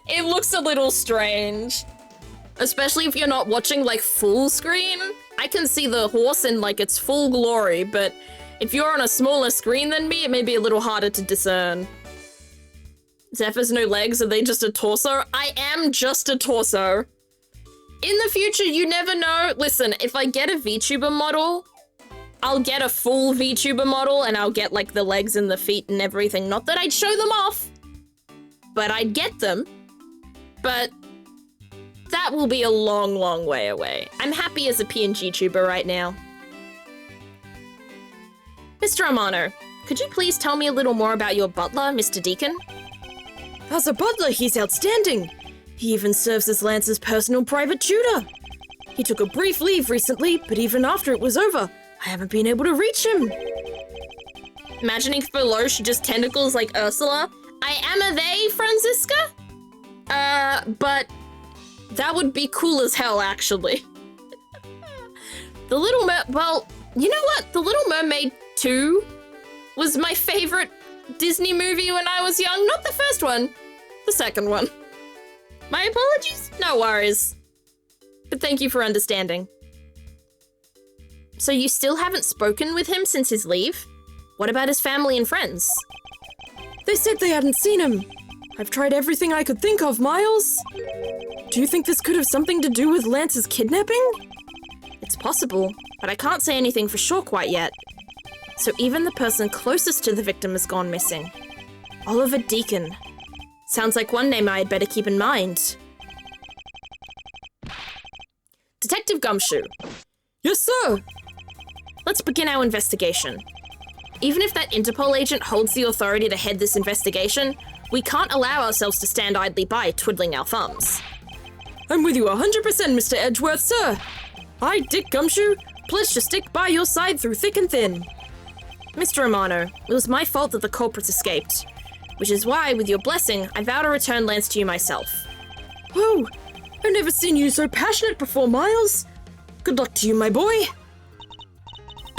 It looks a little strange. Especially if you're not watching, like, full screen. I can see the horse in, like, its full glory, but if you're on a smaller screen than me, it may be a little harder to discern. Zephyr's no legs, are they just a torso? I am just a torso. In the future, you never know. Listen, if I get a VTuber model, I'll get a full VTuber model and I'll get, like, the legs and the feet and everything. Not that I'd show them off, but I'd get them. But that will be a long, long way away. I'm happy as a PNG tuber right now. Mr. Amano, could you please tell me a little more about your butler, Mr. Deacon? As a butler, he's outstanding. He even serves as Lance's personal private tutor. He took a brief leave recently, but even after it was over, I haven't been able to reach him. Imagining below she just tentacles like Ursula. I am a they, Franziska? But that would be cool as hell, actually. The Little well, you know what? The Little Mermaid 2 was my favorite Disney movie when I was young. Not the first one, the second one. My apologies? No worries. But thank you for understanding. So you still haven't spoken with him since his leave? What about his family and friends? They said they hadn't seen him. I've tried everything I could think of, Miles. Do you think this could have something to do with Lance's kidnapping? It's possible, but I can't say anything for sure quite yet. So even the person closest to the victim has gone missing. Oliver Deacon. Sounds like one name I had better keep in mind. Detective Gumshoe. Yes, sir. Let's begin our investigation. Even if that Interpol agent holds the authority to head this investigation, we can't allow ourselves to stand idly by twiddling our thumbs. I'm with you 100%, Mr. Edgeworth, sir. I, Dick Gumshoe, pledge to stick by your side through thick and thin. Mr. Romano, it was my fault that the culprits escaped, which is why, with your blessing, I vow to return Lance to you myself. Whoa, I've never seen you so passionate before, Miles. Good luck to you, my boy.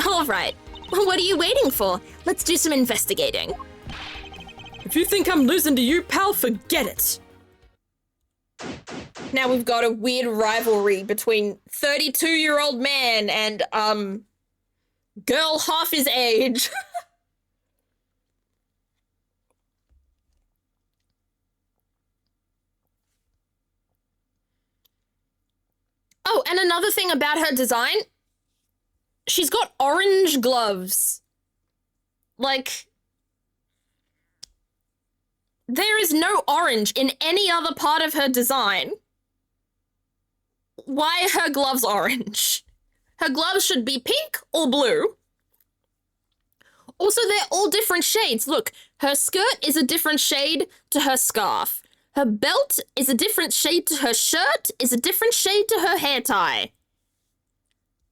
All right. Well, what are you waiting for? Let's do some investigating. If you think I'm losing to you, pal, forget it. Now we've got a weird rivalry between 32-year-old man and, girl half his age. Oh, and another thing about her design, she's got orange gloves. Like, there is no orange in any other part of her design. Why are her gloves orange? Her gloves should be pink or blue. Also, they're all different shades. Look, her skirt is a different shade to her scarf. Her belt is a different shade to her shirt, is a different shade to her hair tie.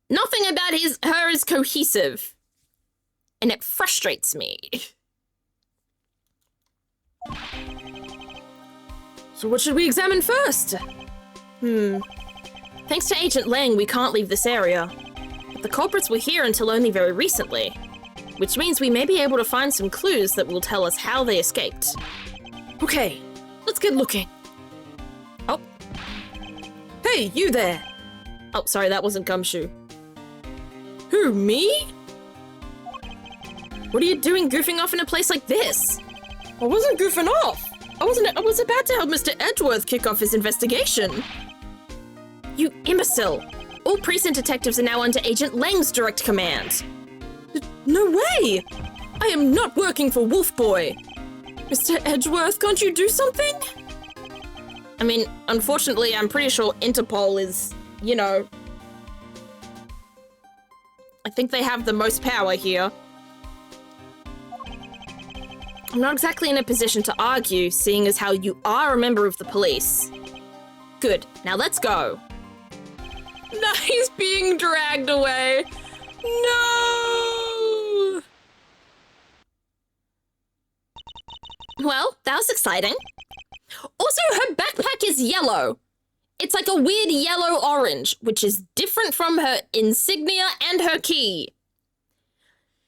Nothing about her is cohesive. And it frustrates me. So what should we examine first? Thanks to Agent Lang, we can't leave this area. But the culprits were here until only very recently, which means we may be able to find some clues that will tell us how they escaped. Okay, let's get looking. Oh. Hey, you there. Oh, sorry, that wasn't Gumshoe. Who, me? What are you doing goofing off in a place like this? I wasn't goofing off. I was about to help Mr. Edgeworth kick off his investigation. You imbecile! All precinct detectives are now under Agent Lang's direct command. No way! I am not working for Wolf Boy. Mr. Edgeworth, can't you do something? I mean, unfortunately, I'm pretty sure Interpol is, you know... I think they have the most power here. I'm not exactly in a position to argue, seeing as how you are a member of the police. Good, now let's go. No, he's being dragged away. No! Well, that was exciting. Also, her backpack is yellow. It's like a weird yellow-orange, which is different from her insignia and her key.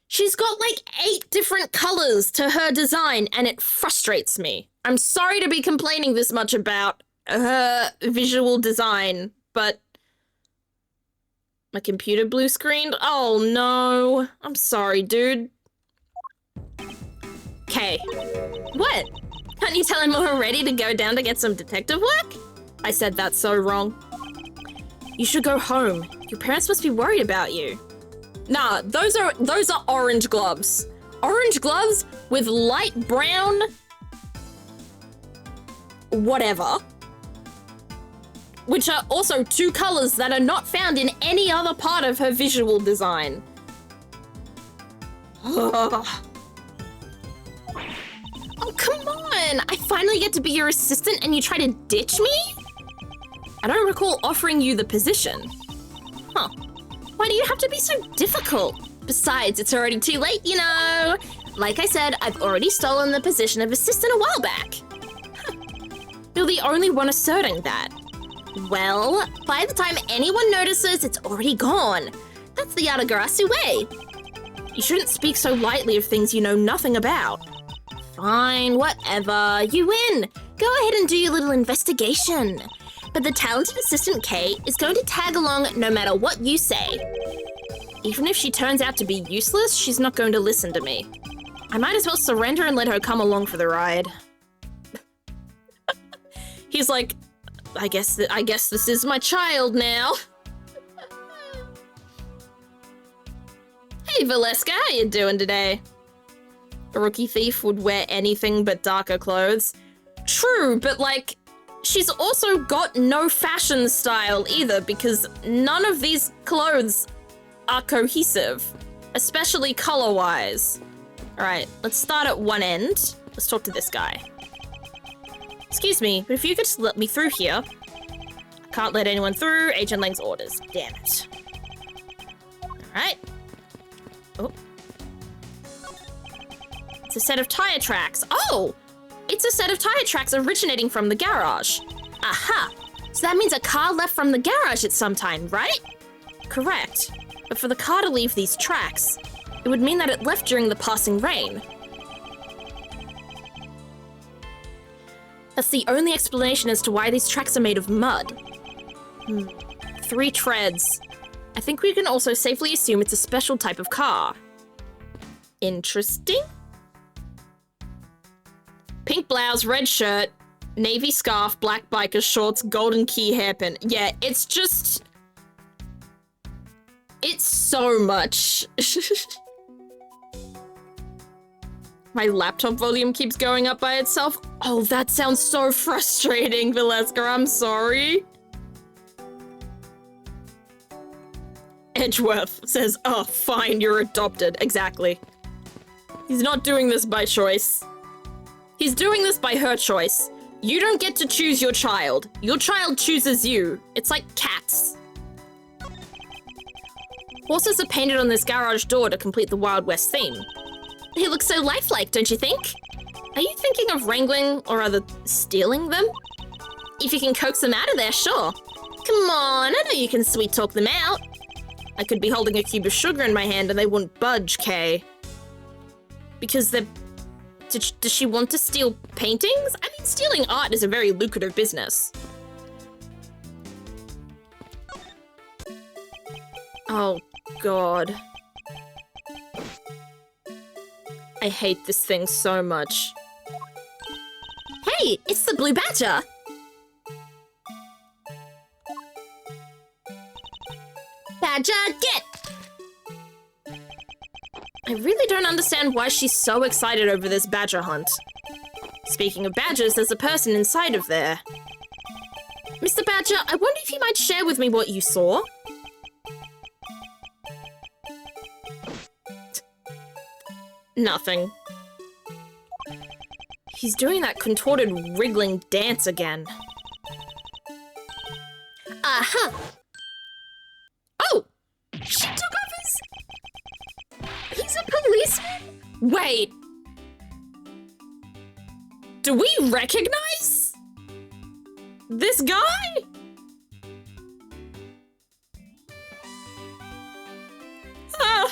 She's got like 8 different colors to her design, and it frustrates me. I'm sorry to be complaining this much about her visual design, but... My computer blue screened? Oh no. I'm sorry, dude. Okay. What? Can't you tell I'm all ready to go down to get some detective work? I said that so wrong. You should go home. Your parents must be worried about you. Nah, those are orange gloves. Orange gloves with light brown... whatever. Which are also 2 colors that are not found in any other part of her visual design. Oh, come on! I finally get to be your assistant and you try to ditch me? I don't recall offering you the position. Huh. Why do you have to be so difficult? Besides, it's already too late, you know. Like I said, I've already stolen the position of assistant a while back. Huh. You're the only one asserting that. Well, by the time anyone notices, it's already gone. That's the Yatagarasu way. You shouldn't speak so lightly of things you know nothing about. Fine, whatever. You win. Go ahead and do your little investigation. But the talented assistant Kay is going to tag along no matter what you say. Even if she turns out to be useless, she's not going to listen to me. I might as well surrender and let her come along for the ride. He's like, I guess this is my child now. Hey, Valeska, how you doing today? A rookie thief would wear anything but darker clothes. True, but like, she's also got no fashion style either because none of these clothes are cohesive, especially color-wise. All right, let's start at one end. Let's talk to this guy. Excuse me, but if you could just let me through here. Can't let anyone through. Agent Lang's orders. Damn it. Alright. Oh. It's a set of tire tracks. Oh! It's a set of tire tracks originating from the garage. Aha! So that means a car left from the garage at some time, right? Correct. But for the car to leave these tracks, it would mean that it left during the passing rain. That's the only explanation as to why these tracks are made of mud. 3 treads. I think we can also safely assume it's a special type of car. Interesting. Pink blouse, red shirt, navy scarf, black biker shorts, golden key hairpin. Yeah, it's just... It's so much. My laptop volume keeps going up by itself. Oh, that sounds so frustrating, Valeska. I'm sorry. Edgeworth says, oh, fine, you're adopted. Exactly. He's not doing this by choice. He's doing this by her choice. You don't get to choose your child. Your child chooses you. It's like cats. Horses are painted on this garage door to complete the Wild West theme. They look so lifelike, don't you think? Are you thinking of wrangling, or rather, stealing them? If you can coax them out of there, sure. Come on, I know you can sweet talk them out. I could be holding a cube of sugar in my hand and they wouldn't budge, Kay. Because they're... Does she want to steal paintings? I mean, stealing art is a very lucrative business. Oh, God. I hate this thing so much. Hey, it's the Blue Badger! Badger, get! I really don't understand why she's so excited over this badger hunt. Speaking of badgers, there's a person inside of there. Mr. Badger, I wonder if you might share with me what you saw? Nothing. He's doing that contorted, wriggling dance again. Aha! Oh! She took off his... He's a policeman? Wait. Do we recognize this guy? Ah!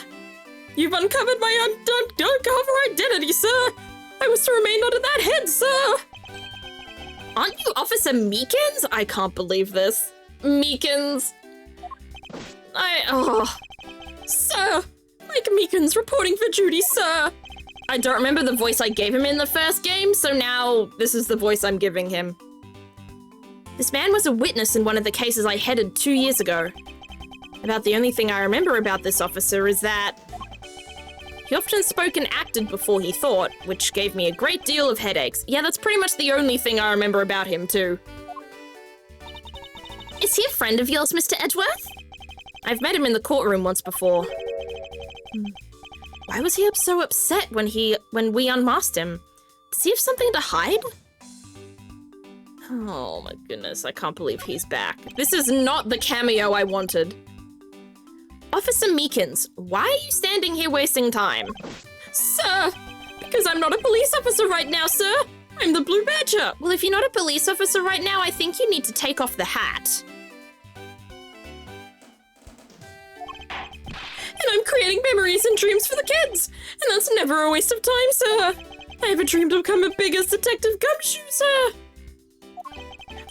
You've uncovered my undercover identity, sir! I was to remain under that head, sir! Aren't you Officer Meekins? I can't believe this. Meekins. Sir! Mike Meekins reporting for duty, sir! I don't remember the voice I gave him in the first game, so now this is the voice I'm giving him. This man was a witness in one of the cases I headed 2 years ago. About the only thing I remember about this officer is that he often spoke and acted before he thought, which gave me a great deal of headaches. Yeah, that's pretty much the only thing I remember about him, too. Is he a friend of yours, Mr. Edgeworth? I've met him in the courtroom once before. Why was he so upset when we unmasked him? Does he have something to hide? Oh my goodness, I can't believe he's back. This is not the cameo I wanted. Officer Meekins, why are you standing here wasting time? Sir, because I'm not a police officer right now, sir. I'm the Blue Badger. Well, if you're not a police officer right now, I think you need to take off the hat. And I'm creating memories and dreams for the kids. And that's never a waste of time, sir. I have a dream to become as big as Detective Gumshoe, sir.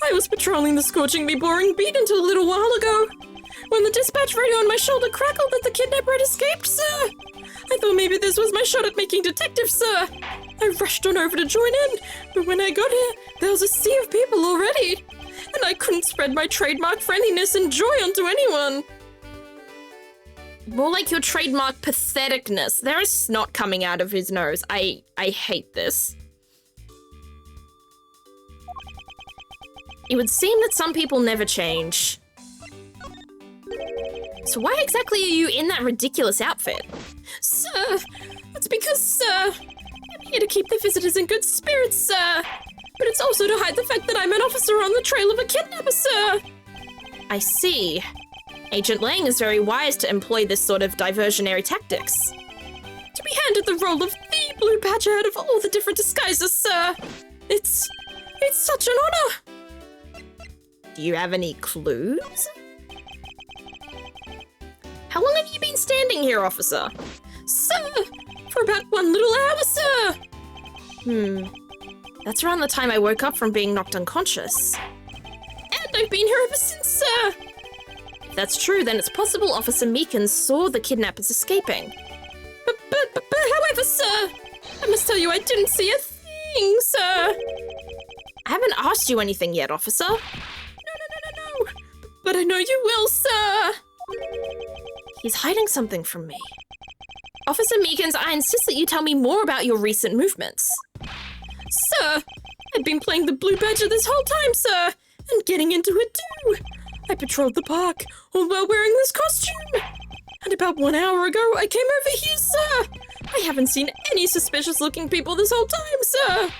I was patrolling the scorchingly boring beat until a little while ago, when the dispatch radio on my shoulder crackled that the kidnapper had escaped, sir. I thought maybe this was my shot at making detective, sir. I rushed on over to join in, but when I got here, there was a sea of people already, and I couldn't spread my trademark friendliness and joy onto anyone. More like your trademark patheticness. There is snot coming out of his nose. I hate this. It would seem that some people never change. So why exactly are you in that ridiculous outfit? Sir, that's because, sir, I'm here to keep the visitors in good spirits, sir. But it's also to hide the fact that I'm an officer on the trail of a kidnapper, sir. I see. Agent Lang is very wise to employ this sort of diversionary tactics. To be handed the role of the Blue Badger out of all the different disguises, sir. It's such an honor. Do you have any clues? How long have you been standing here, officer? Sir, for about 1 little hour, sir. That's around the time I woke up from being knocked unconscious. And I've been here ever since, sir. If that's true, then it's possible Officer Meekins saw the kidnappers escaping. But however, sir, I must tell you I didn't see a thing, sir. I haven't asked you anything yet, officer. No. But I know you will, sir. He's hiding something from me. Officer Meekins, I insist that you tell me more about your recent movements. Sir, I've been playing the Blue Badger this whole time, sir, and getting into it too. I patrolled the park, all while wearing this costume. And about 1 hour ago, I came over here, sir. I haven't seen any suspicious-looking people this whole time, sir.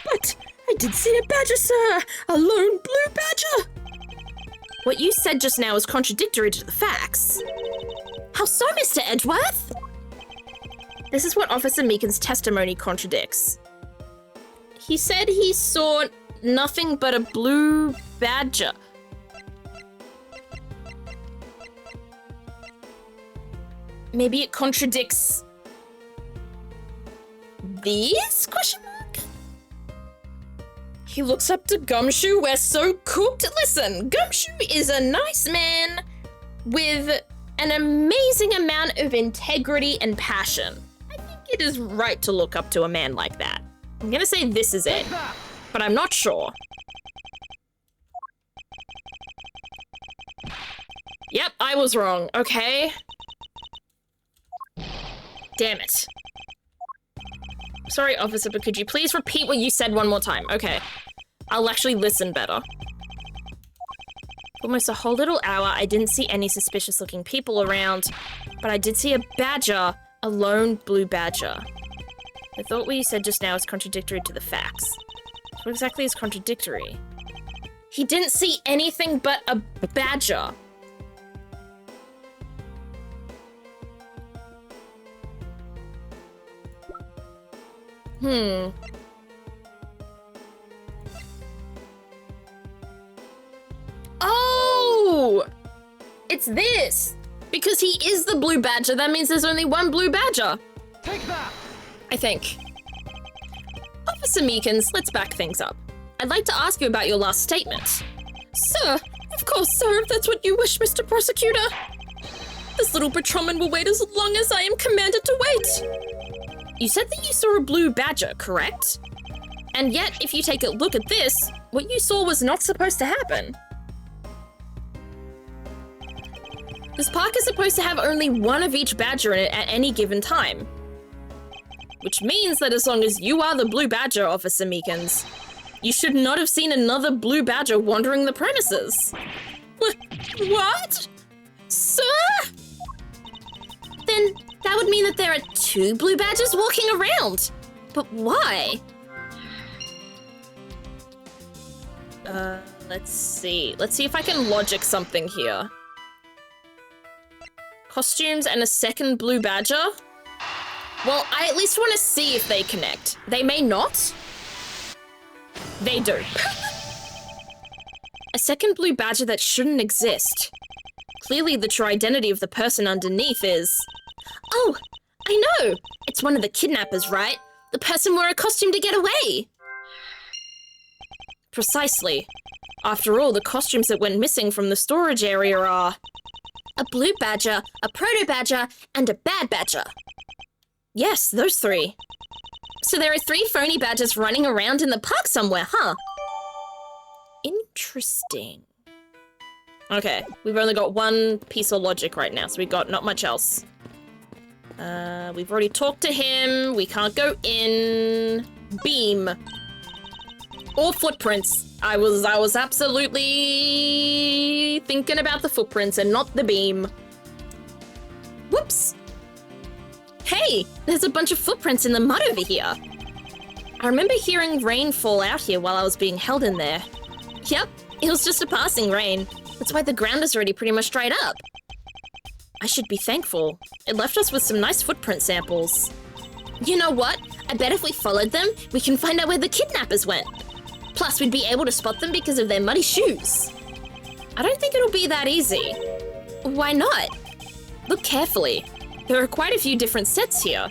But I did see a badger, sir. A lone blue badger. What you said just now is contradictory to the facts. How so, Mr. Edgeworth? This is what Officer Meekins' testimony contradicts. He said he saw nothing but a blue badger. Maybe it contradicts these? Question mark? He looks up to Gumshoe. We're so cooked. Listen, Gumshoe is a nice man with an amazing amount of integrity and passion. I think it is right to look up to a man like that. I'm gonna say this is it, but I'm not sure. Yep, I was wrong. Okay. Damn it. Sorry, officer, but could you please repeat what you said one more time? Okay. I'll actually listen better. Almost a whole little hour, I didn't see any suspicious-looking people around, but I did see a badger, a lone blue badger. I thought what you said just now is contradictory to the facts. What exactly is contradictory? He didn't see anything but a badger. Oh! It's this! Because he is the blue badger, that means there's only one blue badger. Take that! I think. Officer Meekins, let's back things up. I'd like to ask you about your last statement. Sir, of course, sir, if that's what you wish, Mr. Prosecutor. This little patrolman will wait as long as I am commanded to wait. You said that you saw a blue badger, correct? And yet, if you take a look at this, what you saw was not supposed to happen. This park is supposed to have only one of each badger in it at any given time. Which means that as long as you are the blue badger, Officer Meekins, you should not have seen another blue badger wandering the premises. What? Sir? Then that would mean that there are 2 blue badgers walking around. But why? Let's see. Let's see if I can logic something here. Costumes and a second blue badger? Well, I at least want to see if they connect. They may not. They do. A second blue badger that shouldn't exist. Clearly the true identity of the person underneath is... Oh, I know! It's one of the kidnappers, right? The person wore a costume to get away! Precisely. After all, the costumes that went missing from the storage area are... a blue badger, a proto-badger, and a bad badger. Yes, those 3. So there are 3 phony badgers running around in the park somewhere, huh? Interesting. Okay, we've only got one piece of logic right now, so we've got not much else. We've already talked to him. We can't go in. Beam. Or footprints. I was absolutely thinking about the footprints and not the beam. Whoops. Hey, there's a bunch of footprints in the mud over here. I remember hearing rain fall out here while I was being held in there. Yep, it was just a passing rain. That's why the ground is already pretty much dried up. I should be thankful. It left us with some nice footprint samples. You know what? I bet if we followed them, we can find out where the kidnappers went. Plus, we'd be able to spot them because of their muddy shoes. I don't think it'll be that easy. Why not? Look carefully. There are quite a few different sets here,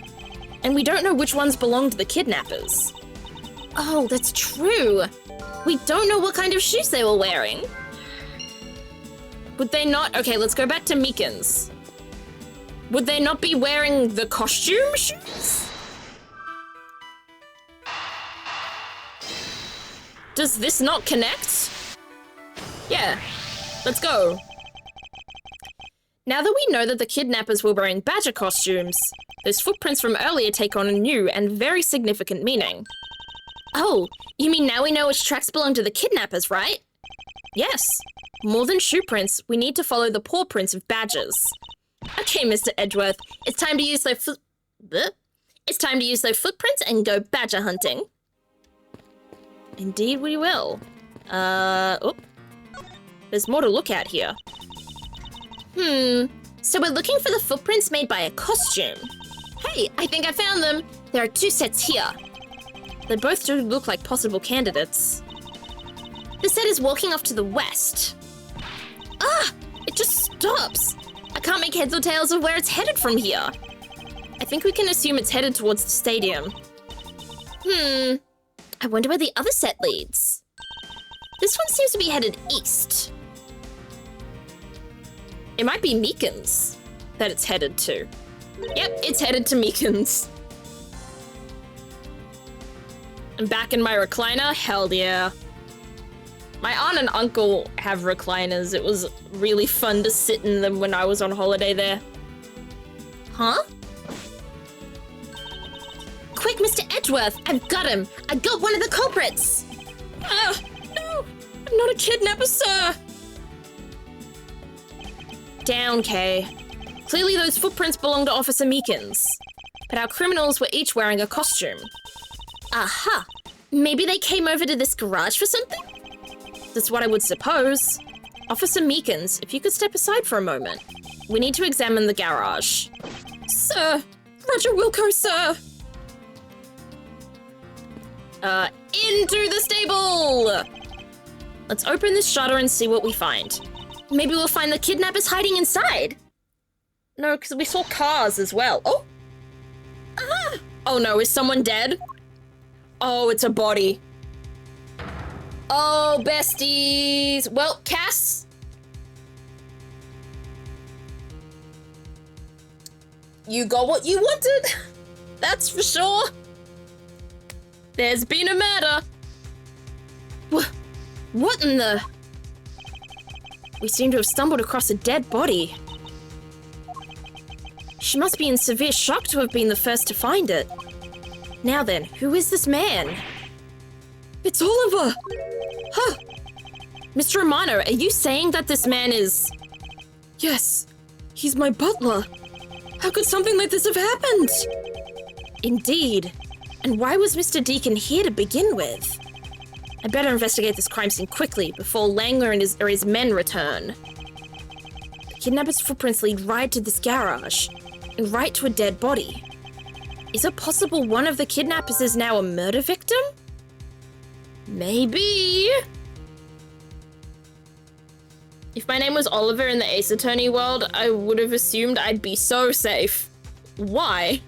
and we don't know which ones belong to the kidnappers. Oh, that's true. We don't know what kind of shoes they were wearing. Would they not? Okay, let's go back to Meekins. Would they not be wearing the costume shoes? Does this not connect? Yeah, let's go. Now that we know that the kidnappers were wearing badger costumes, those footprints from earlier take on a new and very significant meaning. Oh, you mean now we know which tracks belong to the kidnappers, right? Yes. More than shoe prints, we need to follow the paw prints of badgers. Okay, Mr. Edgeworth, it's time to use those footprints and go badger hunting. Indeed we will. There's more to look at here. So we're looking for the footprints made by a costume. Hey, I think I found them. There are 2 sets here. They both do look like possible candidates. The set is walking off to the west. Ah, it just stops. I can't make heads or tails of where it's headed from here. I think we can assume it's headed towards the stadium. I wonder where the other set leads. This one seems to be headed east. It might be Meekins that it's headed to. Yep, it's headed to Meekins. I'm back in my recliner? Hell yeah. My aunt and uncle have recliners. It was really fun to sit in them when I was on holiday there. Huh? Quick, Mr. Edgeworth! I've got him! I got one of the culprits! Oh, no! I'm not a kidnapper, sir! Down, Kay. Clearly those footprints belong to Officer Meekins. But our criminals were each wearing a costume. Aha! Maybe they came over to this garage for something? That's what I would suppose. Officer Meekins, if you could step aside for a moment. We need to examine the garage. Sir! Roger Wilco, sir! Into the stable! Let's open this shutter and see what we find. Maybe we'll find the kidnappers hiding inside. No, because we saw cars as well. Oh! Ah! Oh no, is someone dead? Oh, it's a body. Oh, besties. Well, Cass. You got what you wanted. That's for sure. There's been a murder. What in the... We seem to have stumbled across a dead body. She must be in severe shock to have been the first to find it. Now then, who is this man? It's Oliver! Huh! Mr. Romano, are you saying that this man is... Yes, he's my butler. How could something like this have happened? Indeed. And why was Mr. Deacon here to begin with? I better investigate this crime scene quickly before Langler and his men return. The kidnapper's footprints lead right to this garage, and right to a dead body. Is it possible one of the kidnappers is now a murder victim? Maybe. If my name was Oliver in the Ace Attorney world, I would have assumed I'd be so safe. Why?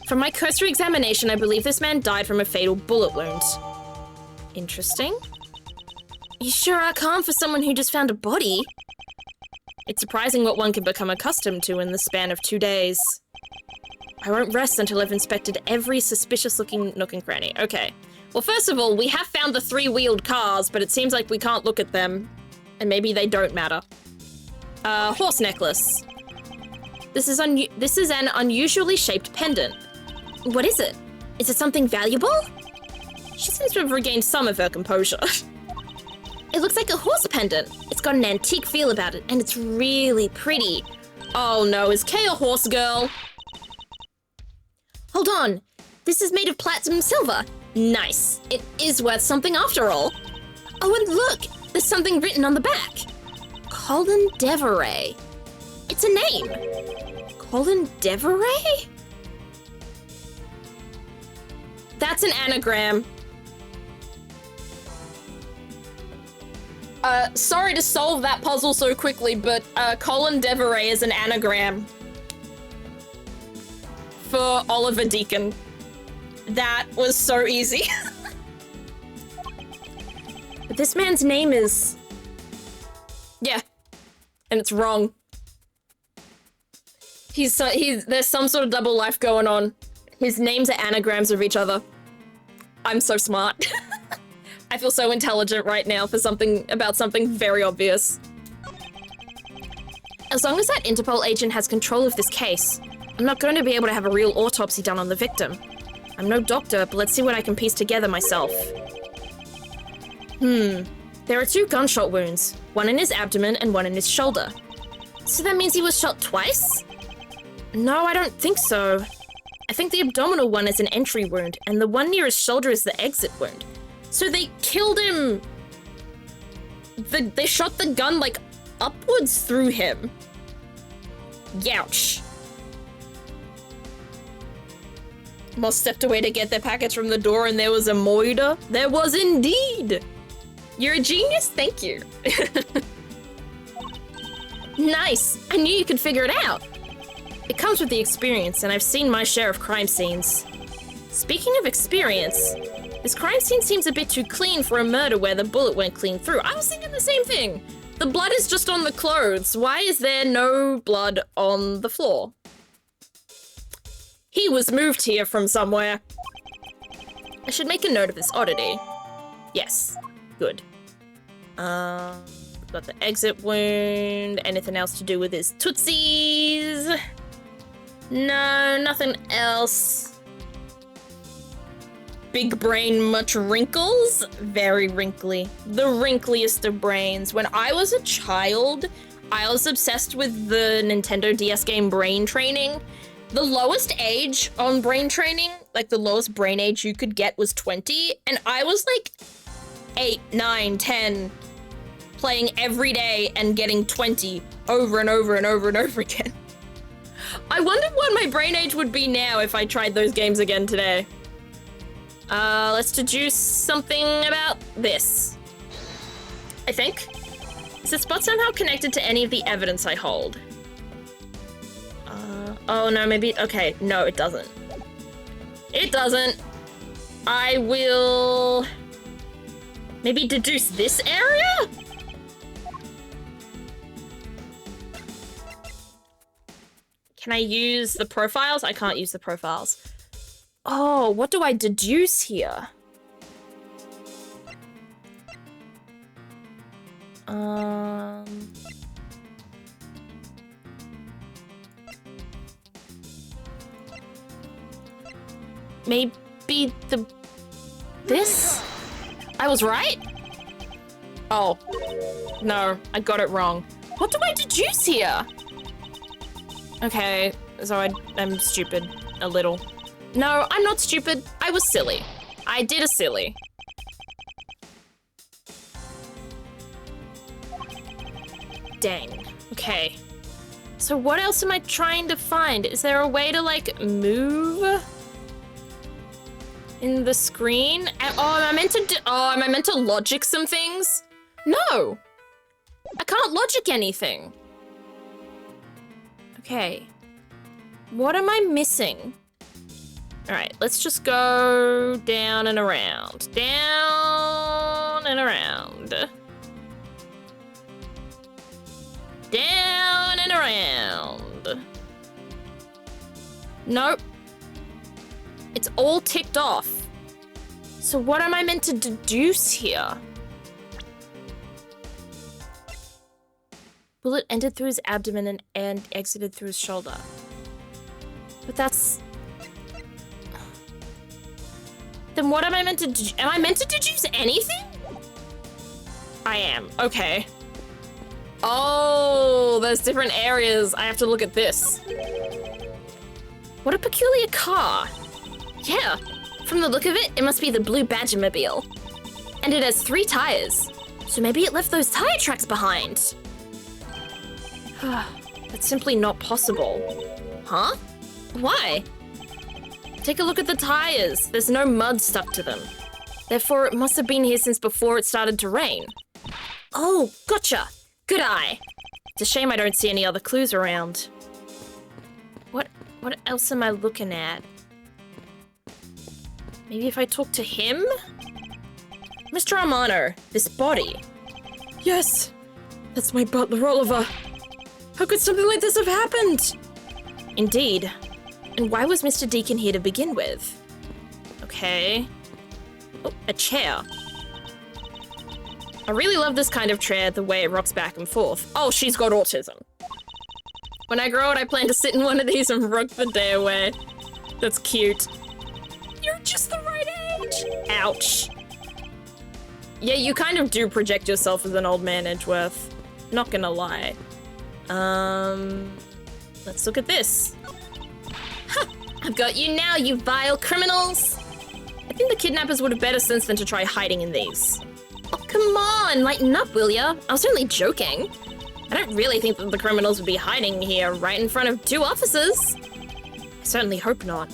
From my cursory examination, I believe this man died from a fatal bullet wound. Interesting. You sure are calm for someone who just found a body. It's surprising what one can become accustomed to in the span of 2 days. I won't rest until I've inspected every suspicious-looking nook and cranny. Okay. Well, first of all, we have found the 3-wheeled cars, but it seems like we can't look at them. And maybe they don't matter. Horse necklace. This is an unusually shaped pendant. What is it? Is it something valuable? She seems to have regained some of her composure. It looks like a horse pendant. It's got an antique feel about it, and it's really pretty. Oh no, is Kay a horse girl? Hold on. This is made of platinum silver. Nice. It is worth something after all. Oh, and look! There's something written on the back. Colin Deveray. It's a name. Colin Deveray? That's an anagram. Sorry to solve that puzzle so quickly, but Colin Deveray is an anagram for Oliver Deacon. That was so easy. But this man's name is... Yeah, and it's wrong. There's some sort of double life going on. His names are anagrams of each other. I'm so smart. I feel so intelligent right now for something very obvious. As long as that Interpol agent has control of this case, I'm not going to be able to have a real autopsy done on the victim. I'm no doctor, but let's see what I can piece together myself. There are 2 gunshot wounds, one in his abdomen and one in his shoulder. So that means he was shot twice? No, I don't think so. I think the abdominal one is an entry wound, and the one near his shoulder is the exit wound. So they killed him. They shot the gun, like, upwards through him. Youch. Moss stepped away to get their package from the door, and there was a moida. There was indeed. You're a genius, thank you. Nice. I knew you could figure it out. It comes with the experience, and I've seen my share of crime scenes. Speaking of experience, this crime scene seems a bit too clean for a murder where the bullet went clean through. I was thinking the same thing. The blood is just on the clothes. Why is there no blood on the floor? He was moved here from somewhere. I should make a note of this oddity. Yes. Good. Got the exit wound. Anything else to do with his tootsies? No, nothing else. Big brain, much wrinkles? Very wrinkly. The wrinkliest of brains. When I was a child, I was obsessed with the Nintendo DS game Brain Training. The lowest age on Brain Training, like the lowest brain age you could get was 20, and I was like 8, 9, 10, playing every day and getting 20 over and over and over and over again. I wondered what my brain age would be now if I tried those games again today. Let's deduce something about this. I think. Is the spot somehow connected to any of the evidence I hold? Oh no, maybe, okay, no, it doesn't. It doesn't. I will maybe deduce this area? Can I use the profiles? I can't use the profiles. Oh, what do I deduce here? Maybe this? I was right? Oh, no, I got it wrong. What do I deduce here? Okay, so I'm stupid, a little. No, I'm not stupid, I was silly. I did a silly. Dang, okay. So what else am I trying to find? Is there a way to, like, move in the screen? Oh, am I meant to logic some things? No! I can't logic anything. Okay. What am I missing? All right, let's just go down and around. Down and around. Down and around. Nope. It's all ticked off. So what am I meant to deduce here? Bullet entered through his abdomen and exited through his shoulder. But that's... Then what am I meant to do? Am I meant to deduce anything? I am, okay. Oh, there's different areas. I have to look at this. What a peculiar car. Yeah, from the look of it, it must be the blue Badgermobile. And it has 3 tires. So maybe it left those tire tracks behind. That's simply not possible. Huh? Why? Take a look at the tires. There's no mud stuck to them. Therefore, it must have been here since before it started to rain. Oh, gotcha. Good eye. It's a shame I don't see any other clues around. What else am I looking at? Maybe if I talk to him? Mr. Armano, this body. Yes, that's my butler, Oliver. How could something like this have happened? Indeed. And why was Mr. Deacon here to begin with? Okay. Oh, a chair. I really love this kind of chair, the way it rocks back and forth. Oh, she's got autism. When I grow up, I plan to sit in one of these and rock the day away. That's cute. You're just the right age. Ouch. Yeah, you kind of do project yourself as an old man, Edgeworth. Not gonna lie. Let's look at this. Ha! I've got you now, you vile criminals! I think the kidnappers would have better sense than to try hiding in these. Oh, come on, lighten up, will ya? I was only joking. I don't really think that the criminals would be hiding here right in front of 2 officers. I certainly hope not.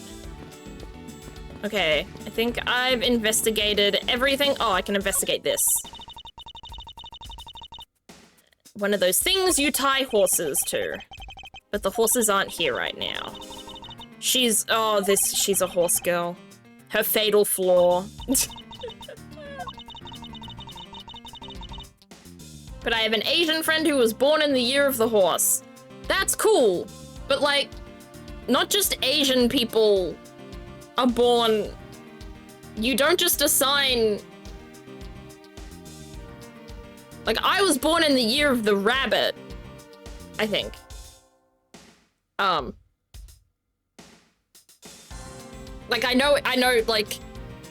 Okay, I think I've investigated everything. Oh, I can investigate this. One of those things you tie horses to. But the horses aren't here right now. She's a horse girl. Her fatal flaw. But I have an Asian friend who was born in the year of the horse. That's cool. But like, not just Asian people are born. You don't just assign. Like, I was born in the year of the rabbit, I think. Like, I know, like,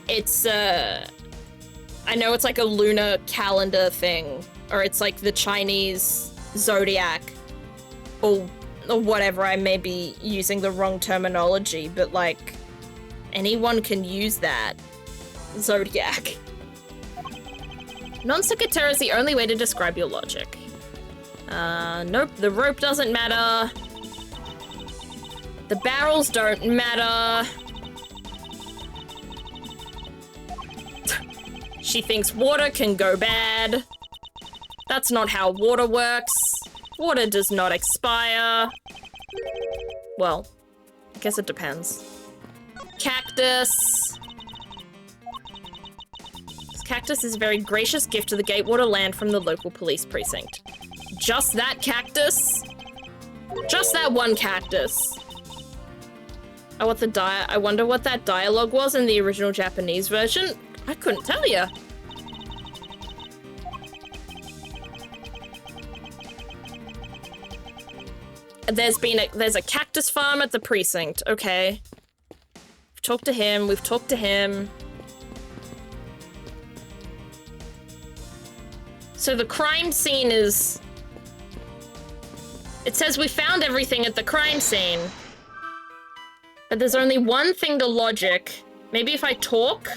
it's, I know it's like a lunar calendar thing, or it's like the Chinese zodiac, or whatever. I may be using the wrong terminology, but like, anyone can use that. Zodiac. Non-sequitur is the only way to describe your logic. Nope, the rope doesn't matter. The barrels don't matter. She thinks water can go bad. That's not how water works. Water does not expire. Well, I guess it depends. Cactus. This cactus is a very gracious gift to the Gatewater land from the local police precinct. Just that cactus? Just that one cactus. I wonder what that dialogue was in the original Japanese version. I couldn't tell you. There's a cactus farm at the precinct. Okay. We've talked to him. So the crime scene is... It says we found everything at the crime scene. But there's only one thing to logic. Maybe if I talk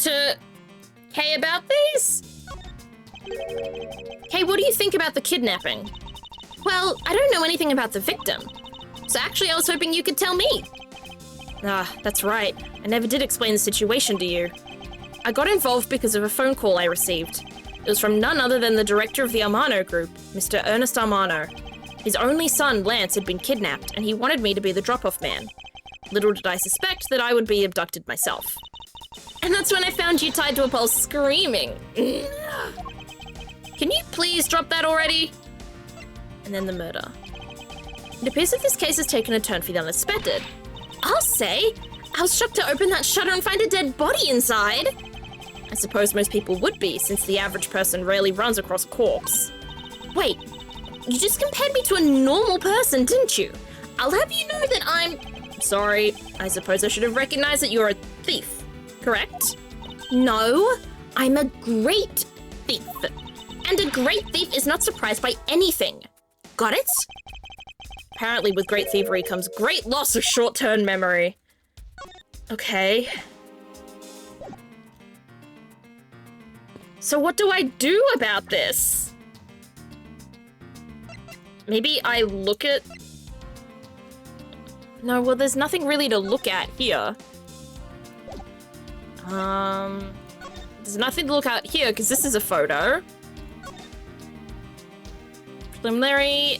to Kay about these? Hey, what do you think about the kidnapping? Well, I don't know anything about the victim. So actually, I was hoping you could tell me. Ah, that's right. I never did explain the situation to you. I got involved because of a phone call I received. It was from none other than the director of the Armano Group, Mr. Ernest Armano. His only son, Lance, had been kidnapped, and he wanted me to be the drop-off man. Little did I suspect that I would be abducted myself. And that's when I found you tied to a pole screaming. Can you please drop that already? And then the murder. It appears that this case has taken a turn for the unexpected. I'll say, I was shocked to open that shutter and find a dead body inside. I suppose most people would be, since the average person rarely runs across a corpse. Wait, you just compared me to a normal person, didn't you? I'll have you know that I'm... Sorry, I suppose I should have recognized that you're a thief, correct? No, I'm a great thief. And a great thief is not surprised by anything. Got it? Apparently with great thievery comes great loss of short-term memory. Okay. So what do I do about this? Maybe I look at... No, well, there's nothing really to look at here. There's nothing to look at here because this is a photo. Preliminary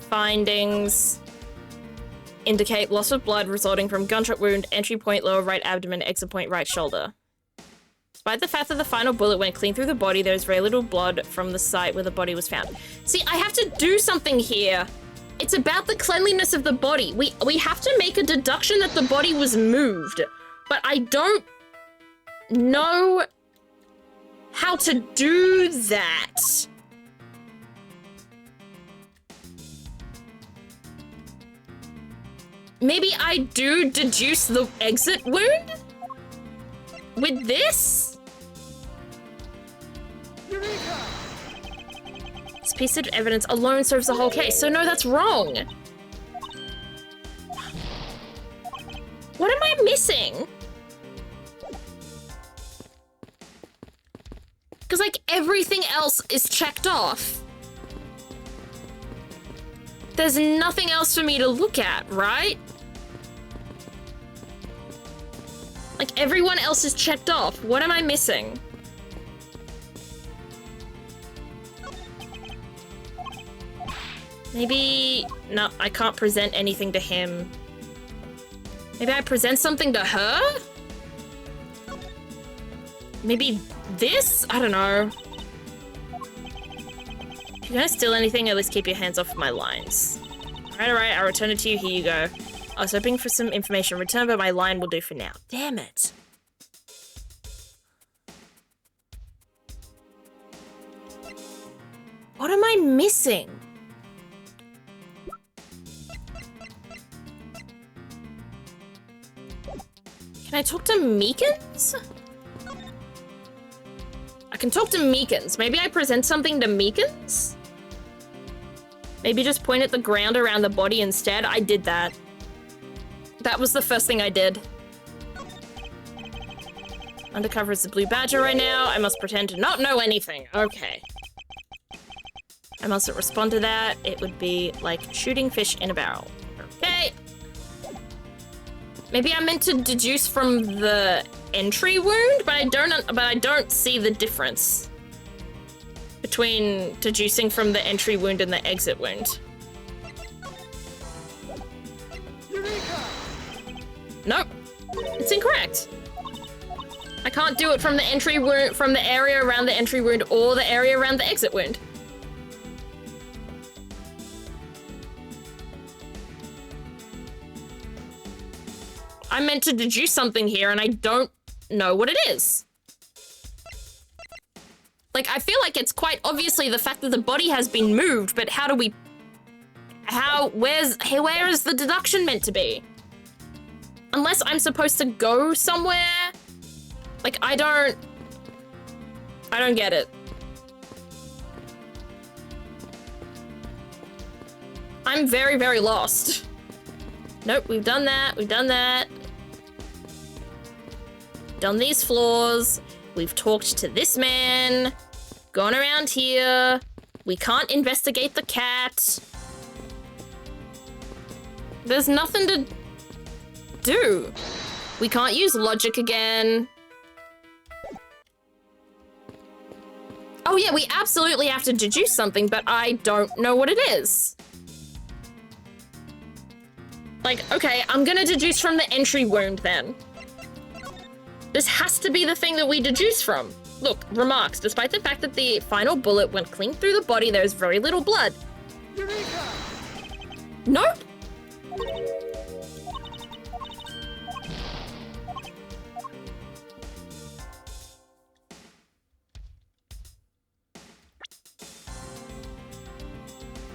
findings indicate loss of blood resulting from gunshot wound, entry point lower right abdomen, exit point right shoulder. Despite the fact that the final bullet went clean through the body, there is very little blood from the site where the body was found. See, I have to do something here. It's about the cleanliness of the body. We have to make a deduction that the body was moved, but I don't know how to do that. Maybe I do deduce the exit wound with this? Eureka! This piece of evidence alone serves the whole case, so no, that's wrong. What am I missing? Because, like, everything else is checked off. There's nothing else for me to look at, right? Like, everyone else is checked off. What am I missing? Maybe... No, I can't present anything to him. Maybe I present something to her? Maybe this? I don't know. If you're gonna steal anything, at least keep your hands off my lines. Alright, I'll return it to you. Here you go. I was hoping for some information in return, but my line will do for now. Damn it. What am I missing? Can I talk to Meekins? I can talk to Meekins. Maybe I present something to Meekins? Maybe just point at the ground around the body instead. I did that. That was the first thing I did. Undercover is the Blue Badger right now. I must pretend to not know anything. Okay. I mustn't respond to that. It would be like shooting fish in a barrel. Okay. Maybe I'm meant to deduce from the entry wound, but I don't see the difference between deducing from the entry wound and the exit wound. Eureka! Nope. It's incorrect. I can't do it from the entry wound, from the area around the entry wound or the area around the exit wound. I'm meant to deduce something here and I don't know what it is. Like, I feel like it's quite obviously the fact that the body has been moved, but how do we... where is the deduction meant to be? Unless I'm supposed to go somewhere? Like, I don't get it. I'm very, very lost. Nope, we've done that, Done these floors. We've talked to this man. Gone around here. We can't investigate the cat. There's nothing to do. We can't use logic again. Oh yeah, we absolutely have to deduce something, but I don't know what it is. Like, okay, I'm gonna deduce from the entry wound then. This has to be the thing that we deduce from. Look, remarks. Despite the fact that the final bullet went clean through the body, there is very little blood. Eureka! Nope.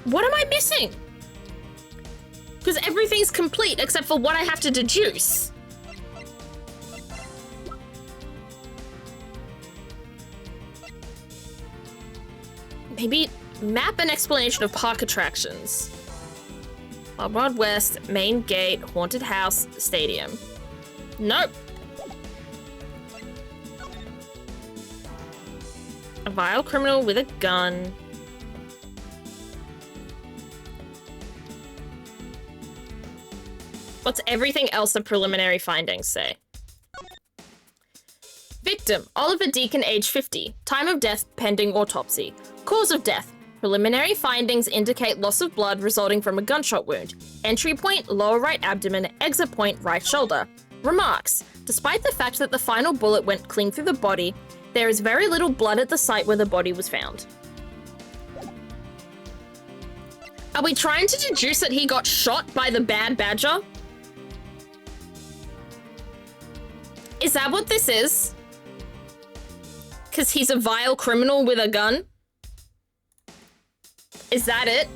What am I missing? Because everything's complete except for what I have to deduce. Maybe map an explanation of park attractions. Wild Wild West, main gate, haunted house, stadium. Nope. A vile criminal with a gun. What's everything else the preliminary findings say? Victim, Oliver Deacon, age 50. Time of death, pending autopsy. Cause of death. Preliminary findings indicate loss of blood resulting from a gunshot wound. Entry point, lower right abdomen, exit point, right shoulder. Remarks. Despite the fact that the final bullet went clean through the body, there is very little blood at the site where the body was found. Are we trying to deduce that he got shot by the bad badger? Is that what this is? Because he's a vile criminal with a gun? Is that it?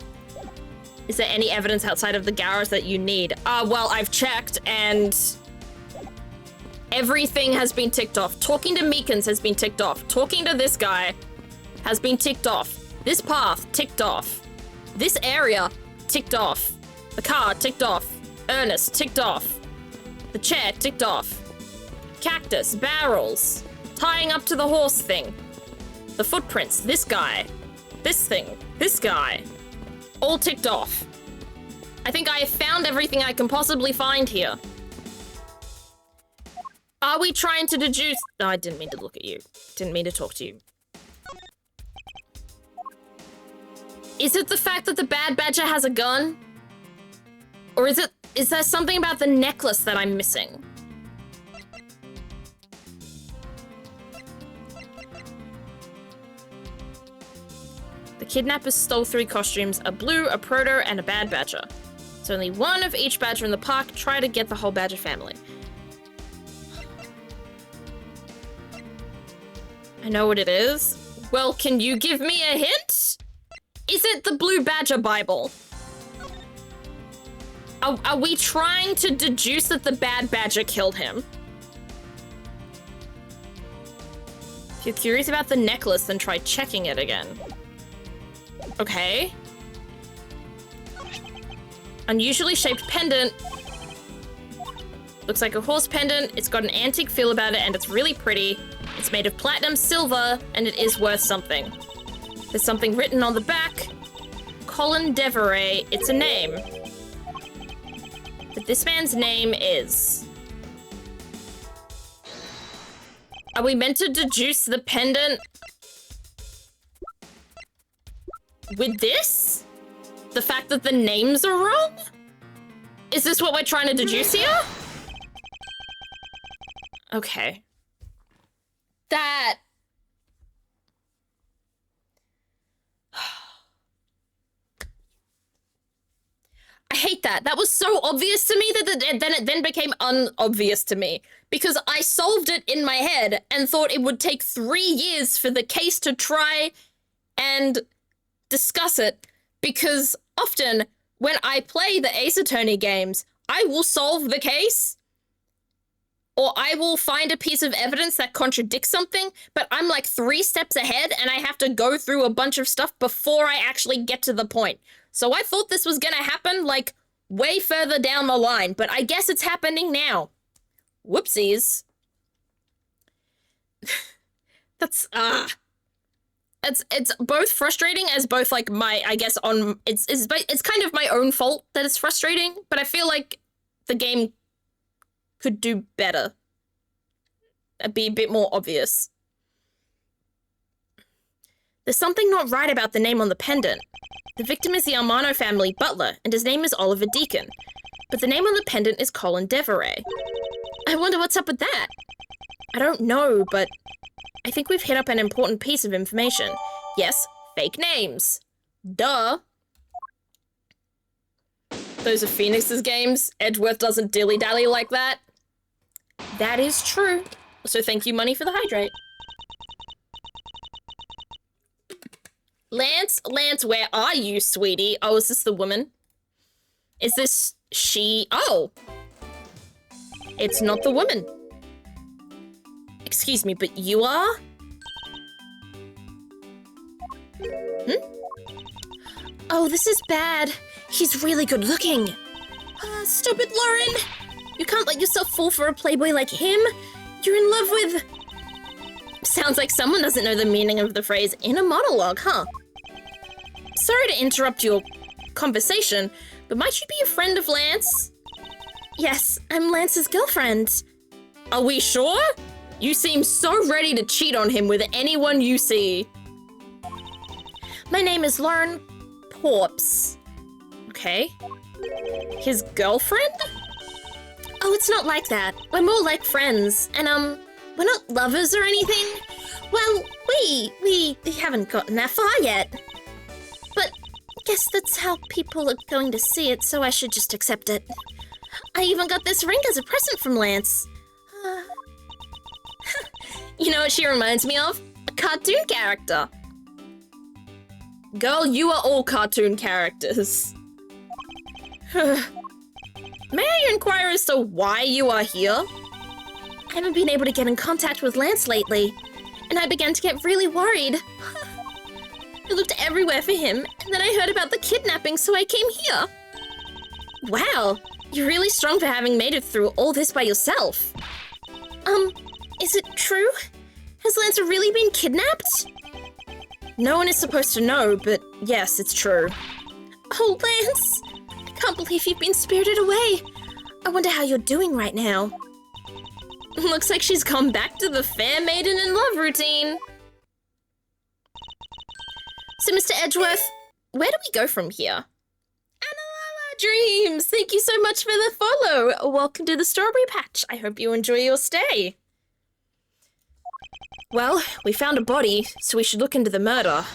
Is there any evidence outside of the garage that you need? Well, I've checked and everything has been ticked off. Talking to Meekins has been ticked off. Talking to this guy has been ticked off. This path, ticked off. This area, ticked off. The car, ticked off. Ernest, ticked off. The chair, ticked off. Cactus, barrels, tying up to the horse thing. The footprints, this guy, this thing, this guy. All ticked off. I think I have found everything I can possibly find here. Are we trying to deduce? No, I didn't mean to look at you. Didn't mean to talk to you. Is it the fact that the bad badger has a gun? Or is there something about the necklace that I'm missing? The kidnappers stole 3 costumes, a blue, a proto, and a bad badger. It's only one of each badger in the park. Try to get the whole badger family. I know what it is. Well, can you give me a hint? Is it the Blue Badger Bible? Are we trying to deduce that the bad badger killed him? If you're curious about the necklace, then try checking it again. Okay. Unusually shaped pendant. Looks like a horse pendant. It's got an antique feel about it and it's really pretty. It's made of platinum silver and it is worth something. There's something written on the back. Colin Deveray. It's a name. But this man's name is... Are we meant to deduce the pendant with this? The fact that the names are wrong? Is this what we're trying to deduce here? Okay. That... I hate that. That was so obvious to me that it then became unobvious to me. Because I solved it in my head and thought it would take 3 years for the case to try and discuss it. Because often, when I play the Ace Attorney games, I will solve the case, or I will find a piece of evidence that contradicts something, but I'm like 3 steps ahead and I have to go through a bunch of stuff before I actually get to the point. So I thought this was gonna happen like way further down the line, but I guess it's happening now. Whoopsies. That's, it's both frustrating as both like my, I guess it's kind of my own fault that it's frustrating, but I feel like the game could do better. Be a bit more obvious. There's something not right about the name on the pendant. The victim is the Armano family butler, and his name is Oliver Deacon. But the name on the pendant is Colin Deveray. I wonder what's up with that. I don't know, but I think we've hit up an important piece of information. Yes, fake names. Duh. Those are Phoenix's games. Edgeworth doesn't dilly-dally like that. That is true. So thank you, money, for the hydrate. Lance, where are you, sweetie? Oh, is this the woman? Is this she? Oh. It's not the woman. Excuse me, but you are? Oh, this is bad. He's really good looking. Stupid Lauren. You can't let yourself fall for a playboy like him. You're in love with... Sounds like someone doesn't know the meaning of the phrase inner monologue, huh? Sorry to interrupt your conversation, but might you be a friend of Lance? Yes, I'm Lance's girlfriend. Are we sure? You seem so ready to cheat on him with anyone you see. My name is Lauren Porps. Okay. His girlfriend? Oh, it's not like that. We're more like friends, and we're not lovers or anything. Well, we haven't gotten that far yet. But I guess that's how people are going to see it, so I should just accept it. I even got this ring as a present from Lance. You know what she reminds me of? A cartoon character. Girl, you are all cartoon characters. May I inquire as to why you are here? I haven't been able to get in contact with Lance lately, and I began to get really worried. I looked everywhere for him, and then I heard about the kidnapping, so I came here. Wow, you're really strong for having made it through all this by yourself. Is it true? Has Lance really been kidnapped? No one is supposed to know, but yes, it's true. Oh, Lance! I can't believe you've been spirited away. I wonder how you're doing right now. Looks like she's gone back to the fair maiden in love routine. So, Mr. Edgeworth, where do we go from here? Analala Dreams! Thank you so much for the follow. Welcome to the Strawberry Patch. I hope you enjoy your stay. Well, we found a body, so we should look into the murder.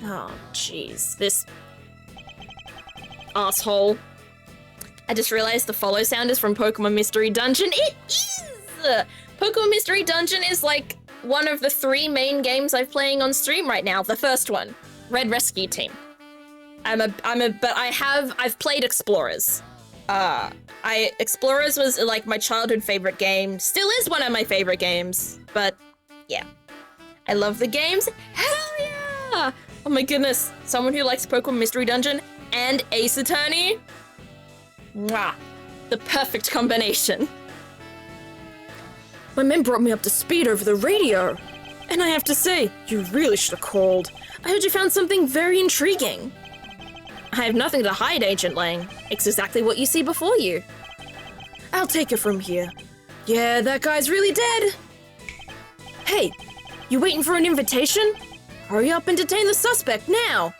Oh, jeez. This asshole. I just realized the follow sound is from Pokemon Mystery Dungeon. It is! Pokemon Mystery Dungeon is like one of the 3 main games I'm playing on stream right now. The first one, Red Rescue Team. I've played Explorers. Explorers was like my childhood favorite game. Still is one of my favorite games, but yeah. I love the games. Hell yeah! Oh my goodness, someone who likes Pokemon Mystery Dungeon and Ace Attorney. Mwah. The perfect combination. My men brought me up to speed over the radio. And I have to say, you really should have called. I heard you found something very intriguing. I have nothing to hide, Agent Lang. It's exactly what you see before you. I'll take it from here. Yeah, that guy's really dead. Hey, you waiting for an invitation? Hurry up and detain the suspect now.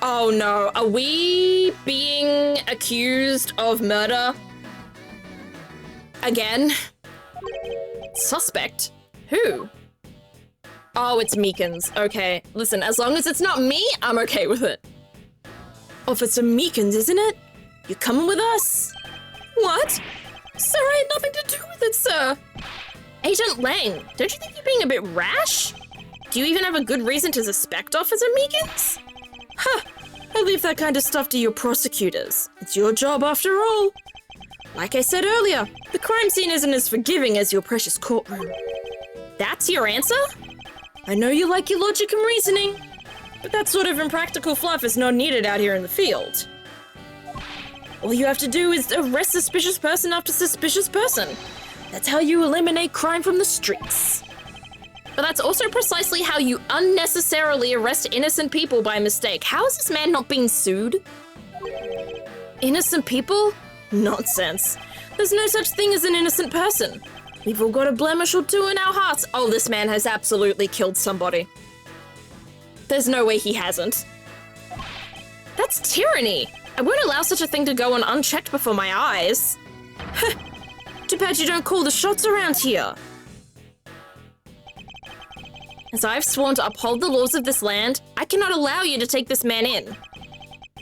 Oh no, are we being accused of murder? Again? Suspect? Who? Oh, it's Meekins. Okay, listen, as long as it's not me, I'm okay with it. Oh, if it's a Meekins, isn't it? You coming with us? What? Sir, I had nothing to do with it, sir. Agent Lang, don't you think you're being a bit rash? Do you even have a good reason to suspect Officer Meekins? Huh, I leave that kind of stuff to your prosecutors. It's your job after all. Like I said earlier, the crime scene isn't as forgiving as your precious courtroom. That's your answer? I know you like your logic and reasoning, but that sort of impractical fluff is not needed out here in the field. All you have to do is arrest suspicious person after suspicious person. That's how you eliminate crime from the streets. But that's also precisely how you unnecessarily arrest innocent people by mistake. How is this man not being sued? Innocent people? Nonsense. There's no such thing as an innocent person. We've all got a blemish or two in our hearts. Oh, this man has absolutely killed somebody. There's no way he hasn't. That's tyranny. I won't allow such a thing to go on unchecked before my eyes. Too bad you don't call the shots around here. As I've sworn to uphold the laws of this land, I cannot allow you to take this man in.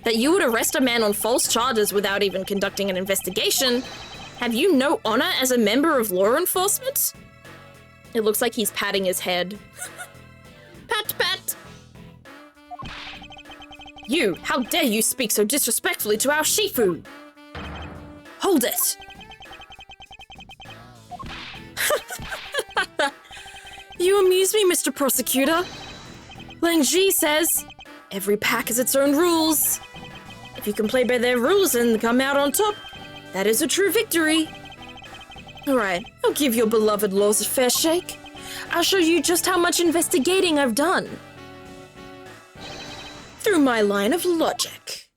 That you would arrest a man on false charges without even conducting an investigation. Have you no honor as a member of law enforcement? It looks like he's patting his head. Pat, pat. You, how dare you speak so disrespectfully to our Shifu? Hold it. You amuse me, Mr. Prosecutor. Lang Ji says, every pack has its own rules. If you can play by their rules and come out on top, that is a true victory. Alright, I'll give your beloved laws a fair shake. I'll show you just how much investigating I've done. Through my line of logic.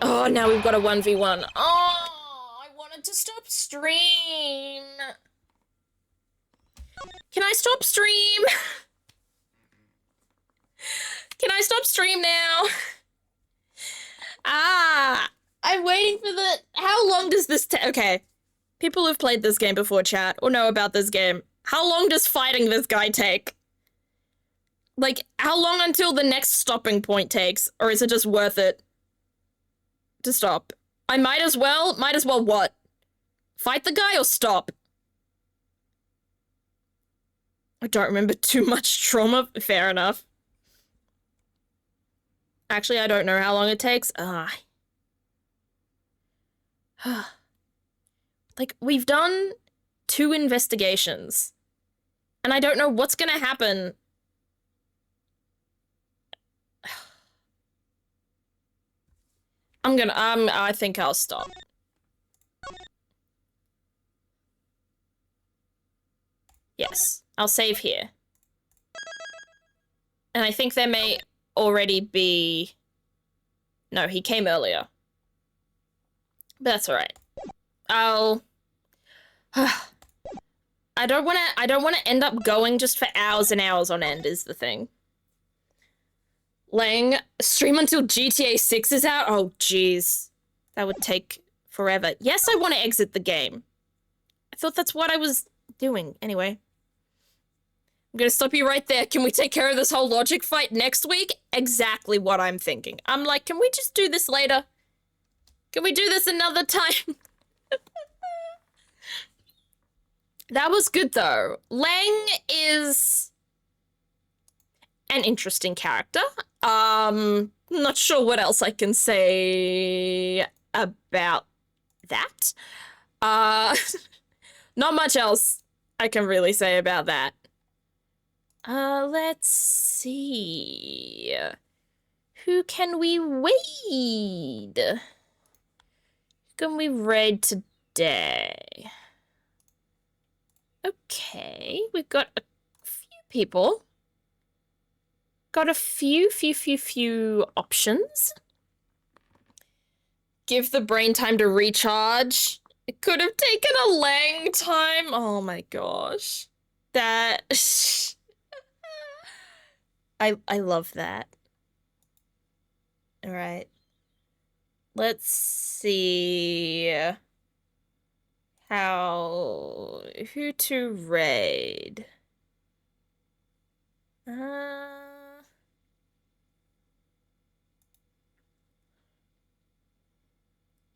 Oh, now we've got a 1v1. Oh, I wanted to stop stream. Can I stop stream? Can I stop stream now? I'm waiting for the... How long does this take? Okay. People who've played this game before, chat, or know about this game. How long does fighting this guy take? Like, how long until the next stopping point takes? Or is it just worth it to stop? I might as well what? Fight the guy or stop? I don't remember too much trauma. Fair enough. Actually, I don't know how long it takes. Like, we've done 2 investigations. And I don't know what's gonna happen. I think I'll stop. Yes, I'll save here. And I think there may already be... No, he came earlier. But that's alright. I don't wanna end up going just for hours and hours on end is the thing. Lang, stream until GTA 6 is out? Oh, jeez. That would take forever. Yes, I want to exit the game. I thought that's what I was doing. Anyway. I'm gonna stop you right there. Can we take care of this whole logic fight next week? Exactly what I'm thinking. I'm like, can we just do this later? Can we do this another time? That was good, though. Lang is an interesting character. Not sure what else I can say about that. Not much else I can really say about that. Let's see. Who can we raid? Who can we raid today? Okay, we've got a few people. Got a few options. Give the brain time to recharge. It could have taken a long time. Oh my gosh. That... I love that. All right. Let's see who to raid.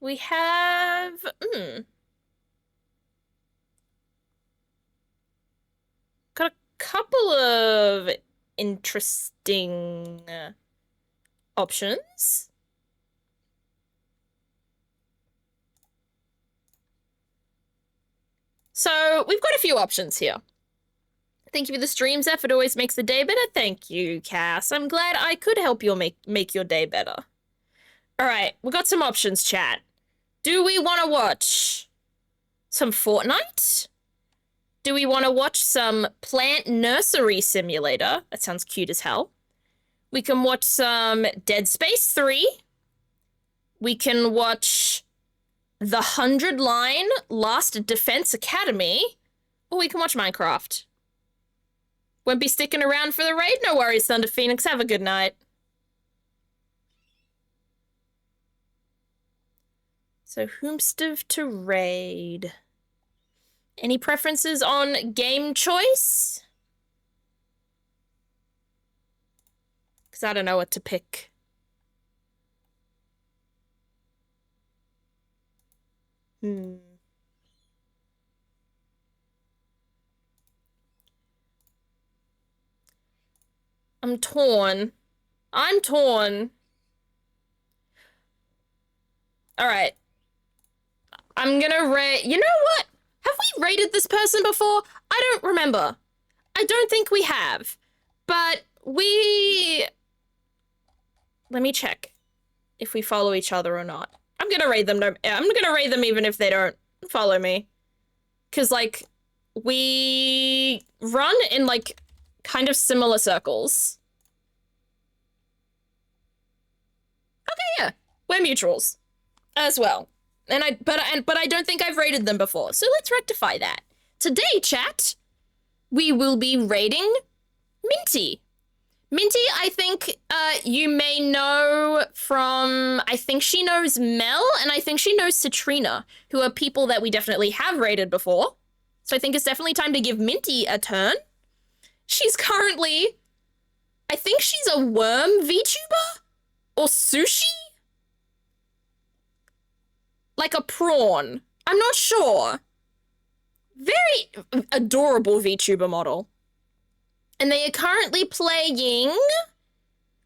We have got a couple of interesting options. So we've got a few options here. Thank you for the stream, Zeph. It always makes the day better. Thank you, Cass. I'm glad I could help you make your day better. All right, we got some options, chat. Do we want to watch some Fortnite? Do we want to watch some Plant Nursery Simulator? That sounds cute as hell. We can watch some Dead Space 3. We can watch The 100 Line Last Defense Academy. Or we can watch Minecraft. Won't be sticking around for the raid? No worries, Thunder Phoenix. Have a good night. So, whomstive to raid? Any preferences on game choice? Because I don't know what to pick. I'm torn. I'm torn. All right. I'm gonna rate... You know what? Have we rated this person before? I don't remember. I don't think we have. But we... Let me check if we follow each other or not. I'm gonna raid them. I'm gonna raid them even if they don't follow me. because, like, we run in, like, kind of similar circles. Okay, yeah, we're mutuals as well. But I don't think I've rated them before, so let's rectify that. Today, chat, we will be rating Minty. Minty, I think you may know from, I think she knows Mel, and I think she knows Citrina, who are people that we definitely have rated before. So I think it's definitely time to give Minty a turn. She's currently, I think she's a worm VTuber? Or sushi? Like a prawn. I'm not sure. Very adorable VTuber model. And they are currently playing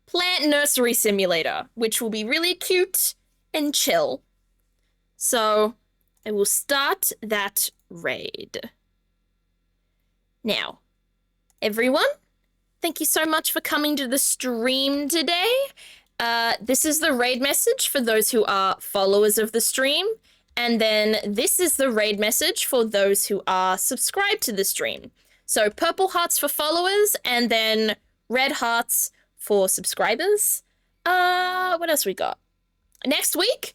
Plant Nursery Simulator, which will be really cute and chill. So I will start that raid. Now, everyone, thank you so much for coming to the stream today. This is the raid message for those who are followers of the stream. And then this is the raid message for those who are subscribed to the stream. So purple hearts for followers, and then red hearts for subscribers. What else we got? Next week,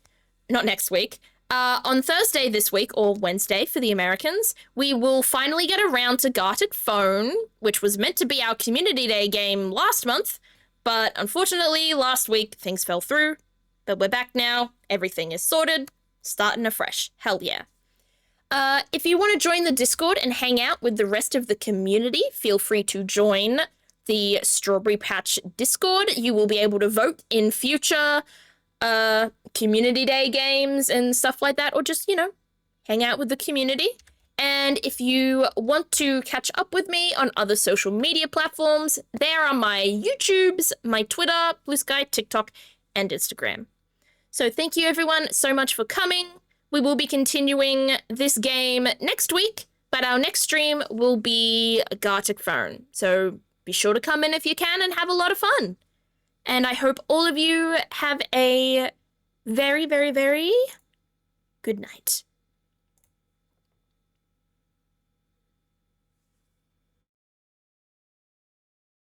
not next week, on Thursday this week, or Wednesday for the Americans, we will finally get around to Gartic Phone, which was meant to be our Community Day game last month, but unfortunately last week things fell through. But we're back now, everything is sorted, starting afresh. Hell yeah. If you want to join the Discord and hang out with the rest of the community, feel free to join the Strawberry Patch Discord. You will be able to vote in future Community Day games and stuff like that, or just, you know, hang out with the community. And if you want to catch up with me on other social media platforms, there are my YouTubes, my Twitter, Blue Sky, TikTok, and Instagram. So thank you everyone so much for coming. We will be continuing this game next week, but our next stream will be Gartic Phone. So be sure to come in if you can and have a lot of fun. And I hope all of you have a very, very, very good night.